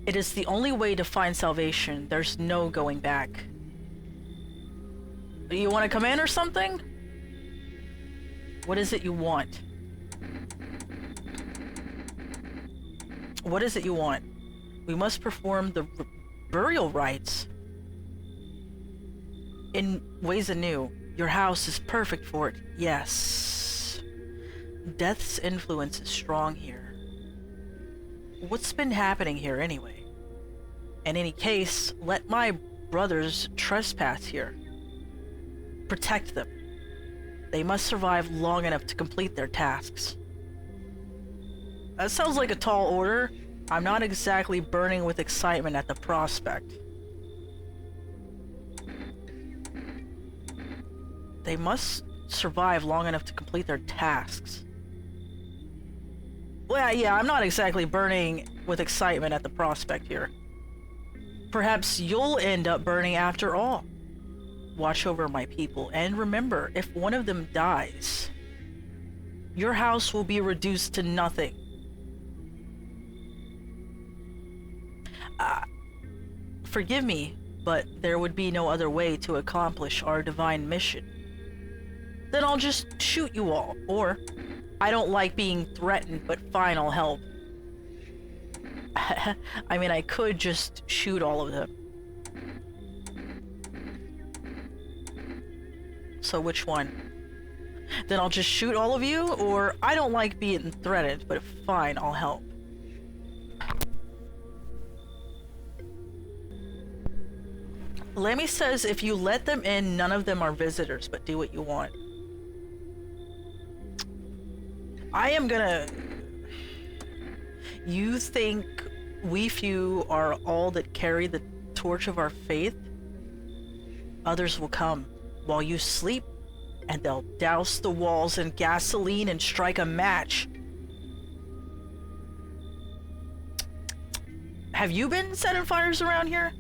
It is the only way to find salvation. There's no going back. You want to come in or something? What is it you want? What is it you want? We must perform the burial rites in ways anew. Your house is perfect for it. Yes. Death's influence is strong here. What's been happening here anyway? In any case, let my brothers trespass here. Protect them. They must survive long enough to complete their tasks. That sounds like a tall order. I'm not exactly burning with excitement at the prospect. They must survive long enough to complete their tasks. Well, yeah, I'm not exactly burning with excitement at the prospect here. Perhaps you'll end up burning after all. Watch over my people, and remember, if one of them dies, your house will be reduced to nothing. Forgive me, but there would be no other way to accomplish our divine mission. Then I'll just shoot you all, or I don't like being threatened, but fine, I'll help. I mean, I could just shoot all of them. So which one? Then I'll just shoot all of you, or I don't like being threatened, but fine, I'll help. Lemmy says if you let them in, none of them are visitors, but do what you want. I am gonna... You think we few are all that carry the torch of our faith? Others will come while you sleep, and they'll douse the walls in gasoline and strike a match. Have you been setting fires around here?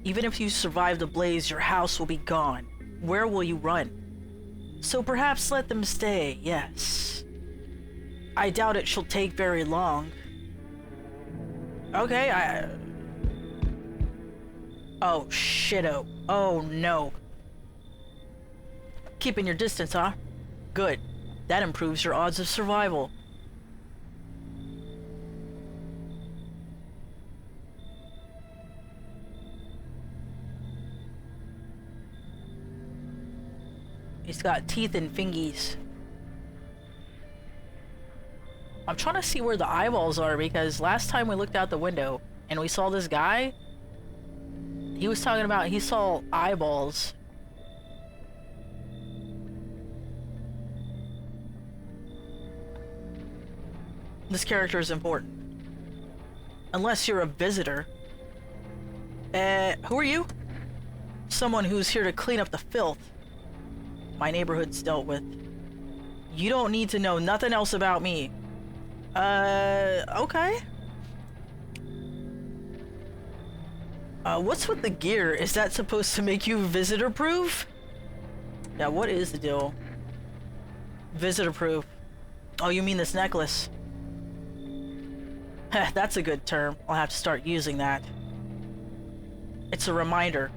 Even if you survive the blaze, your house will be gone. Where will you run? So perhaps let them stay, yes. I doubt it shall take very long. Okay, Oh, shit-o. Oh, no. Keeping your distance, huh? Good. That improves your odds of survival. He's got teeth and fingies. I'm trying to see where the eyeballs are, because last time we looked out the window and we saw this guy, he was talking about he saw eyeballs. This character is important. Unless you're a visitor. Who are you? Someone who's here to clean up the filth my neighborhood's dealt with. You don't need to know nothing else about me. Okay. What's with the gear? Is that supposed to make you visitor proof? Yeah, what is the deal? Visitor proof. Oh, you mean this necklace? Heh, that's a good term. I'll have to start using that. It's a reminder,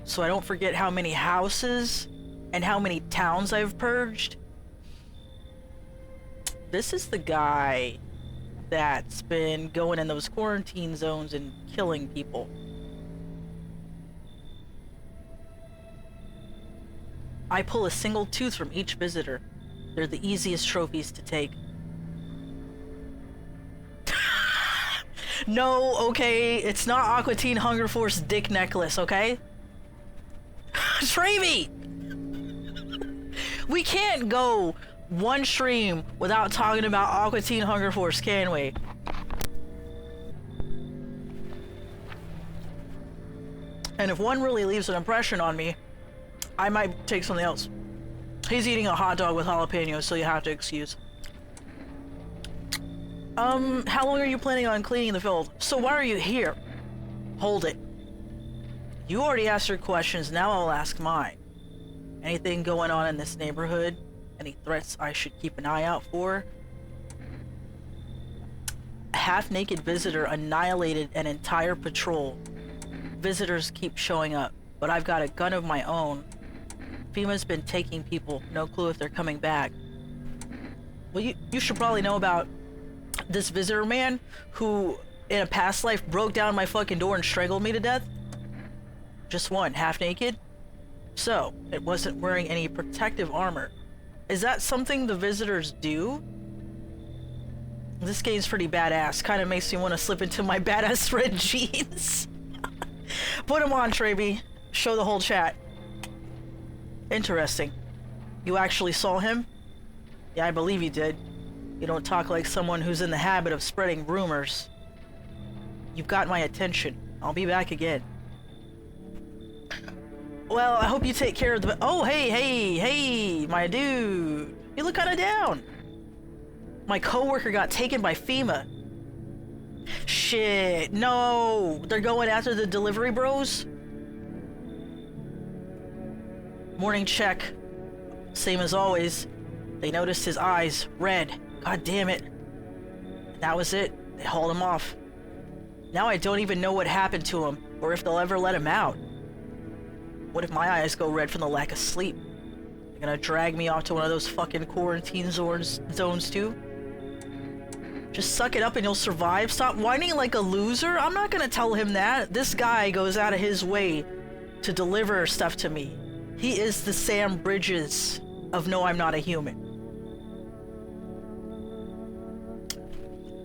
so I don't forget how many houses and how many towns I've purged. This is the guy that's been going in those quarantine zones and killing people. I pull a single tooth from each visitor. They're the easiest trophies to take. No, okay, it's not Aqua Teen Hunger Force dick necklace, okay? Trevi! We can't go one stream without talking about Aqua Teen Hunger Force, can we? And if one really leaves an impression on me, I might take something else. He's eating a hot dog with jalapenos, so you have to excuse. How long are you planning on cleaning the field? So why are you here? Hold it. You already asked your questions, now I'll ask mine. Anything going on in this neighborhood? Any threats I should keep an eye out for? A half-naked visitor annihilated an entire patrol. Visitors keep showing up, but I've got a gun of my own. FEMA's been taking people, no clue if they're coming back. Well, you should probably know about this visitor man who, in a past life, broke down my fucking door and strangled me to death. Just one, half-naked. So, it wasn't wearing any protective armor. Is that something the visitors do? This game's pretty badass. Kind of makes me want to slip into my badass red jeans. Put them on, Trebi. Show the whole chat. Interesting. You actually saw him? Yeah, I believe you did. You don't talk like someone who's in the habit of spreading rumors. You've got my attention. I'll be back again. Well, I hope you take care of the— oh, hey, my dude. You look kind of down. My coworker got taken by FEMA. Shit, no. They're going after the delivery bros? Morning check. Same as always. They noticed his eyes, red. God damn it. And that was it. They hauled him off. Now I don't even know what happened to him, or if they'll ever let him out. What if my eyes go red from the lack of sleep? They're gonna drag me off to one of those fucking quarantine zones too? Just suck it up and you'll survive. Stop whining like a loser. I'm not gonna tell him that. This guy goes out of his way to deliver stuff to me. He is the Sam Bridges of No, I'm Not a Human.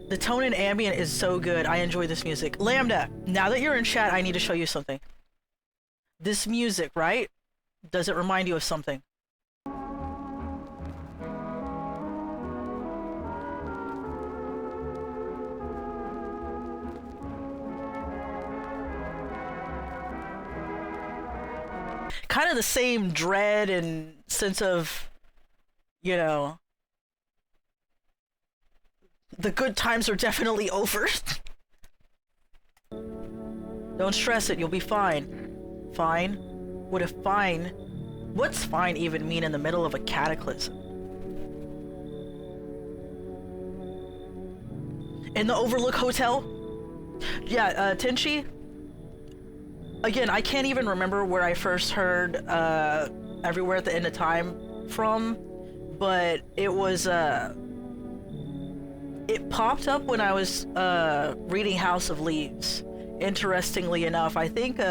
The tone and ambient is so good. I enjoy this music. Lambda, now that you're in chat, I need to show you something. This music, right? Does it remind you of something? Kind of the same dread and sense of, you know, the good times are definitely over. Don't stress it, you'll be fine. Fine? What's fine even mean in the middle of a cataclysm? In the Overlook Hotel? Yeah, Tenchi? Again, I can't even remember where I first heard Everywhere at the End of Time from, but it was, it popped up when I was reading House of Leaves. Interestingly enough, I think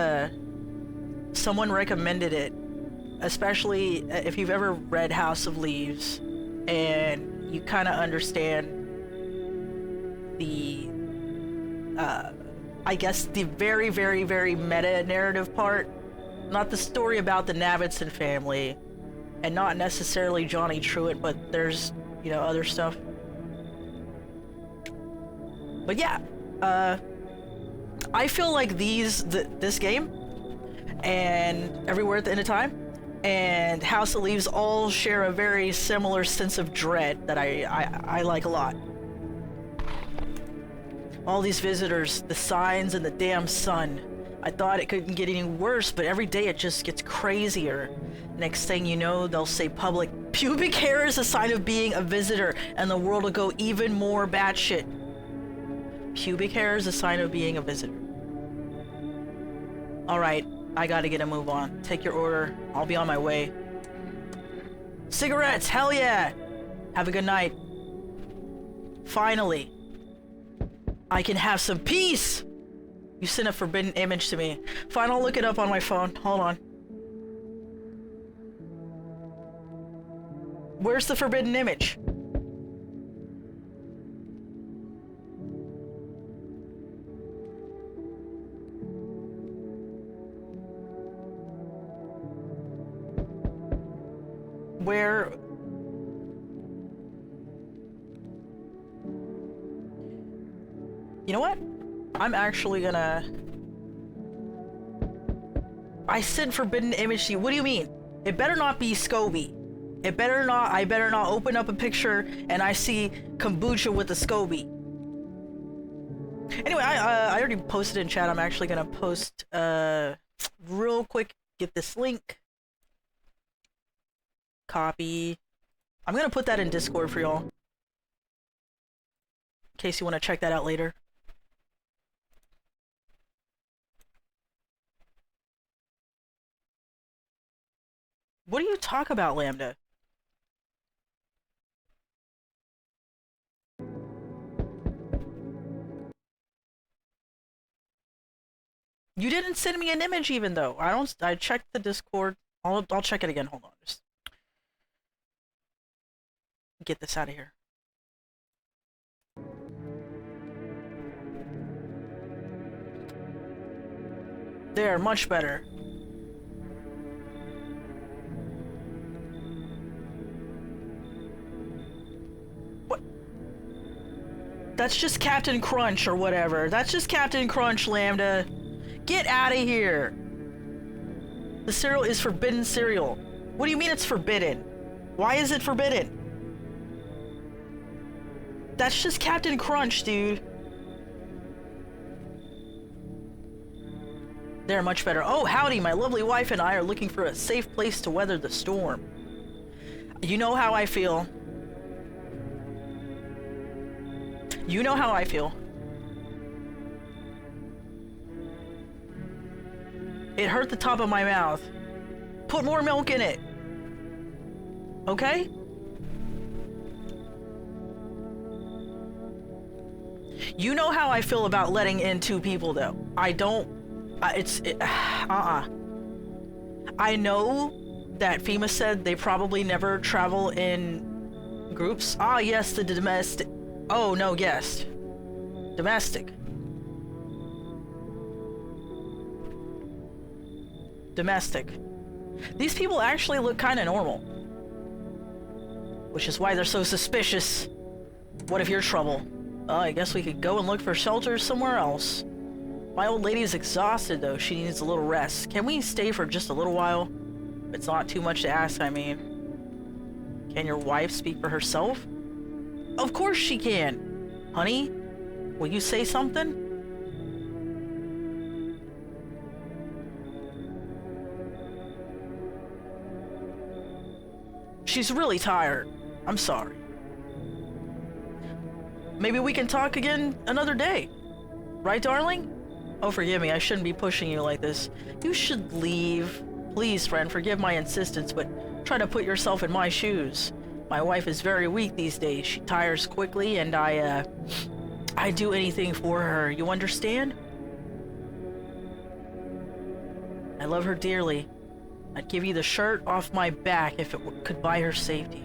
someone recommended it, especially if you've ever read House of Leaves and you kind of understand the I guess the very, very, very meta-narrative part. Not the story about the Navidson family, and not necessarily Johnny Truitt, but there's, you know, other stuff. But yeah, I feel like this game, and Everywhere at the End of Time, and House of Leaves all share a very similar sense of dread that I like a lot. All these visitors, the signs, and the damn sun. I thought it couldn't get any worse, but every day it just gets crazier. Next thing you know, they'll say public pubic hair is a sign of being a visitor, and the world will go even more batshit. Pubic hair is a sign of being a visitor. Alright, I gotta get a move on. Take your order. I'll be on my way. Cigarettes! Hell yeah! Have a good night. Finally. I can have some peace! You sent a forbidden image to me. Fine, I'll look it up on my phone. Hold on. Where's the forbidden image? Where... You know what? I'm actually gonna... I said forbidden image to you. What do you mean? It better not be Scobie. It better not... I better not open up a picture and I see kombucha with a Scobie. Anyway, I already posted in chat. I'm actually gonna post real quick. Get this link. Copy. I'm gonna put that in Discord for y'all, in case you want to check that out later. What do you talk about, Lambda? You didn't send me an image even though. I checked the Discord. I'll check it again. Hold on. Just get this out of here. There, much better. What? That's just Captain Crunch or whatever. That's just Captain Crunch, Lambda. Get out of here! The cereal is forbidden cereal. What do you mean it's forbidden? Why is it forbidden? That's just Captain Crunch, dude. They're much better. Oh, howdy, my lovely wife and I are looking for a safe place to weather the storm. You know how I feel. You know how I feel. It hurt the top of my mouth. Put more milk in it. Okay? You know how I feel about letting in two people, though. I don't... I know that FEMA said they probably never travel in groups. Ah, yes, the domestic... Oh, no, yes. Domestic. Domestic. These people actually look kind of normal. Which is why they're so suspicious. What if you're trouble? I guess we could go and look for shelter somewhere else. My old lady is exhausted though. She needs a little rest. Can we stay for just a little while? It's not too much to ask, I mean. Can your wife speak for herself? Of course she can. Honey, will you say something? She's really tired. I'm sorry. Maybe we can talk again another day. Right, darling? Oh, forgive me. I shouldn't be pushing you like this. You should leave. Please, friend, forgive my insistence, but try to put yourself in my shoes. My wife is very weak these days. She tires quickly, and I do anything for her. You understand? I love her dearly. I'd give you the shirt off my back if it could buy her safety.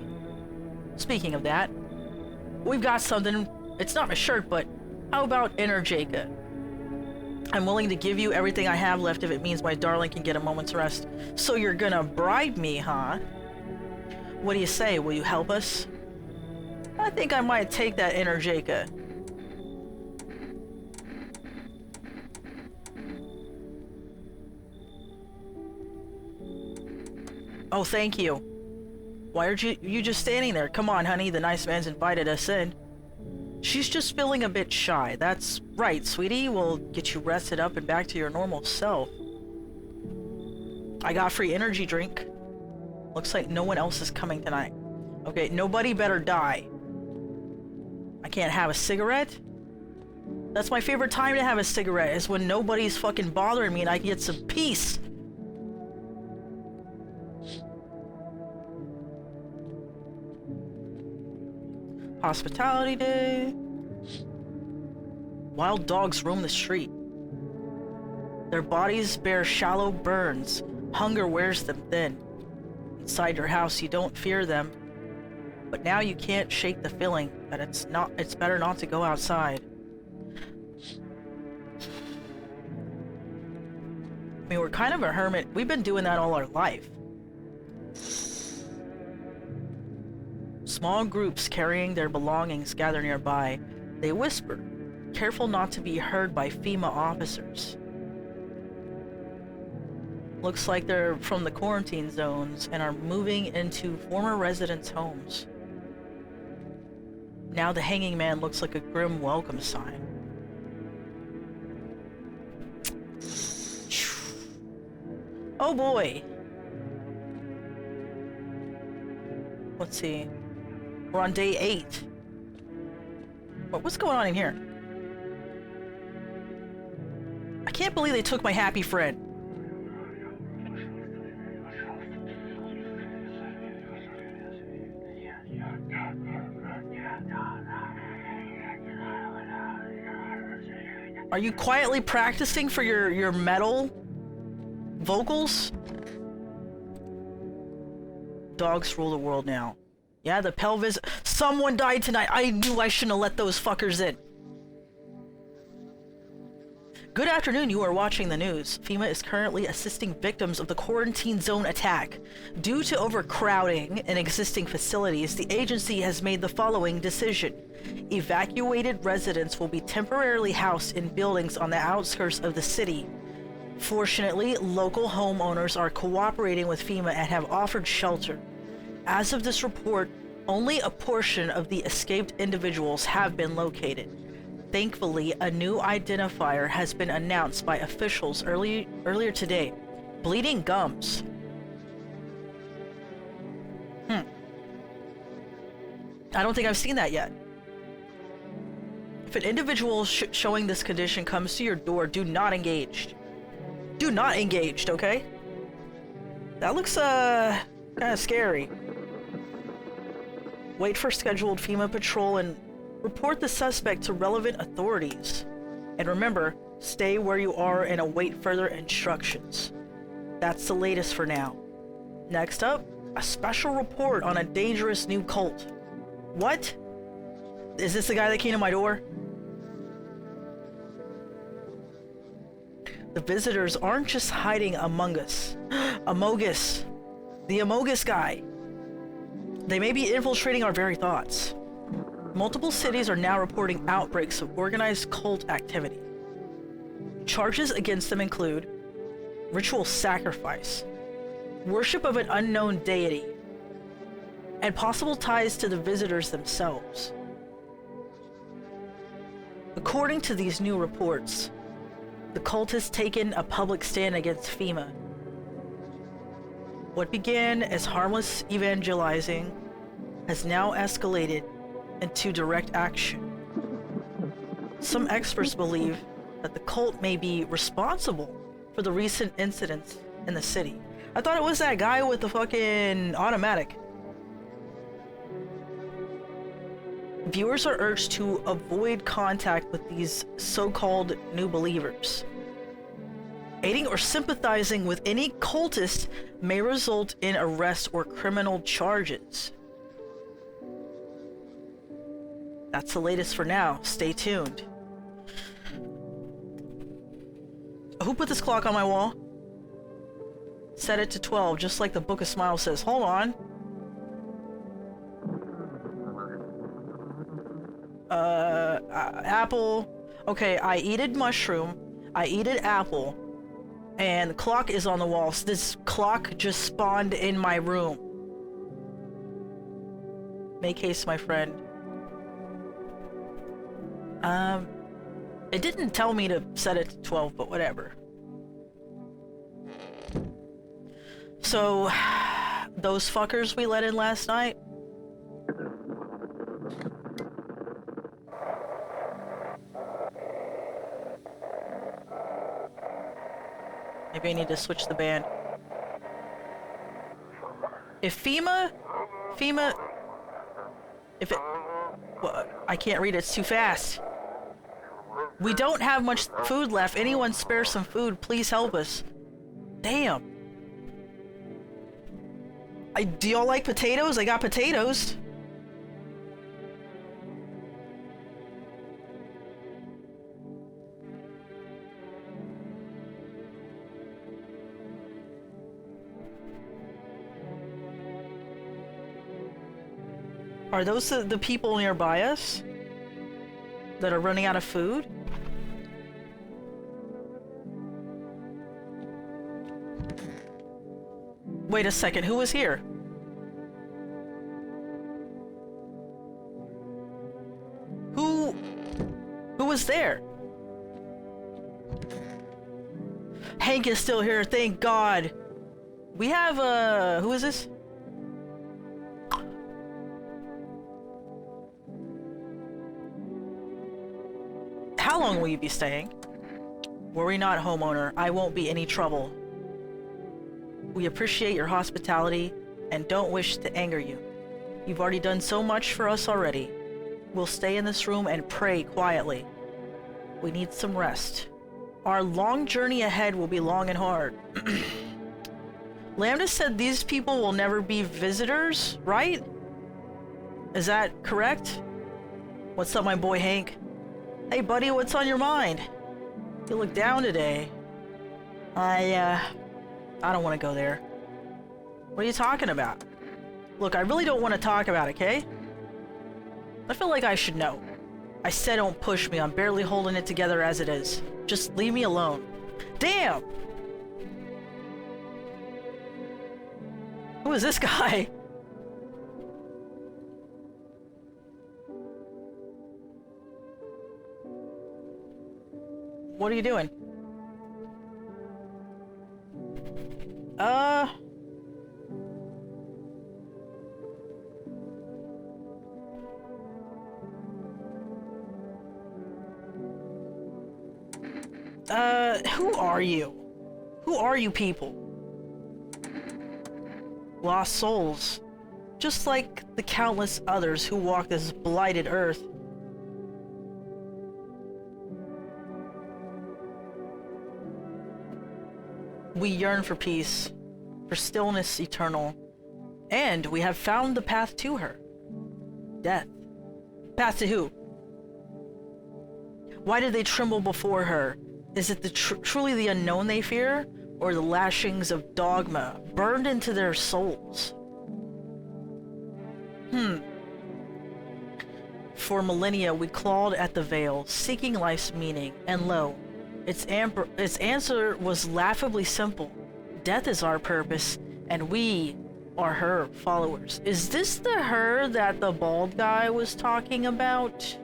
Speaking of that, we've got something. It's not a shirt, but how about Energeka? I'm willing to give you everything I have left if it means my darling can get a moment's rest. So you're gonna bribe me, huh? What do you say? Will you help us? I think I might take that Energeka. Oh, thank you. Why are you just standing there? Come on, honey, the nice man's invited us in. She's just feeling a bit shy. That's right, sweetie. We'll get you rested up and back to your normal self. I got free energy drink. Looks like no one else is coming tonight. Okay, nobody better die. I can't have a cigarette? That's my favorite time to have a cigarette, is when nobody's fucking bothering me and I can get some peace. Hospitality Day. Wild dogs roam the street. Their bodies bear shallow burns. Hunger wears them thin. Inside your house, you don't fear them. But now you can't shake the feeling that it's better not to go outside. I mean, we're kind of a hermit. We've been doing that all our life. Small groups carrying their belongings gather nearby. They whisper, careful not to be heard by FEMA officers. Looks like they're from the quarantine zones and are moving into former residents' homes. Now the hanging man looks like a grim welcome sign. Oh boy! Let's see. We're on day 8. What's going on in here? I can't believe they took my happy friend. Are you quietly practicing for your metal vocals? Dogs rule the world now. Yeah, the pelvis. Someone died tonight. I knew I shouldn't have let those fuckers in. Good afternoon, you are watching the news. FEMA is currently assisting victims of the quarantine zone attack. Due to overcrowding in existing facilities, the agency has made the following decision. Evacuated residents will be temporarily housed in buildings on the outskirts of the city. Fortunately, local homeowners are cooperating with FEMA and have offered shelter. As of this report, only a portion of the escaped individuals have been located. Thankfully, a new identifier has been announced by officials earlier today. Bleeding gums. I don't think I've seen that yet. If an individual showing this condition comes to your door, do not engage. Do not engage, okay? That looks, kind of scary. Wait for scheduled FEMA patrol and report the suspect to relevant authorities. And remember, stay where you are and await further instructions. That's the latest for now. Next up, a special report on a dangerous new cult. What? Is this the guy that came to my door? The visitors aren't just hiding among us. Amogus. The Amogus guy. They may be infiltrating our very thoughts. Multiple cities are now reporting outbreaks of organized cult activity. Charges against them include ritual sacrifice, worship of an unknown deity, and possible ties to the visitors themselves. According to these new reports, the cult has taken a public stand against FEMA. What began as harmless evangelizing has now escalated into direct action. Some experts believe that the cult may be responsible for the recent incidents in the city. I thought it was that guy with the fucking automatic. Viewers are urged to avoid contact with these so-called new believers. Aiding or sympathizing with any cultist may result in arrest or criminal charges. That's the latest for now. Stay tuned. Who put this clock on my wall? Set it to 12, just like the Book of Smiles says. Hold on. Apple. Okay, I eated mushroom. I eated apple. And the clock is on the wall. So this clock just spawned in my room. Make haste, my friend. It didn't tell me to set it to 12, but whatever. So, those fuckers we let in last night? Maybe I need to switch the band. If FEMA, if it, well, I can't read it, it's too fast. We don't have much food left. Anyone spare some food, please help us. Damn. Do y'all like potatoes? I got potatoes. Are those the people nearby us that are running out of food? Wait a second, who was here? Who was there? Hank is still here, thank God. We have, who is this? How long will you be staying? Worry not, homeowner. I won't be any trouble. We appreciate your hospitality and don't wish to anger you. You've already done so much for us already. We'll stay in this room and pray quietly. We need some rest. Our long journey ahead will be long and hard. Lambda said these people will never be visitors, right? Is that correct? What's up, my boy Hank? Hey buddy, what's on your mind? You look down today. I don't want to go there. What are you talking about? Look, I really don't want to talk about it, okay? I feel like I should know. I said don't push me, I'm barely holding it together as it is. Just leave me alone. Damn! Who is this guy? What are you doing? Who are you? Who are you people? Lost souls. Just like the countless others who walk this blighted earth. We yearn for peace, for stillness eternal, and we have found the path to her. Death. Path to who? Why did they tremble before her? Is it truly the unknown they fear, or the lashings of dogma burned into their souls? For millennia we clawed at the veil, seeking life's meaning, and lo, its answer was laughably simple. Death is our purpose, and we are her followers. Is this the her that the bald guy was talking about?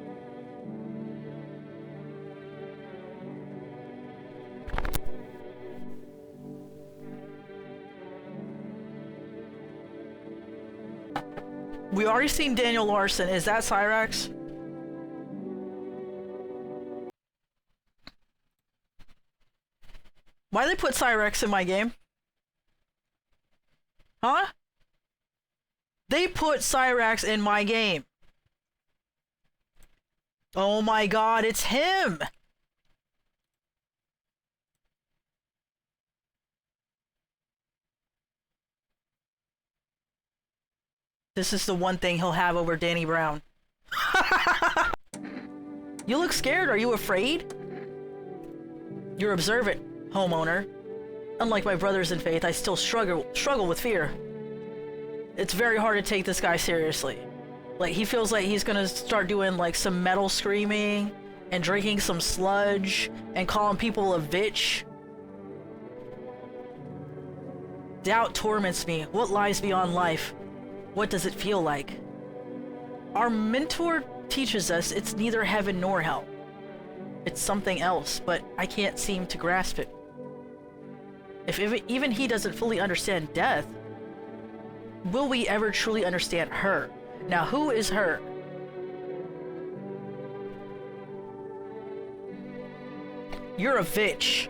We already seen Daniel Larson. Is that Cyrax? Why they put Cyrax in my game? Huh? They put Cyrax in my game. Oh my god, it's him! This is the one thing he'll have over Danny Brown. You look scared. Are you afraid? You're observant, homeowner. Unlike my brothers in faith, I still struggle with fear. It's very hard to take this guy seriously. Like, he feels like he's gonna start doing like some metal screaming and drinking some sludge and calling people a bitch. Doubt torments me. What lies beyond life? What does it feel like? Our mentor teaches us it's neither heaven nor hell. It's something else, but I can't seem to grasp it. If even he doesn't fully understand death, will we ever truly understand her? Now, who is her? You're a bitch.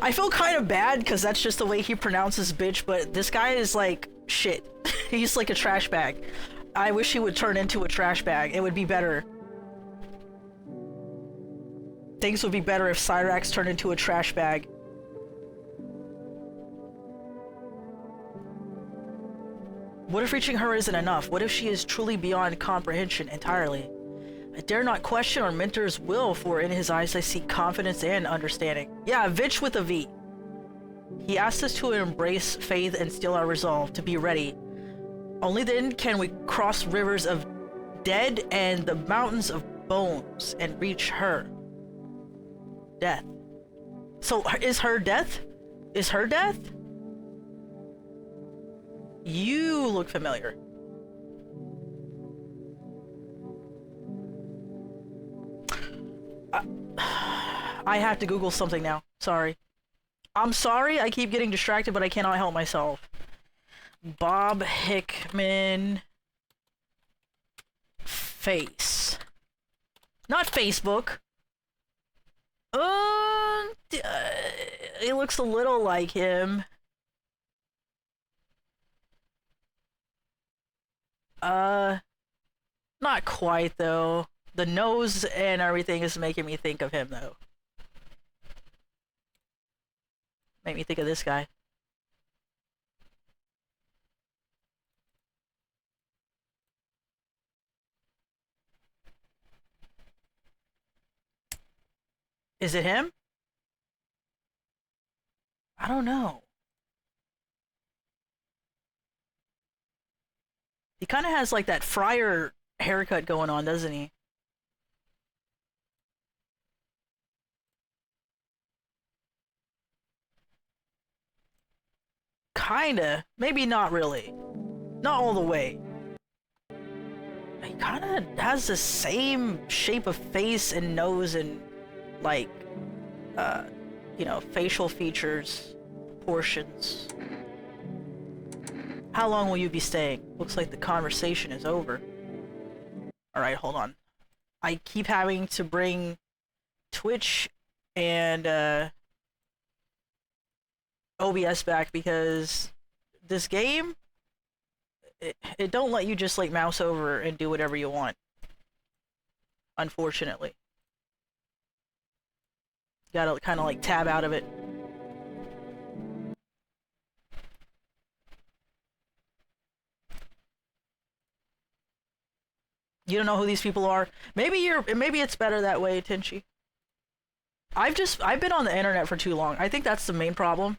I feel kind of bad because that's just the way he pronounces bitch, but this guy is like shit. He's like a trash bag. I wish he would turn into a trash bag. It would be better. Things would be better if Cyrax turned into a trash bag. What if reaching her isn't enough? What if she is truly beyond comprehension entirely? I dare not question our mentor's will, for in his eyes I see confidence and understanding. Yeah, Vitch with a V. He asked us to embrace faith and steel our resolve, to be ready. Only then can we cross rivers of dead and the mountains of bones and reach her. Death. So, is her death? Is her death? You look familiar. I have to Google something now. Sorry. I'm sorry, I keep getting distracted, but I cannot help myself. Bob Hickman... face. Not Facebook. He looks a little like him. Not quite though. The nose and everything is making me think of him though. Make me think of this guy. Is it him? I don't know. He kind of has like that friar haircut going on, doesn't he? Kinda. Maybe not really. Not all the way. He kinda has the same shape of face and nose and, like, you know, facial features, proportions. How long will you be staying? Looks like the conversation is over. Alright, hold on. I keep having to bring Twitch and, OBS back because this game, it don't let you just like mouse over and do whatever you want. Unfortunately. Gotta kind of like tab out of it. You don't know who these people are? Maybe it's better that way, Tenchi. I've been on the internet for too long. I think that's the main problem.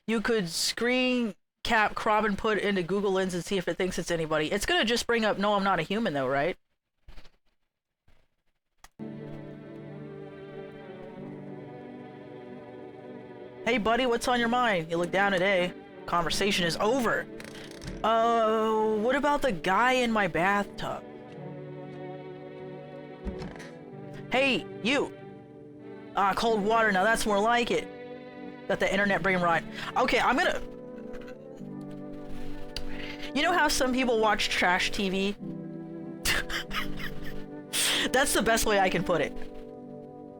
You could screen cap, crop, and put into Google Lens and see if it thinks it's anybody. It's gonna just bring up, no, I'm not a human though, right? Hey buddy, what's on your mind? You look down today. Conversation is over. What about the guy in my bathtub? Hey, you! Cold water, now that's more like it. Got the internet brain right. Okay, I'm gonna... You know how some people watch trash TV? That's the best way I can put it.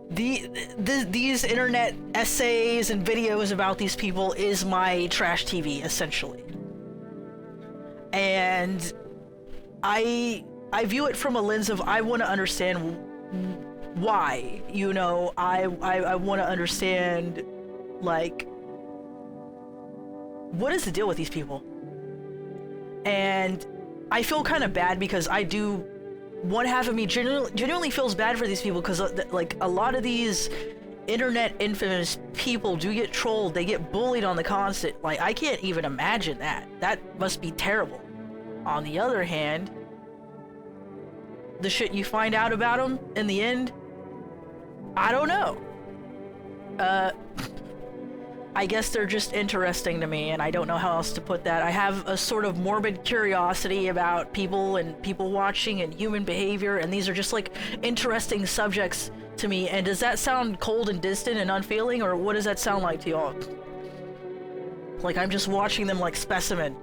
These internet essays and videos about these people is my trash TV, essentially. And I view it from a lens of I want to understand why, you know, I want to understand, like, what is the deal with these people? And I feel kind of bad because I do, one half of me genuinely feels bad for these people because, like, a lot of these internet infamous people do get trolled, they get bullied on the constant. Like, I can't even imagine that. That must be terrible. On the other hand, the shit you find out about them in the end, I don't know. I guess they're just interesting to me, and I don't know how else to put that. I have a sort of morbid curiosity about people and people watching and human behavior, and these are just like interesting subjects to me. And does that sound cold and distant and unfeeling, or what does that sound like to y'all? Like I'm just watching them like specimen.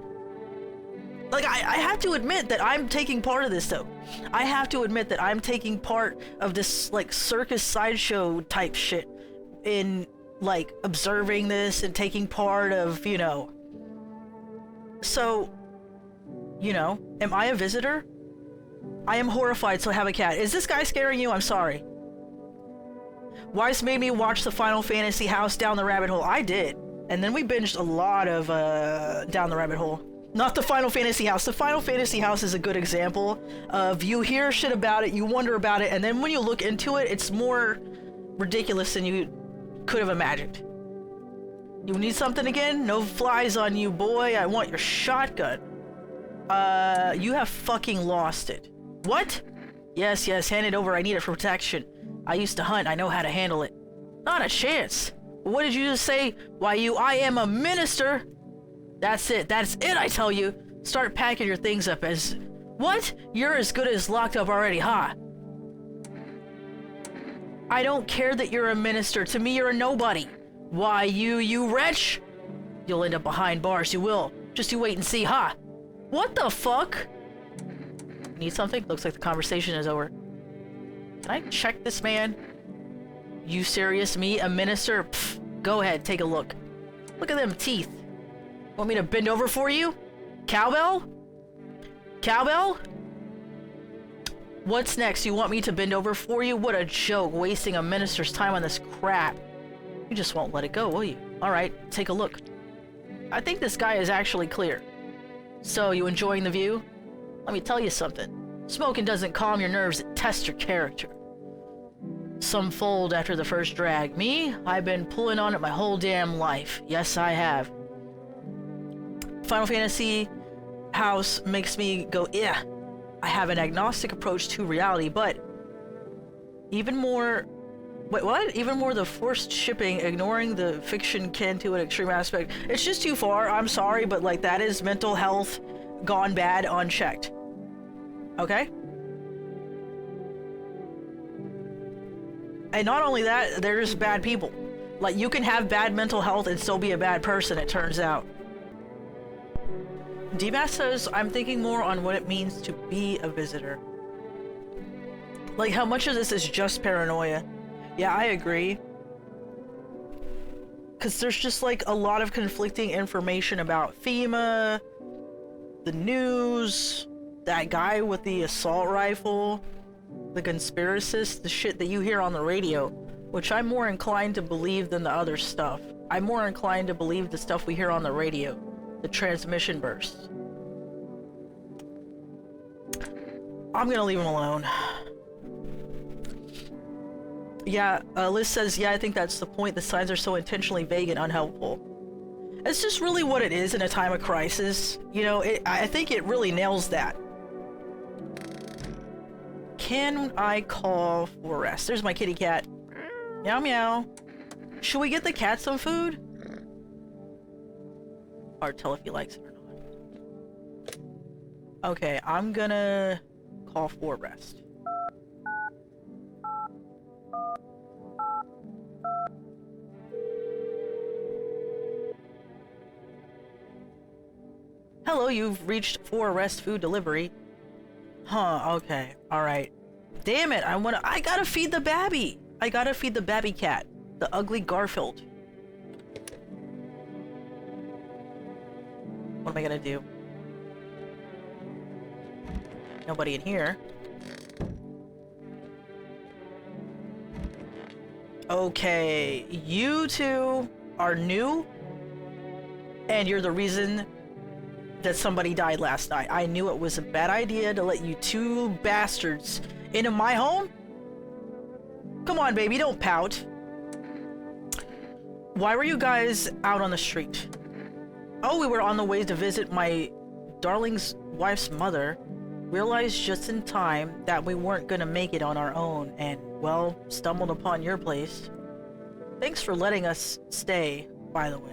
Like, I have to admit that I'm taking part of this, though. I have to admit that I'm taking part of this, like, circus sideshow type shit in, like, observing this and taking part of, you know. So, you know, am I a visitor? I am horrified, so I have a cat. Is this guy scaring you? I'm sorry. Weiss made me watch the Final Fantasy House Down the Rabbit Hole. I did. And then we binged a lot of, Down the Rabbit Hole. Not the Final Fantasy House. The Final Fantasy House is a good example of you hear shit about it, you wonder about it, and then when you look into it, it's more ridiculous than you could have imagined. You need something again? No flies on you, boy. I want your shotgun. You have fucking lost it. What? Yes, hand it over. I need it for protection. I used to hunt. I know how to handle it. Not a chance. What did you just say? Why, I am a minister. That's it, I tell you. Start packing your things up as... What? You're as good as locked up already, huh? I don't care that you're a minister. To me, you're a nobody. Why, you wretch? You'll end up behind bars, you will. Just you wait and see, huh? What the fuck? Need something? Looks like the conversation is over. Can I check this man? You serious? Me? A minister? Pfft. Go ahead, take a look. Look at them teeth. Want me to bend over for you? Cowbell? Cowbell? What's next? You want me to bend over for you? What a joke, wasting a minister's time on this crap. You just won't let it go, will you? Alright, take a look. I think this guy is actually clear. So, you enjoying the view? Let me tell you something. Smoking doesn't calm your nerves, it tests your character. Some fold after the first drag. Me? I've been pulling on it my whole damn life. Yes, I have. Final Fantasy house makes me go, yeah. I have an agnostic approach to reality, but even more... Wait, what? Even more the forced shipping, ignoring the fiction kin to an extreme aspect. It's just too far, I'm sorry, but like that is mental health gone bad unchecked. Okay? And not only that, they're just bad people. Like, you can have bad mental health and still be a bad person, it turns out. DMAS says, I'm thinking more on what it means to be a visitor. Like, how much of this is just paranoia? Yeah, I agree. Because there's just, like, a lot of conflicting information about FEMA, the news, that guy with the assault rifle, the conspiracist, the shit that you hear on the radio, which I'm more inclined to believe than the other stuff. I'm more inclined to believe the stuff we hear on the radio, the transmission bursts. I'm gonna leave him alone. Yeah, Liz says, yeah, I think that's the point. The signs are so intentionally vague and unhelpful. It's just really what it is in a time of crisis. You know, I think it really nails that. Can I call for rest? There's my kitty cat. Meow meow. Should we get the cat some food? Hard to tell if he likes it or not. Okay, I'm gonna call for rest. Hello, you've reached for rest food delivery. Huh, okay, alright. Damn it, I gotta feed the babby! I gotta feed the babby cat. The ugly Garfield. What am I gonna do? Nobody in here. Okay, you two are new, and you're the reason that somebody died last night. I knew it was a bad idea to let you two bastards into my home. Come on, baby, don't pout. Why were you guys out on the street? Oh, we were on the way to visit my darling's wife's mother. Realized just in time that we weren't gonna make it on our own and, well, stumbled upon your place. Thanks for letting us stay, by the way.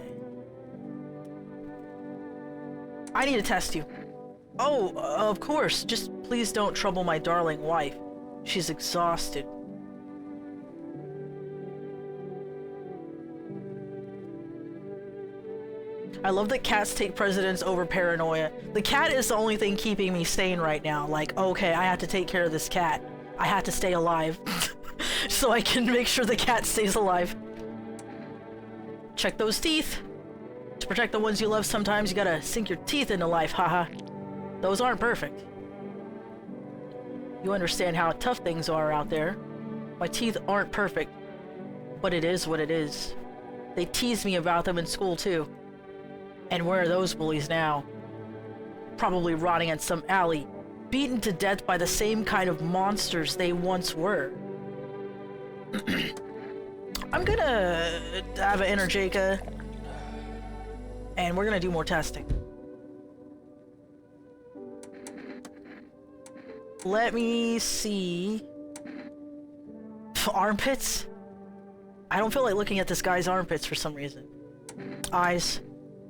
I need to test you. Oh, of course. Just please don't trouble my darling wife. She's exhausted. I love that cats take precedence over paranoia. The cat is the only thing keeping me sane right now. Like, okay, I have to take care of this cat. I have to stay alive. So I can make sure the cat stays alive. Check those teeth. To protect the ones you love, sometimes you gotta sink your teeth into life, haha. Those aren't perfect. You understand how tough things are out there. My teeth aren't perfect, but it is what it is. They tease me about them in school too. And where are those bullies now? Probably rotting in some alley, beaten to death by the same kind of monsters they once were. I'm gonna have an Energica, and we're gonna do more testing. Let me see. Armpits? I don't feel like looking at this guy's armpits for some reason. Eyes.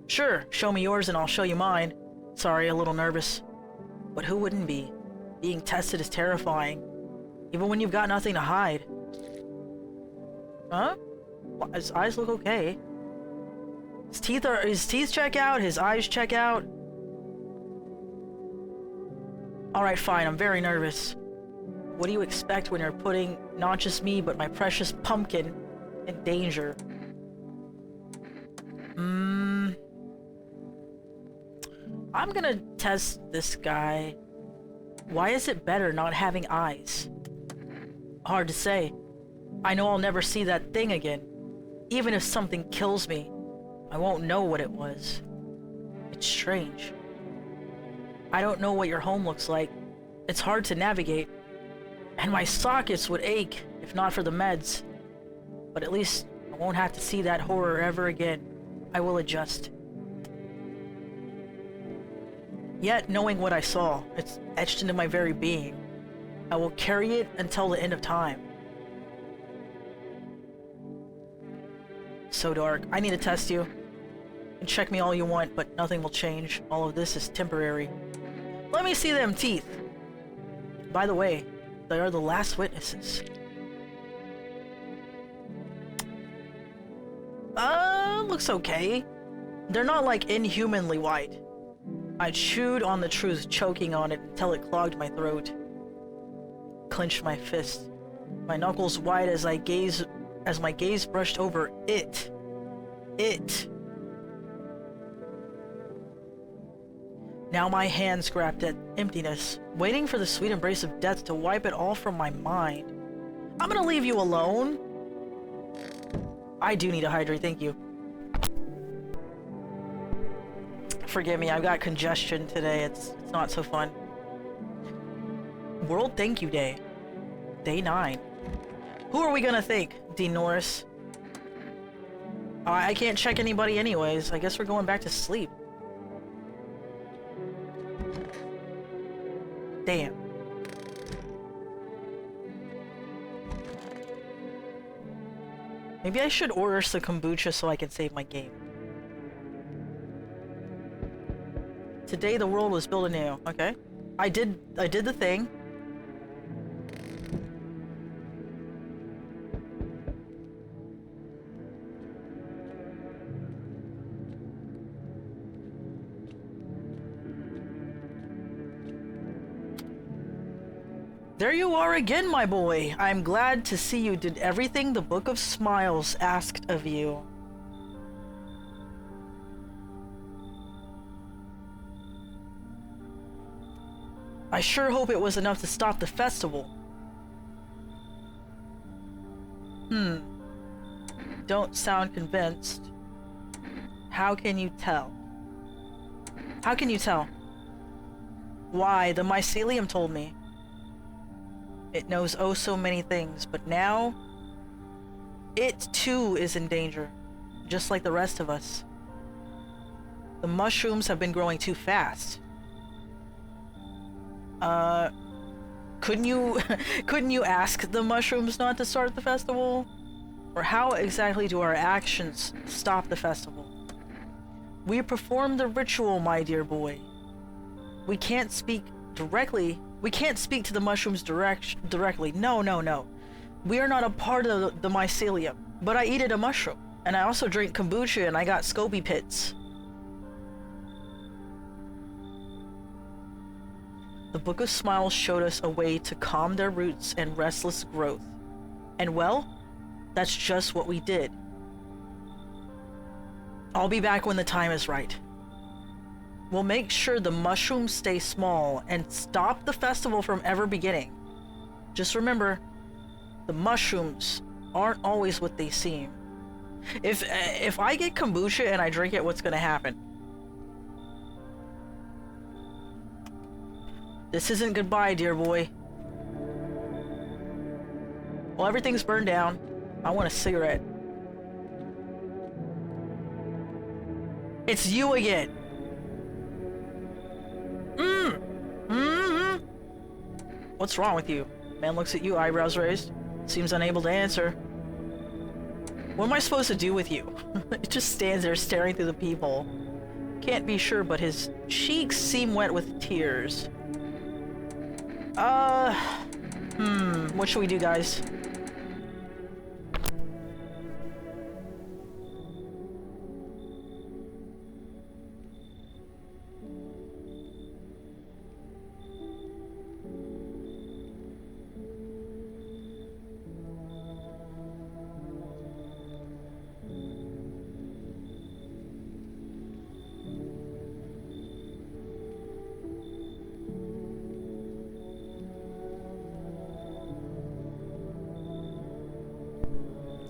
Sure, show me yours and I'll show you mine. Sorry, a little nervous. But who wouldn't be? Being tested is terrifying. Even when you've got nothing to hide. Huh? Well, his eyes look okay. His teeth check out, his eyes check out. Alright, fine, I'm very nervous. what do you expect when you're putting not just me, but my precious pumpkin in danger? I'm gonna test this guy. Why is it better not having eyes? Hard to say. I know I'll never see that thing again. Even if something kills me, I won't know what it was. It's strange. I don't know what your home looks like. It's hard to navigate. And my sockets would ache if not for the meds. But at least I won't have to see that horror ever again. I will adjust. Yet, knowing what I saw, it's etched into my very being. I will carry it until the end of time. So dark. I need to test you. You can check me all you want, but nothing will change. All of this is temporary. Let me see them teeth. By the way, they are the last witnesses. Looks okay. They're not like inhumanly white. I chewed on the truth, choking on it until it clogged my throat. Clenched my fist, my knuckles wide as my gaze brushed over it. Now my hands grabbed at emptiness, waiting for the sweet embrace of death to wipe it all from my mind. I'm gonna leave you alone. I do need to hydrate, thank you. Forgive me, I've got congestion today. It's not so fun. World Thank You Day. Day 9. Who are we gonna thank? Dean Norris. I can't check anybody anyways. I guess we're going back to sleep. Damn. Maybe I should order some kombucha so I can save my game. Today the world was built anew. Okay. I did the thing. There you are again, my boy. I'm glad to see you did everything the Book of Smiles asked of you. I sure hope it was enough to stop the festival. Don't sound convinced. How can you tell? How can you tell? Why, the mycelium told me. It knows oh so many things, but now it too is in danger, just like the rest of us. The mushrooms have been growing too fast. Couldn't you ask the mushrooms not to start the festival? Or how exactly do our actions stop the festival? We perform the ritual, my dear boy. We can't speak directly. We can't speak to the mushrooms directly. No. We are not a part of the mycelium. But I eat a mushroom. And I also drink kombucha and I got Scobie pits. The Book of Smiles showed us a way to calm their roots and restless growth. And well, that's just what we did. I'll be back when the time is right. We'll make sure the mushrooms stay small and stop the festival from ever beginning. Just remember, the mushrooms aren't always what they seem. If I get kombucha and I drink it, what's gonna happen? This isn't goodbye, dear boy. Well, everything's burned down. I want a cigarette. It's you again. What's wrong with you? Man looks at you, eyebrows raised. Seems unable to answer. What am I supposed to do with you? It just stands there staring through the peephole. Can't be sure, but his cheeks seem wet with tears. What should we do, guys?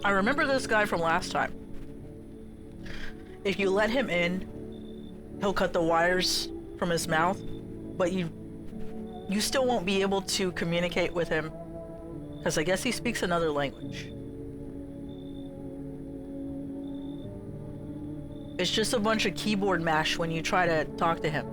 I remember this guy from last time. If you let him in, he'll cut the wires from his mouth, but you still won't be able to communicate with him, because I guess he speaks another language. It's just a bunch of keyboard mash when you try to talk to him.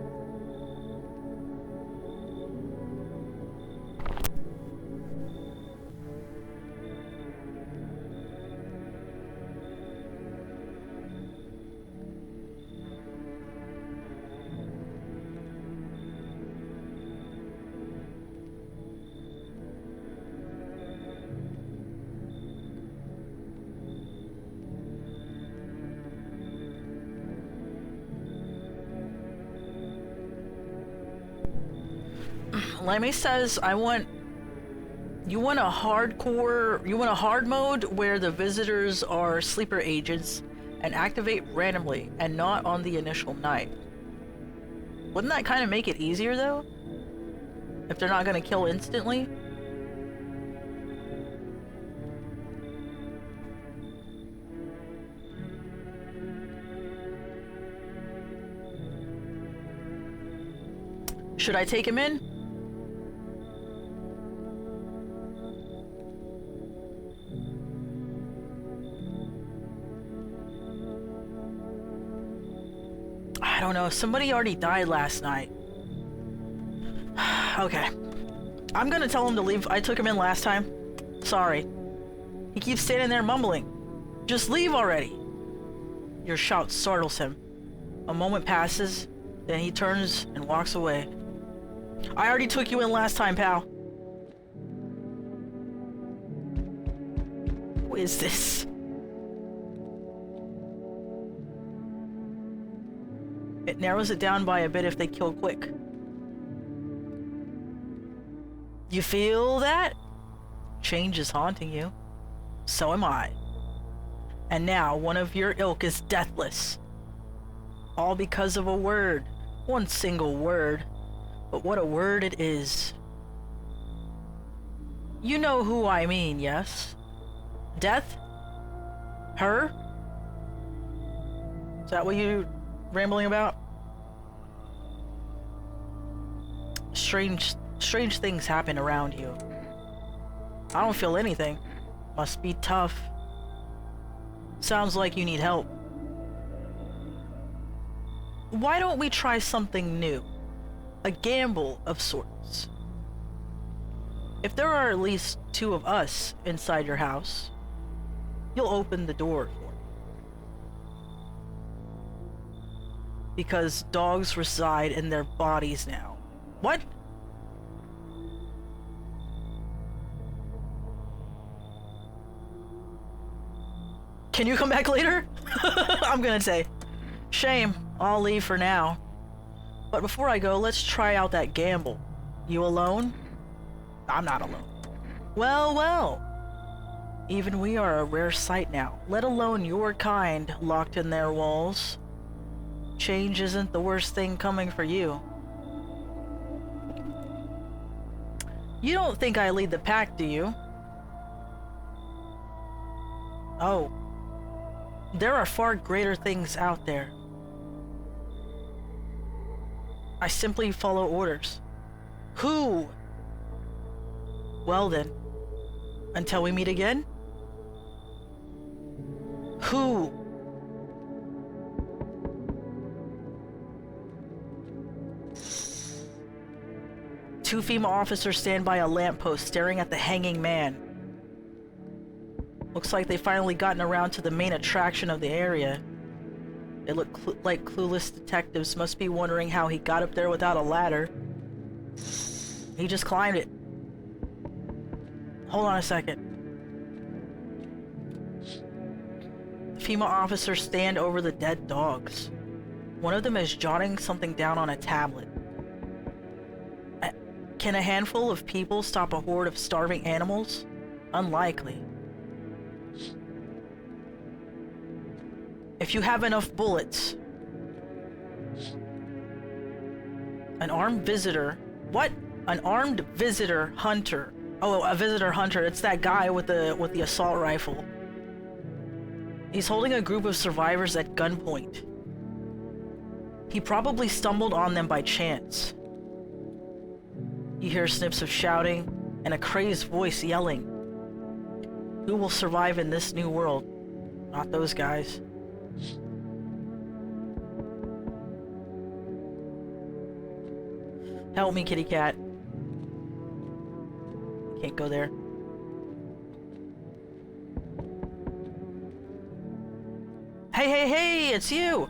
Lemmy says, you want a hard mode where the visitors are sleeper agents and activate randomly and not on the initial night. Wouldn't that kind of make it easier though? If they're not gonna kill instantly? Should I take him in? I don't know, somebody already died last night. Okay. I'm gonna tell him to leave. I took him in last time. Sorry. He keeps standing there mumbling. Just leave already! Your shout startles him. A moment passes, then he turns and walks away. I already took you in last time, pal. Who is this? It narrows it down by a bit if they kill quick. You feel that? Change is haunting you. So am I. And now one of your ilk is deathless. All because of a word. One single word. But what a word it is. You know who I mean, yes? Death? Her? Is that what you're rambling about? Strange things happen around you. I don't feel anything. Must be tough. Sounds like you need help. Why don't we try something new? A gamble of sorts. If there are at least 2 of us inside your house, you'll open the door for me. Because dogs reside in their bodies now. What? Can you come back later? I'm gonna say. Shame. I'll leave for now. But before I go, let's try out that gamble. You alone? I'm not alone. Well, well. Even we are a rare sight now, let alone your kind locked in their walls. Change isn't the worst thing coming for you. You don't think I lead the pack, do you? Oh. There are far greater things out there. I simply follow orders. Who? Well then, until we meet again? Who? Two female officers stand by a lamppost staring at the hanging man. Looks like they've finally gotten around to the main attraction of the area. They look like clueless detectives, must be wondering how he got up there without a ladder. He just climbed it. Hold on a second. Female officers stand over the dead dogs. One of them is jotting something down on a tablet. Can a handful of people stop a horde of starving animals? Unlikely. If you have enough bullets. An armed visitor. What? An armed visitor hunter. Oh, a visitor hunter. It's that guy with the assault rifle. He's holding a group of survivors at gunpoint. He probably stumbled on them by chance. You hear snips of shouting and a crazed voice yelling. Who will survive in this new world? Not those guys. Help me, kitty cat. Can't go there. Hey, hey, hey, it's you!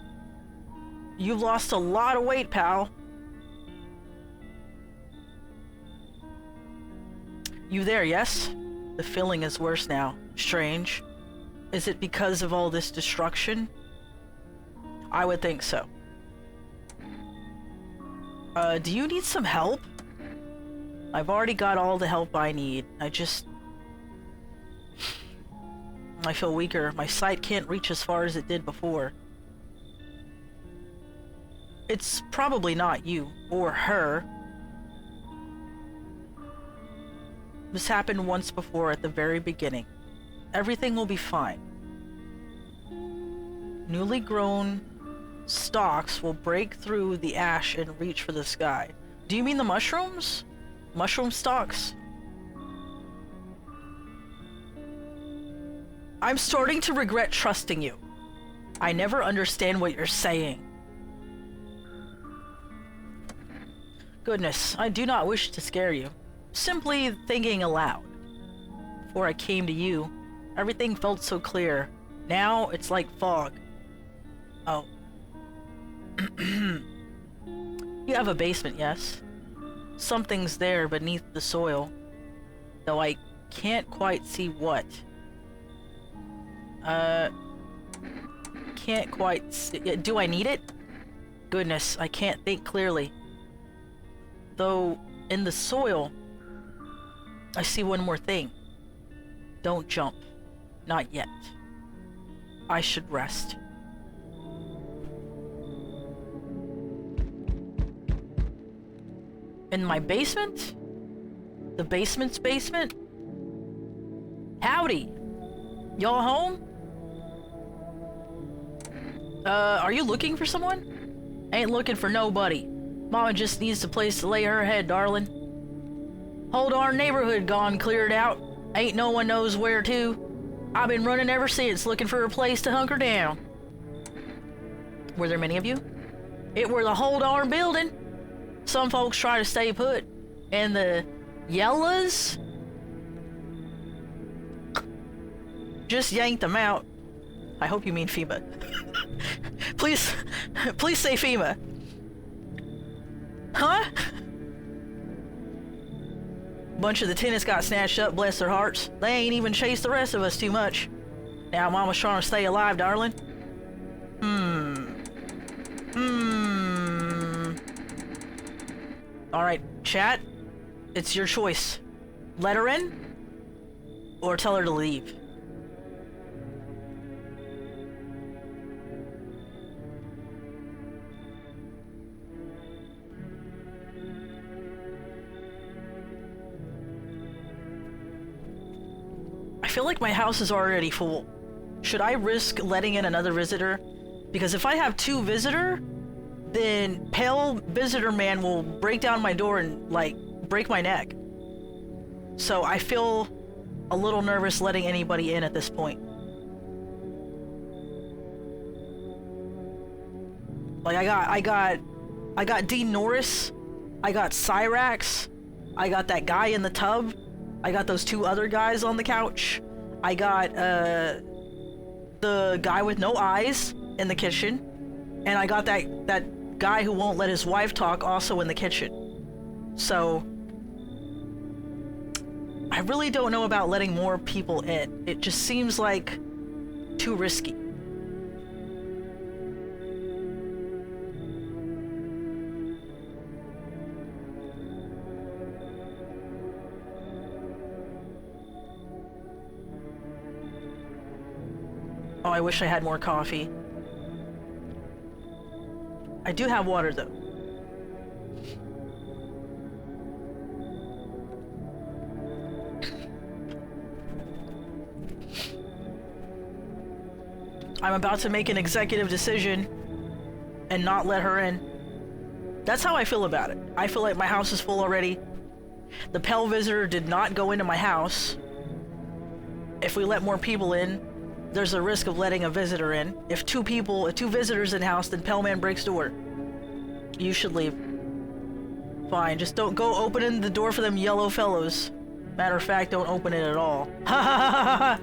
You've lost a lot of weight, pal. You there, yes? The feeling is worse now. Strange. Is it because of all this destruction? I would think so. Do you need some help? I've already got all the help I need. I feel weaker. My sight can't reach as far as it did before. It's probably not you, or her. This happened once before at the very beginning. Everything will be fine. Newly grown stalks will break through the ash and reach for the sky. Do you mean the mushrooms? Mushroom stalks? I'm starting to regret trusting you. I never understand what you're saying. Goodness, I do not wish to scare you. Simply thinking aloud. Before I came to you, everything felt so clear. Now it's like fog. Oh. You have a basement, yes? Something's there beneath the soil, though I can't quite see what. Can't quite see. Do I need it? Goodness, I can't think clearly. Though, in the soil, I see one more thing. Don't jump. Not yet. I should rest. In my basement? The basement's basement? Howdy! Y'all home? Are you looking for someone? Ain't looking for nobody. Mama just needs a place to lay her head, darling. Whole darn neighborhood gone cleared out. Ain't no one knows where to. I've been running ever since, looking for a place to hunker down. Were there many of you? It were the whole darn building. Some folks try to stay put, and the yellas just yanked them out. I hope you mean FEMA. Please say FEMA. Huh? Bunch of the tenants got snatched up, bless their hearts. They ain't even chased the rest of us too much. Now Mama's trying to stay alive, darling. Alright, chat. It's your choice. Let her in, or tell her to leave. I feel like my house is already full. Should I risk letting in another visitor? Because if I have two visitor, then Pale Visitor Man will break down my door and, like, break my neck. So I feel a little nervous letting anybody in at this point. Like, I got Dean Norris, I got Cyrax, I got that guy in the tub, I got those two other guys on the couch, I got, the guy with no eyes in the kitchen, and I got that guy who won't let his wife talk also in the kitchen. So I really don't know about letting more people in. It just seems like too risky. Oh, I wish I had more coffee. I do have water, though. I'm about to make an executive decision and not let her in. That's how I feel about it. I feel like my house is full already. The Pell visitor did not go into my house. If we let more people in, there's a risk of letting a visitor in. If two visitors in house, then Pellman breaks door. You should leave. Fine, just don't go opening the door for them yellow fellows. Matter of fact, don't open it at all. Ha ha ha ha ha!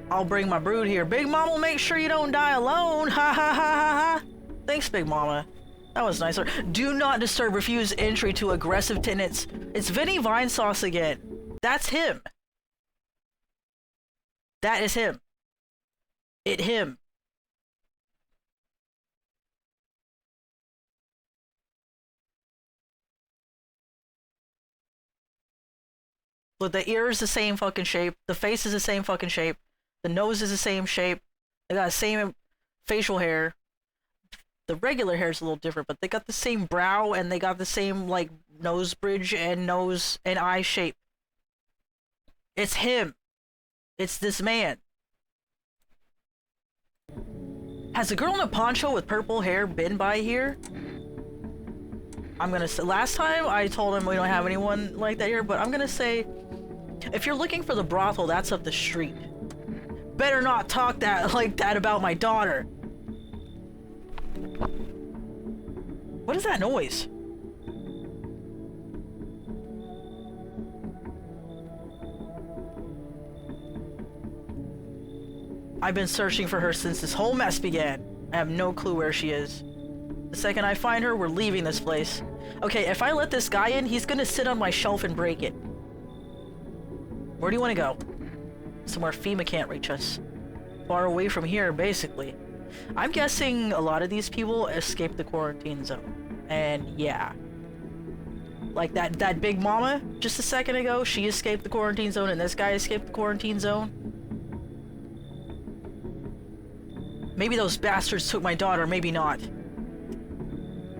I'll bring my brood here. Big Mama will make sure you don't die alone. Ha ha ha ha ha! Thanks, Big Mama. That was nicer. Do not disturb. Refuse entry to aggressive tenants. It's Vinny Vinesauce again. That's him. That is him. Him. Look, the ear is the same fucking shape. The face is the same fucking shape. The nose is the same shape. They got the same facial hair. The regular hair is a little different, but they got the same brow and they got the same, like, nose bridge and nose and eye shape. It's him. It's this man. Has a girl in a poncho with purple hair been by here? I'm gonna say, last time I told him we don't have anyone like that here, but I'm gonna say, if you're looking for the brothel, that's up the street. Better not talk like that about my daughter. What is that noise? I've been searching for her since this whole mess began. I have no clue where she is. The second I find her, we're leaving this place. Okay, if I let this guy in, he's gonna sit on my shelf and break it. Where do you want to go? Somewhere FEMA can't reach us. Far away from here, basically. I'm guessing a lot of these people escaped the quarantine zone. And yeah. Like that Big Mama just a second ago, she escaped the quarantine zone and this guy escaped the quarantine zone. Maybe those bastards took my daughter, maybe not.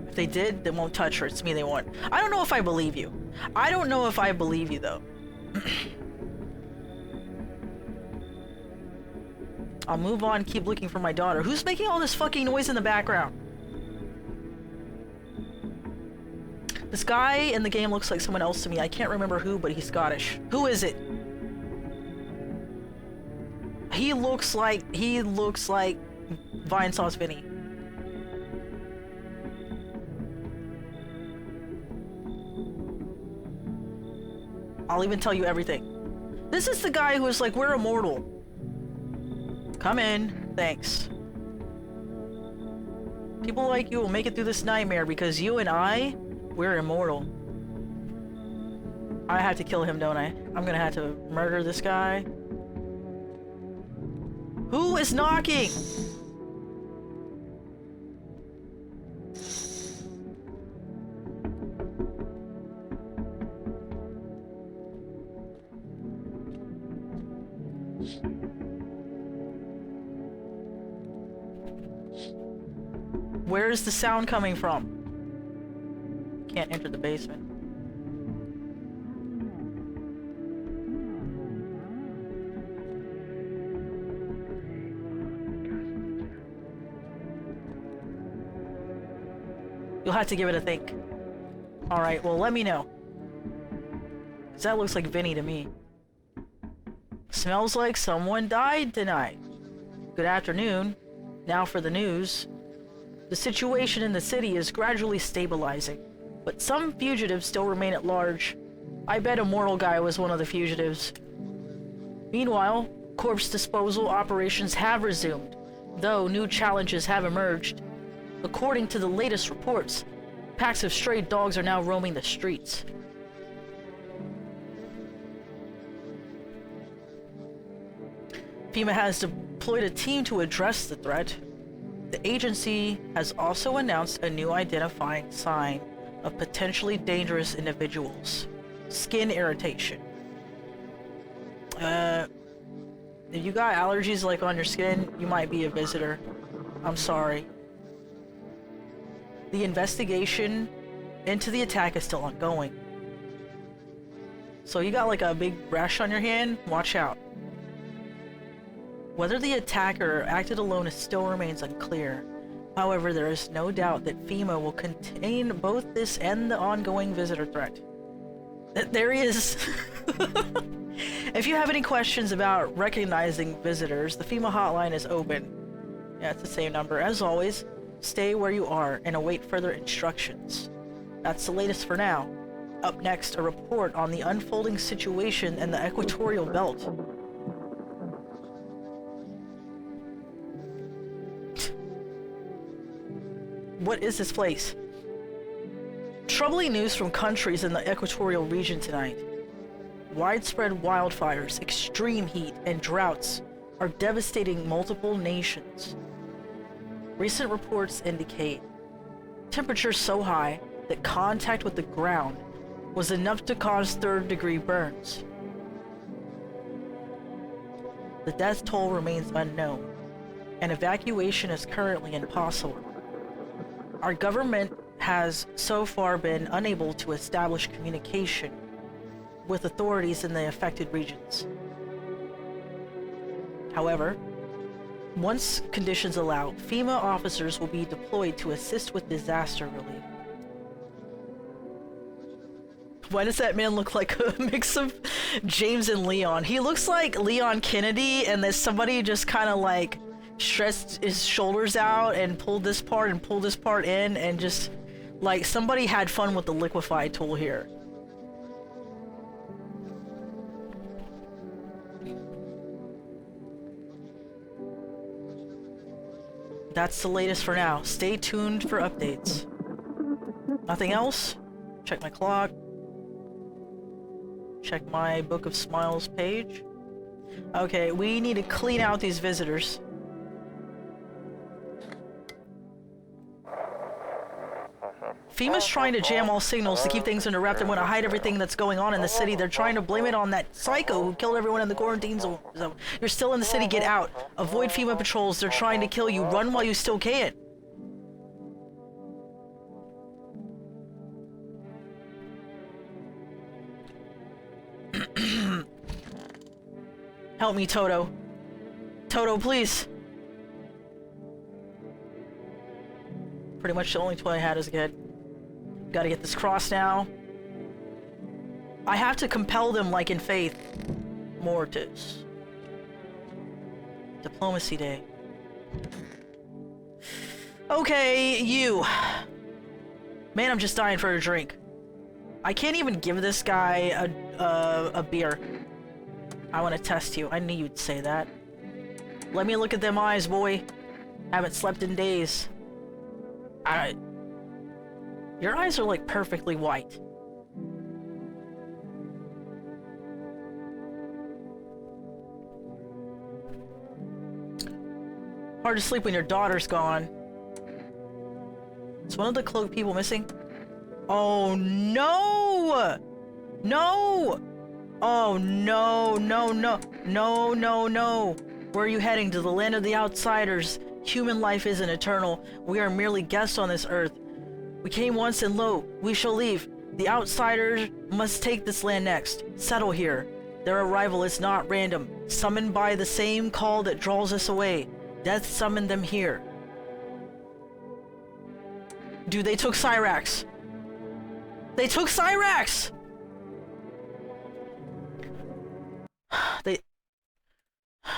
If they did, they won't touch her. It's me they want. I don't know if I believe you. I don't know if I believe you, though. I'll move on, keep looking for my daughter. Who's making all this fucking noise in the background? This guy in the game looks like someone else to me. I can't remember who, but he's Scottish. Who is it? He looks like Vinesauce Vinny. I'll even tell you everything. This is the guy who was like, we're immortal. Come in. Thanks. People like you will make it through this nightmare because you and I, we're immortal. I have to kill him, don't I? I'm gonna have to murder this guy. Who is knocking? Where is the sound coming from? Can't enter the basement. You'll have to give it a think. Alright, well let me know. 'Cause that looks like Vinny to me. Smells like someone died tonight. Good afternoon. Now for the news. The situation in the city is gradually stabilizing, but some fugitives still remain at large. I bet Immortal Guy was one of the fugitives. Meanwhile, corpse disposal operations have resumed, though new challenges have emerged. According to the latest reports, packs of stray dogs are now roaming the streets. FEMA has deployed a team to address the threat. The agency has also announced a new identifying sign of potentially dangerous individuals. Skin irritation. If you got allergies like on your skin, you might be a visitor. I'm sorry. The investigation into the attack is still ongoing. So you got like a big rash on your hand? Watch out. Whether the attacker acted alone still remains unclear. However, there is no doubt that FEMA will contain both this and the ongoing visitor threat. There he is! If you have any questions about recognizing visitors, the FEMA hotline is open. Yeah, it's the same number. As always, stay where you are and await further instructions. That's the latest for now. Up next, a report on the unfolding situation in the equatorial belt. What is this place? Troubling news from countries in the equatorial region tonight. Widespread wildfires, extreme heat, and droughts are devastating multiple nations. Recent reports indicate temperatures so high that contact with the ground was enough to cause third-degree burns. The death toll remains unknown, and evacuation is currently impossible. Our government has so far been unable to establish communication with authorities in the affected regions. However, once conditions allow, FEMA officers will be deployed to assist with disaster relief. Why does that man look like a mix of James and Leon? He looks like Leon Kennedy, and there's somebody just kind of like stretched his shoulders out and pulled this part and pulled this part in, and just like somebody had fun with the liquefy tool here. That's the latest for now. Stay tuned for updates. Nothing else? Check my clock. Check my Book of Smiles page. Okay, we need to clean out these visitors. FEMA's trying to jam all signals to keep things under wraps. They want to hide everything that's going on in the city. They're trying to blame it on that psycho who killed everyone in the quarantine zone. You're still in the city, get out. Avoid FEMA patrols, they're trying to kill you. Run while you still can. Help me, Toto. Toto, please. Pretty much the only toy I had as a kid. Gotta get this cross now. I have to compel them like in Faith. Mortis. Diplomacy Day. Okay, you. Man, I'm just dying for a drink. I can't even give this guy a beer. I want to test you. I knew you'd say that. Let me look at them eyes, boy. Haven't slept in days. Your eyes are like perfectly white. Hard to sleep when your daughter's gone. Is one of the cloaked people missing? Oh no! No! Oh no, no, no, no, no, no. Where are you heading? To the land of the outsiders. Human life isn't eternal. We are merely guests on this earth. We came once and lo, we shall leave. The outsiders must take this land next. Settle here. Their arrival is not random. Summoned by the same call that draws us away. Death summoned them here. Dude, they took Cyrax. They took Cyrax!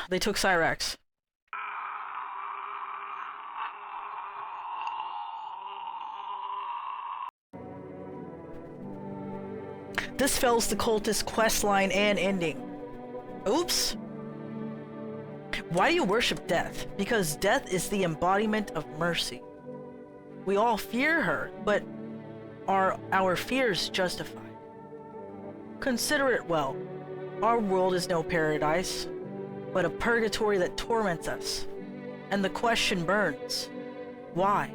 They took Cyrax. This fells the cultist questline and ending. Oops. Why do you worship death? Because death is the embodiment of mercy. We all fear her, but are our fears justified? Consider it well. Our world is no paradise, but a purgatory that torments us. And the question burns. Why?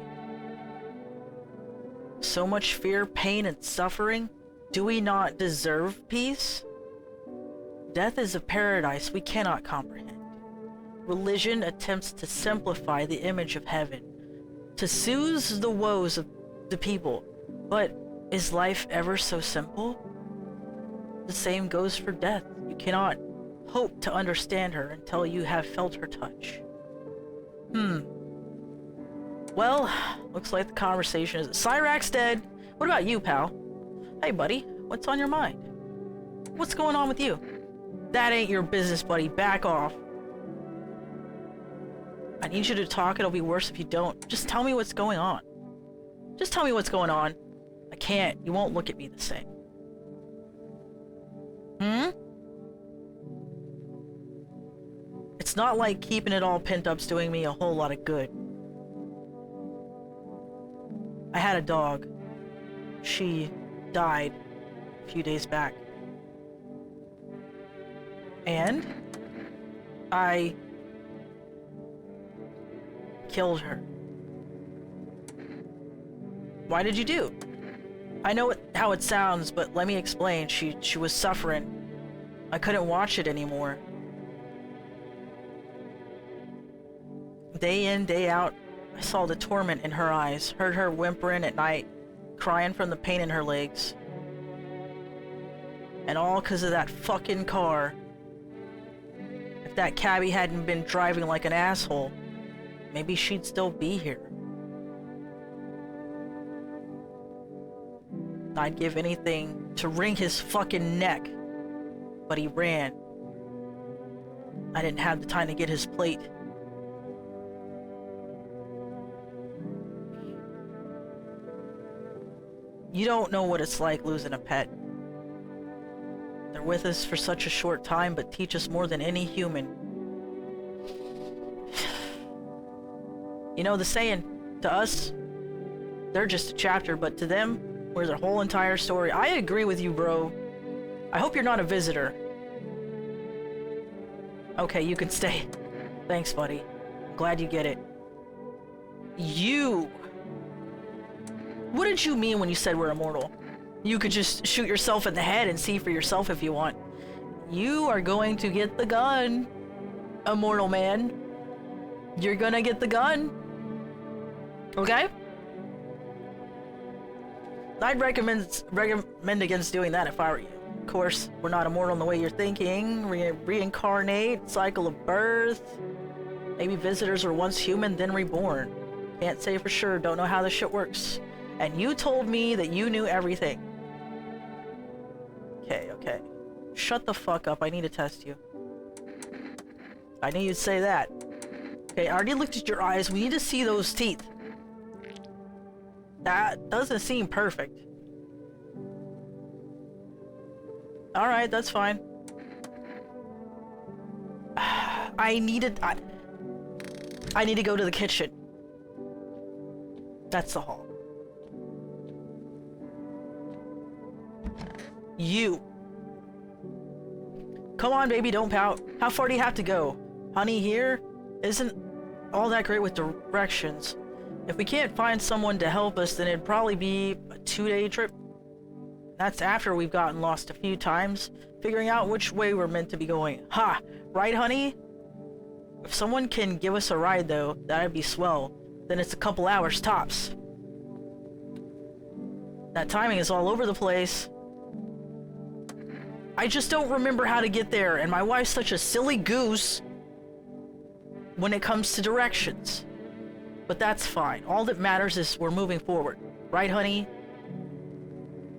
So much fear, pain, and suffering? Do we not deserve peace? Death is a paradise we cannot comprehend. Religion attempts to simplify the image of heaven, to soothe the woes of the people. But is life ever so simple? The same goes for death. You cannot hope to understand her until you have felt her touch. Well, looks like the conversation is... Cyrax's dead. What about you, pal? Hey, buddy. What's on your mind? What's going on with you? That ain't your business, buddy. Back off. I need you to talk. It'll be worse if you don't. Just tell me what's going on. Just tell me what's going on. I can't. You won't look at me the same. It's not like keeping it all pent up's doing me a whole lot of good. I had a dog. She died a few days back. And I killed her. Why did you do? I know how it sounds, but let me explain. She was suffering. I couldn't watch it anymore. Day in, day out, I saw the torment in her eyes, heard her whimpering at night, crying from the pain in her legs. And all because of that fucking car. If that cabbie hadn't been driving like an asshole, maybe she'd still be here. I'd give anything to wring his fucking neck, but he ran. I didn't have the time to get his plate. You don't know what it's like losing a pet. They're with us for such a short time, but teach us more than any human. You know the saying, to us, they're just a chapter, but to them, we're their whole entire story. I agree with you, bro. I hope you're not a visitor. Okay, you can stay. Thanks, buddy. I'm glad you get it. You... What did you mean when you said we're immortal? You could just shoot yourself in the head and see for yourself if you want. You are going to get the gun, immortal man. You're gonna get the gun. Okay? I'd recommend against doing that if I were you. Of course, we're not immortal in the way you're thinking. Reincarnate, cycle of birth. Maybe visitors were once human, then reborn. Can't say for sure, don't know how this shit works. And you told me that you knew everything. Okay. Shut the fuck up, I need to test you. I knew you'd say that. Okay, I already looked at your eyes, we need to see those teeth. That doesn't seem perfect. Alright, that's fine. I need to go to the kitchen. That's the hall. You. Come on, baby, don't pout. How far do you have to go? Honey, here isn't all that great with directions. If we can't find someone to help us, then it'd probably be a 2-day trip. That's after we've gotten lost a few times, figuring out which way we're meant to be going. Ha! Right, honey? If someone can give us a ride, though, that'd be swell. Then it's a couple hours tops. That timing is all over the place. I just don't remember how to get there, and my wife's such a silly goose when it comes to directions. But that's fine. All that matters is we're moving forward. Right, honey?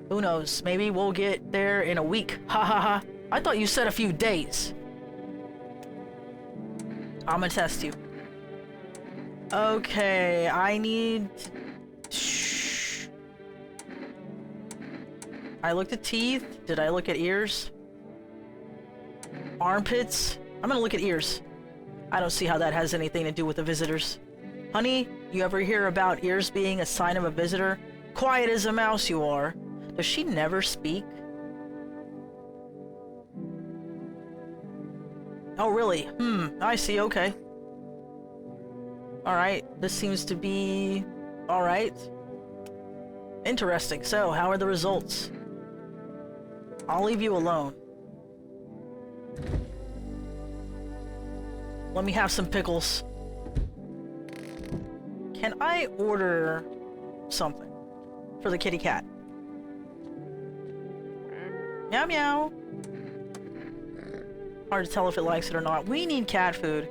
Who knows? Maybe we'll get there in a week. Ha ha ha. I thought you said a few days. I'm gonna test you. Okay, I need... Shh. I looked at teeth. Did I look at ears? Armpits? I'm gonna look at ears. I don't see how that has anything to do with the visitors. Honey, you ever hear about ears being a sign of a visitor? Quiet as a mouse you are. Does she never speak? Oh, really? I see, okay. Alright, this seems to be... alright. Interesting. So, how are the results? I'll leave you alone. Let me have some pickles. Can I order something for the kitty cat? Meow meow. Hard to tell if it likes it or not. We need cat food.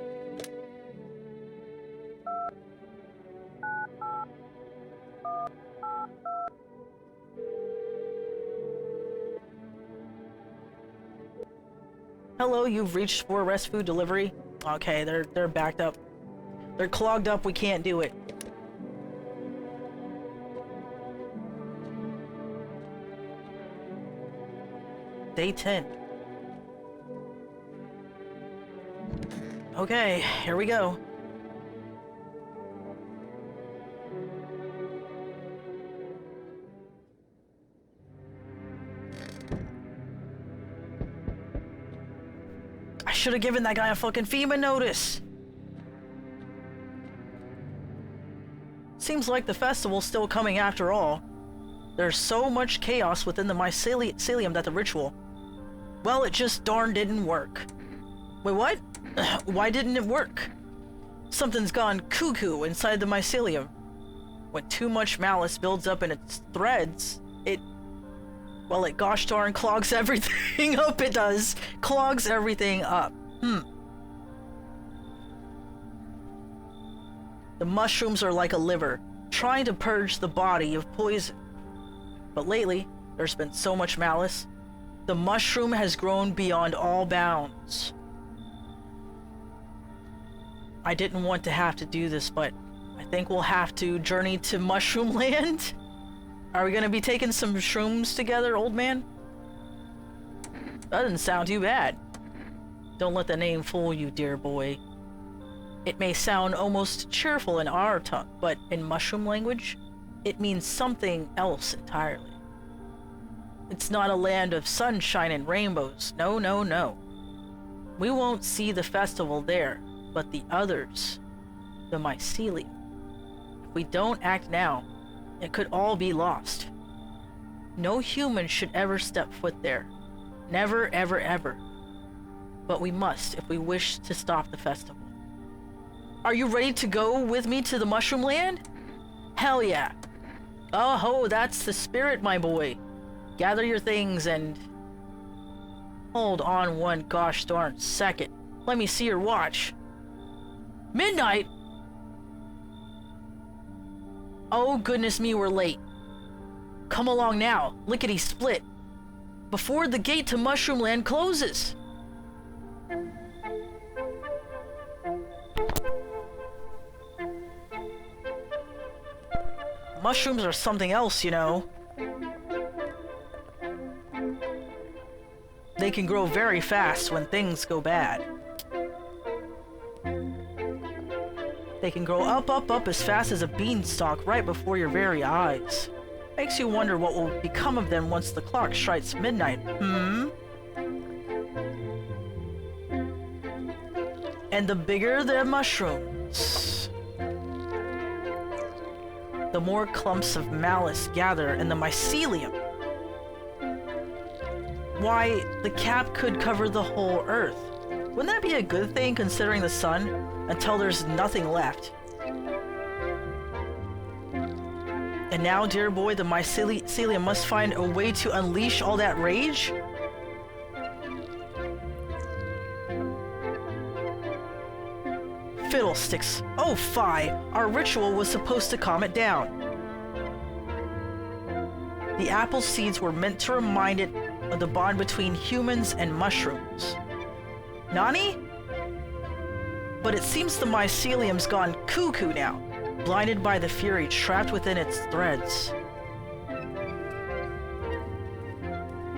Hello, you've reached for rest food delivery. Okay, they're backed up. They're clogged up, we can't do it. Day 10. Okay, here we go. I should have given that guy a fucking FEMA notice. Seems like the festival's still coming after all. There's so much chaos within the mycelium that the ritual... Well, it just darn didn't work. Wait, what? Why didn't it work? Something's gone cuckoo inside the mycelium. When too much malice builds up in its threads, it gosh darn clogs everything up, it does. Clogs everything up. The mushrooms are like a liver, trying to purge the body of poison. But lately, there's been so much malice. The mushroom has grown beyond all bounds. I didn't want to have to do this, but I think we'll have to journey to Mushroom Land. Are we gonna be taking some shrooms together, old man? That doesn't sound too bad. Don't let the name fool you, dear boy. It may sound almost cheerful in our tongue, but in mushroom language, it means something else entirely. It's not a land of sunshine and rainbows. No, no, no. We won't see the festival there, but the others, the mycelium. If we don't act now, it could all be lost. No human should ever step foot there. Never, ever, ever. But we must if we wish to stop the festival. Are you ready to go with me to the Mushroom Land? Hell yeah. Oh ho, that's the spirit, my boy. Gather your things and... Hold on one gosh darn second. Let me see your watch. Midnight? Oh goodness me, we're late. Come along now, lickety split. Before the gate to Mushroom Land closes. Mushrooms are something else, you know. They can grow very fast when things go bad. They can grow up as fast as a beanstalk right before your very eyes. Makes you wonder what will become of them once the clock strikes midnight. And the bigger the mushrooms, the more clumps of malice gather in the mycelium. Why, the cap could cover the whole earth. Wouldn't that be a good thing considering the sun, until there's nothing left? And now, dear boy, the mycelium must find a way to unleash all that rage? Fiddlesticks. Oh, fie! Our ritual was supposed to calm it down. The apple seeds were meant to remind it of the bond between humans and mushrooms. Nani? But it seems the mycelium's gone cuckoo now, blinded by the fury trapped within its threads.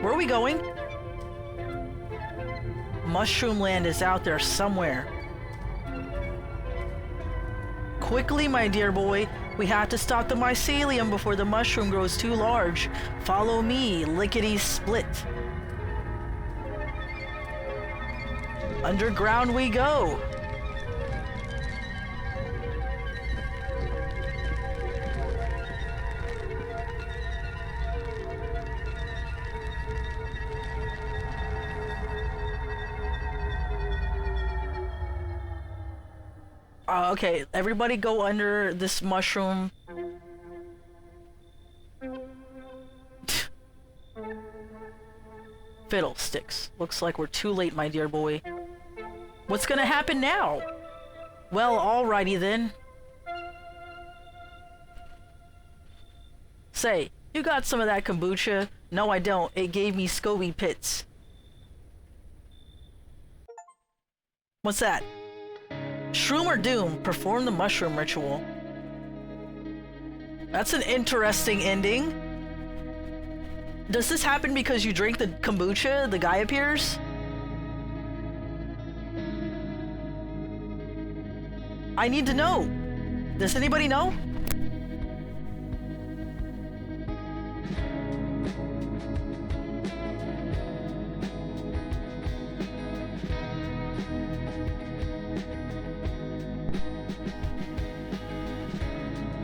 Where are we going? Mushroom Land is out there somewhere. Quickly, my dear boy, we have to stop the mycelium before the mushroom grows too large. Follow me, lickety split. Underground we go. Okay, everybody go under this mushroom. Fiddlesticks. Looks like we're too late, my dear boy. What's gonna happen now? Well, alrighty then. Say, you got some of that kombucha? No, I don't. It gave me Scobie pits. What's that? Shroom or Doom, perform the mushroom ritual. That's an interesting ending. Does this happen because you drink the kombucha, the guy appears? I need to know. Does anybody know?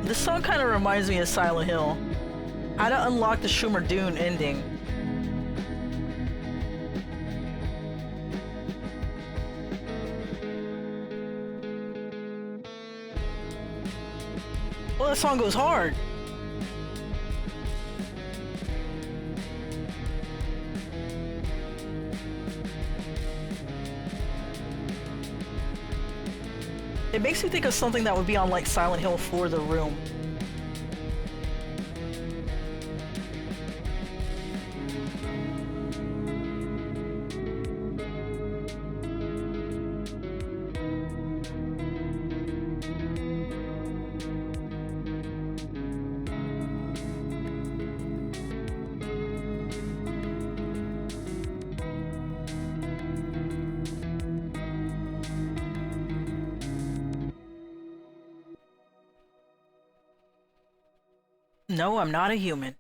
This song kind of reminds me of Silent Hill. How to unlock the Schumer Dune ending. Well, that song goes hard. It makes me think of something that would be on like Silent Hill 4: The Room. No, I'm not a human.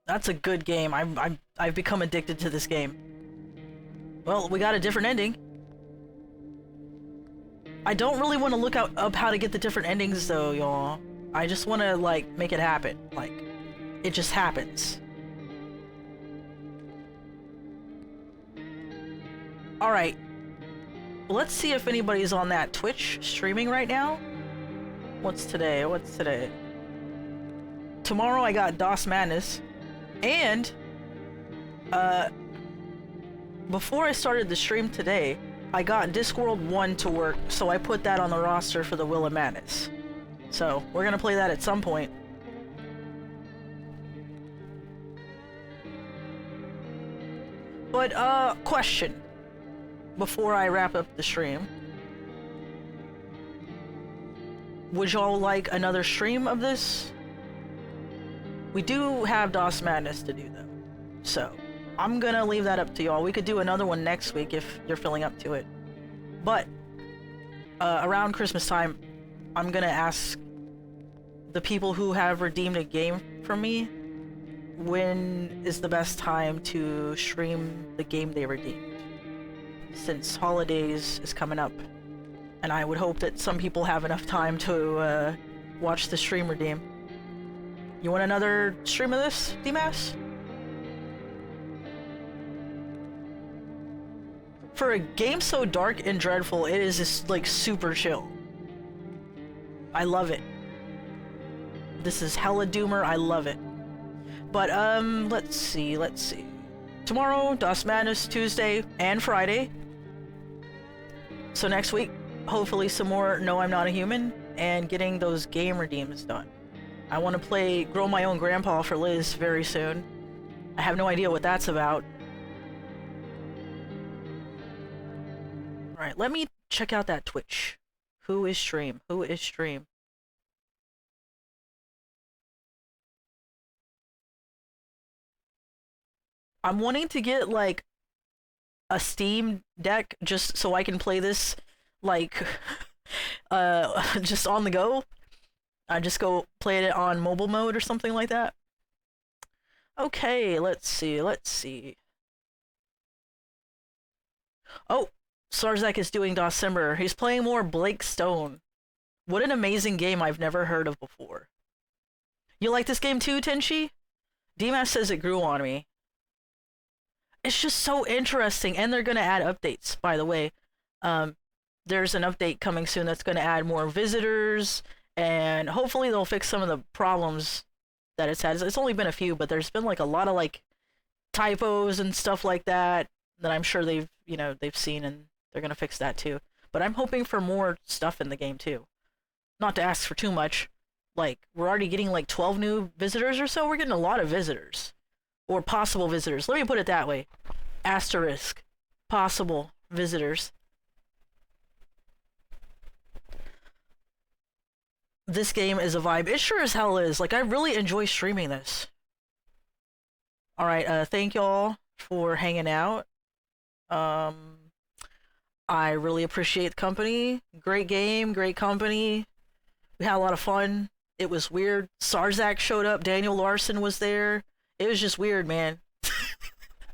That's a good game. I've become addicted to this game. Well, we got a different ending. I don't really want to look up how to get the different endings though, y'all. I just want to like make it happen. Like, it just happens. Alright. Let's see if anybody's on that Twitch streaming right now. What's today? What's today? Tomorrow I got DOS Madness, and before I started the stream today, I got Discworld 1 to work, so I put that on the roster for the Will of Madness. So, we're gonna play that at some point. But, question. Before I wrap up the stream. Would y'all like another stream of this? We do have DOS Madness to do though, so I'm gonna leave that up to y'all. We could do another one next week if you're feeling up to it. But around Christmas time, I'm gonna ask the people who have redeemed a game from me when is the best time to stream the game they redeemed, since holidays is coming up, and I would hope that some people have enough time to watch the stream redeem. You want another stream of this, DMAS? For a game so dark and dreadful, it is just like super chill. I love it. This is hella doomer, I love it. But let's see. Tomorrow, DOS Madness, Tuesday and Friday. So next week, hopefully some more No I'm Not a Human and getting those game redeems done. I want to play Grow My Own Grandpa for Liz very soon. I have no idea what that's about. Alright, let me check out that Twitch. Who is stream? Who is stream? I'm wanting to get like a Steam Deck just so I can play this like just on the go. I just go play it on mobile mode or something like that. Okay, let's see. Oh, Sarzak is doing Dawsember. He's playing more Blake Stone. What an amazing game I've never heard of before. You like this game too, Tenchi? DMAS says it grew on me. It's just so interesting, and they're gonna add updates, by the way. There's an update coming soon that's gonna add more visitors, and hopefully they'll fix some of the problems that it's had. It's only been a few, but there's been like a lot of like typos and stuff like that that I'm sure they've seen, and they're gonna fix that too. But I'm hoping for more stuff in the game too. Not to ask for too much. Like, we're already getting like 12 new visitors or so. We're getting a lot of visitors. Or possible visitors. Let me put it that way. Asterisk. Possible visitors. This game is a vibe. It sure as hell is. Like, I really enjoy streaming this. Alright, thank y'all for hanging out. I really appreciate the company. Great game, great company. We had a lot of fun. It was weird. Sarzak showed up. Daniel Larson was there. It was just weird, man.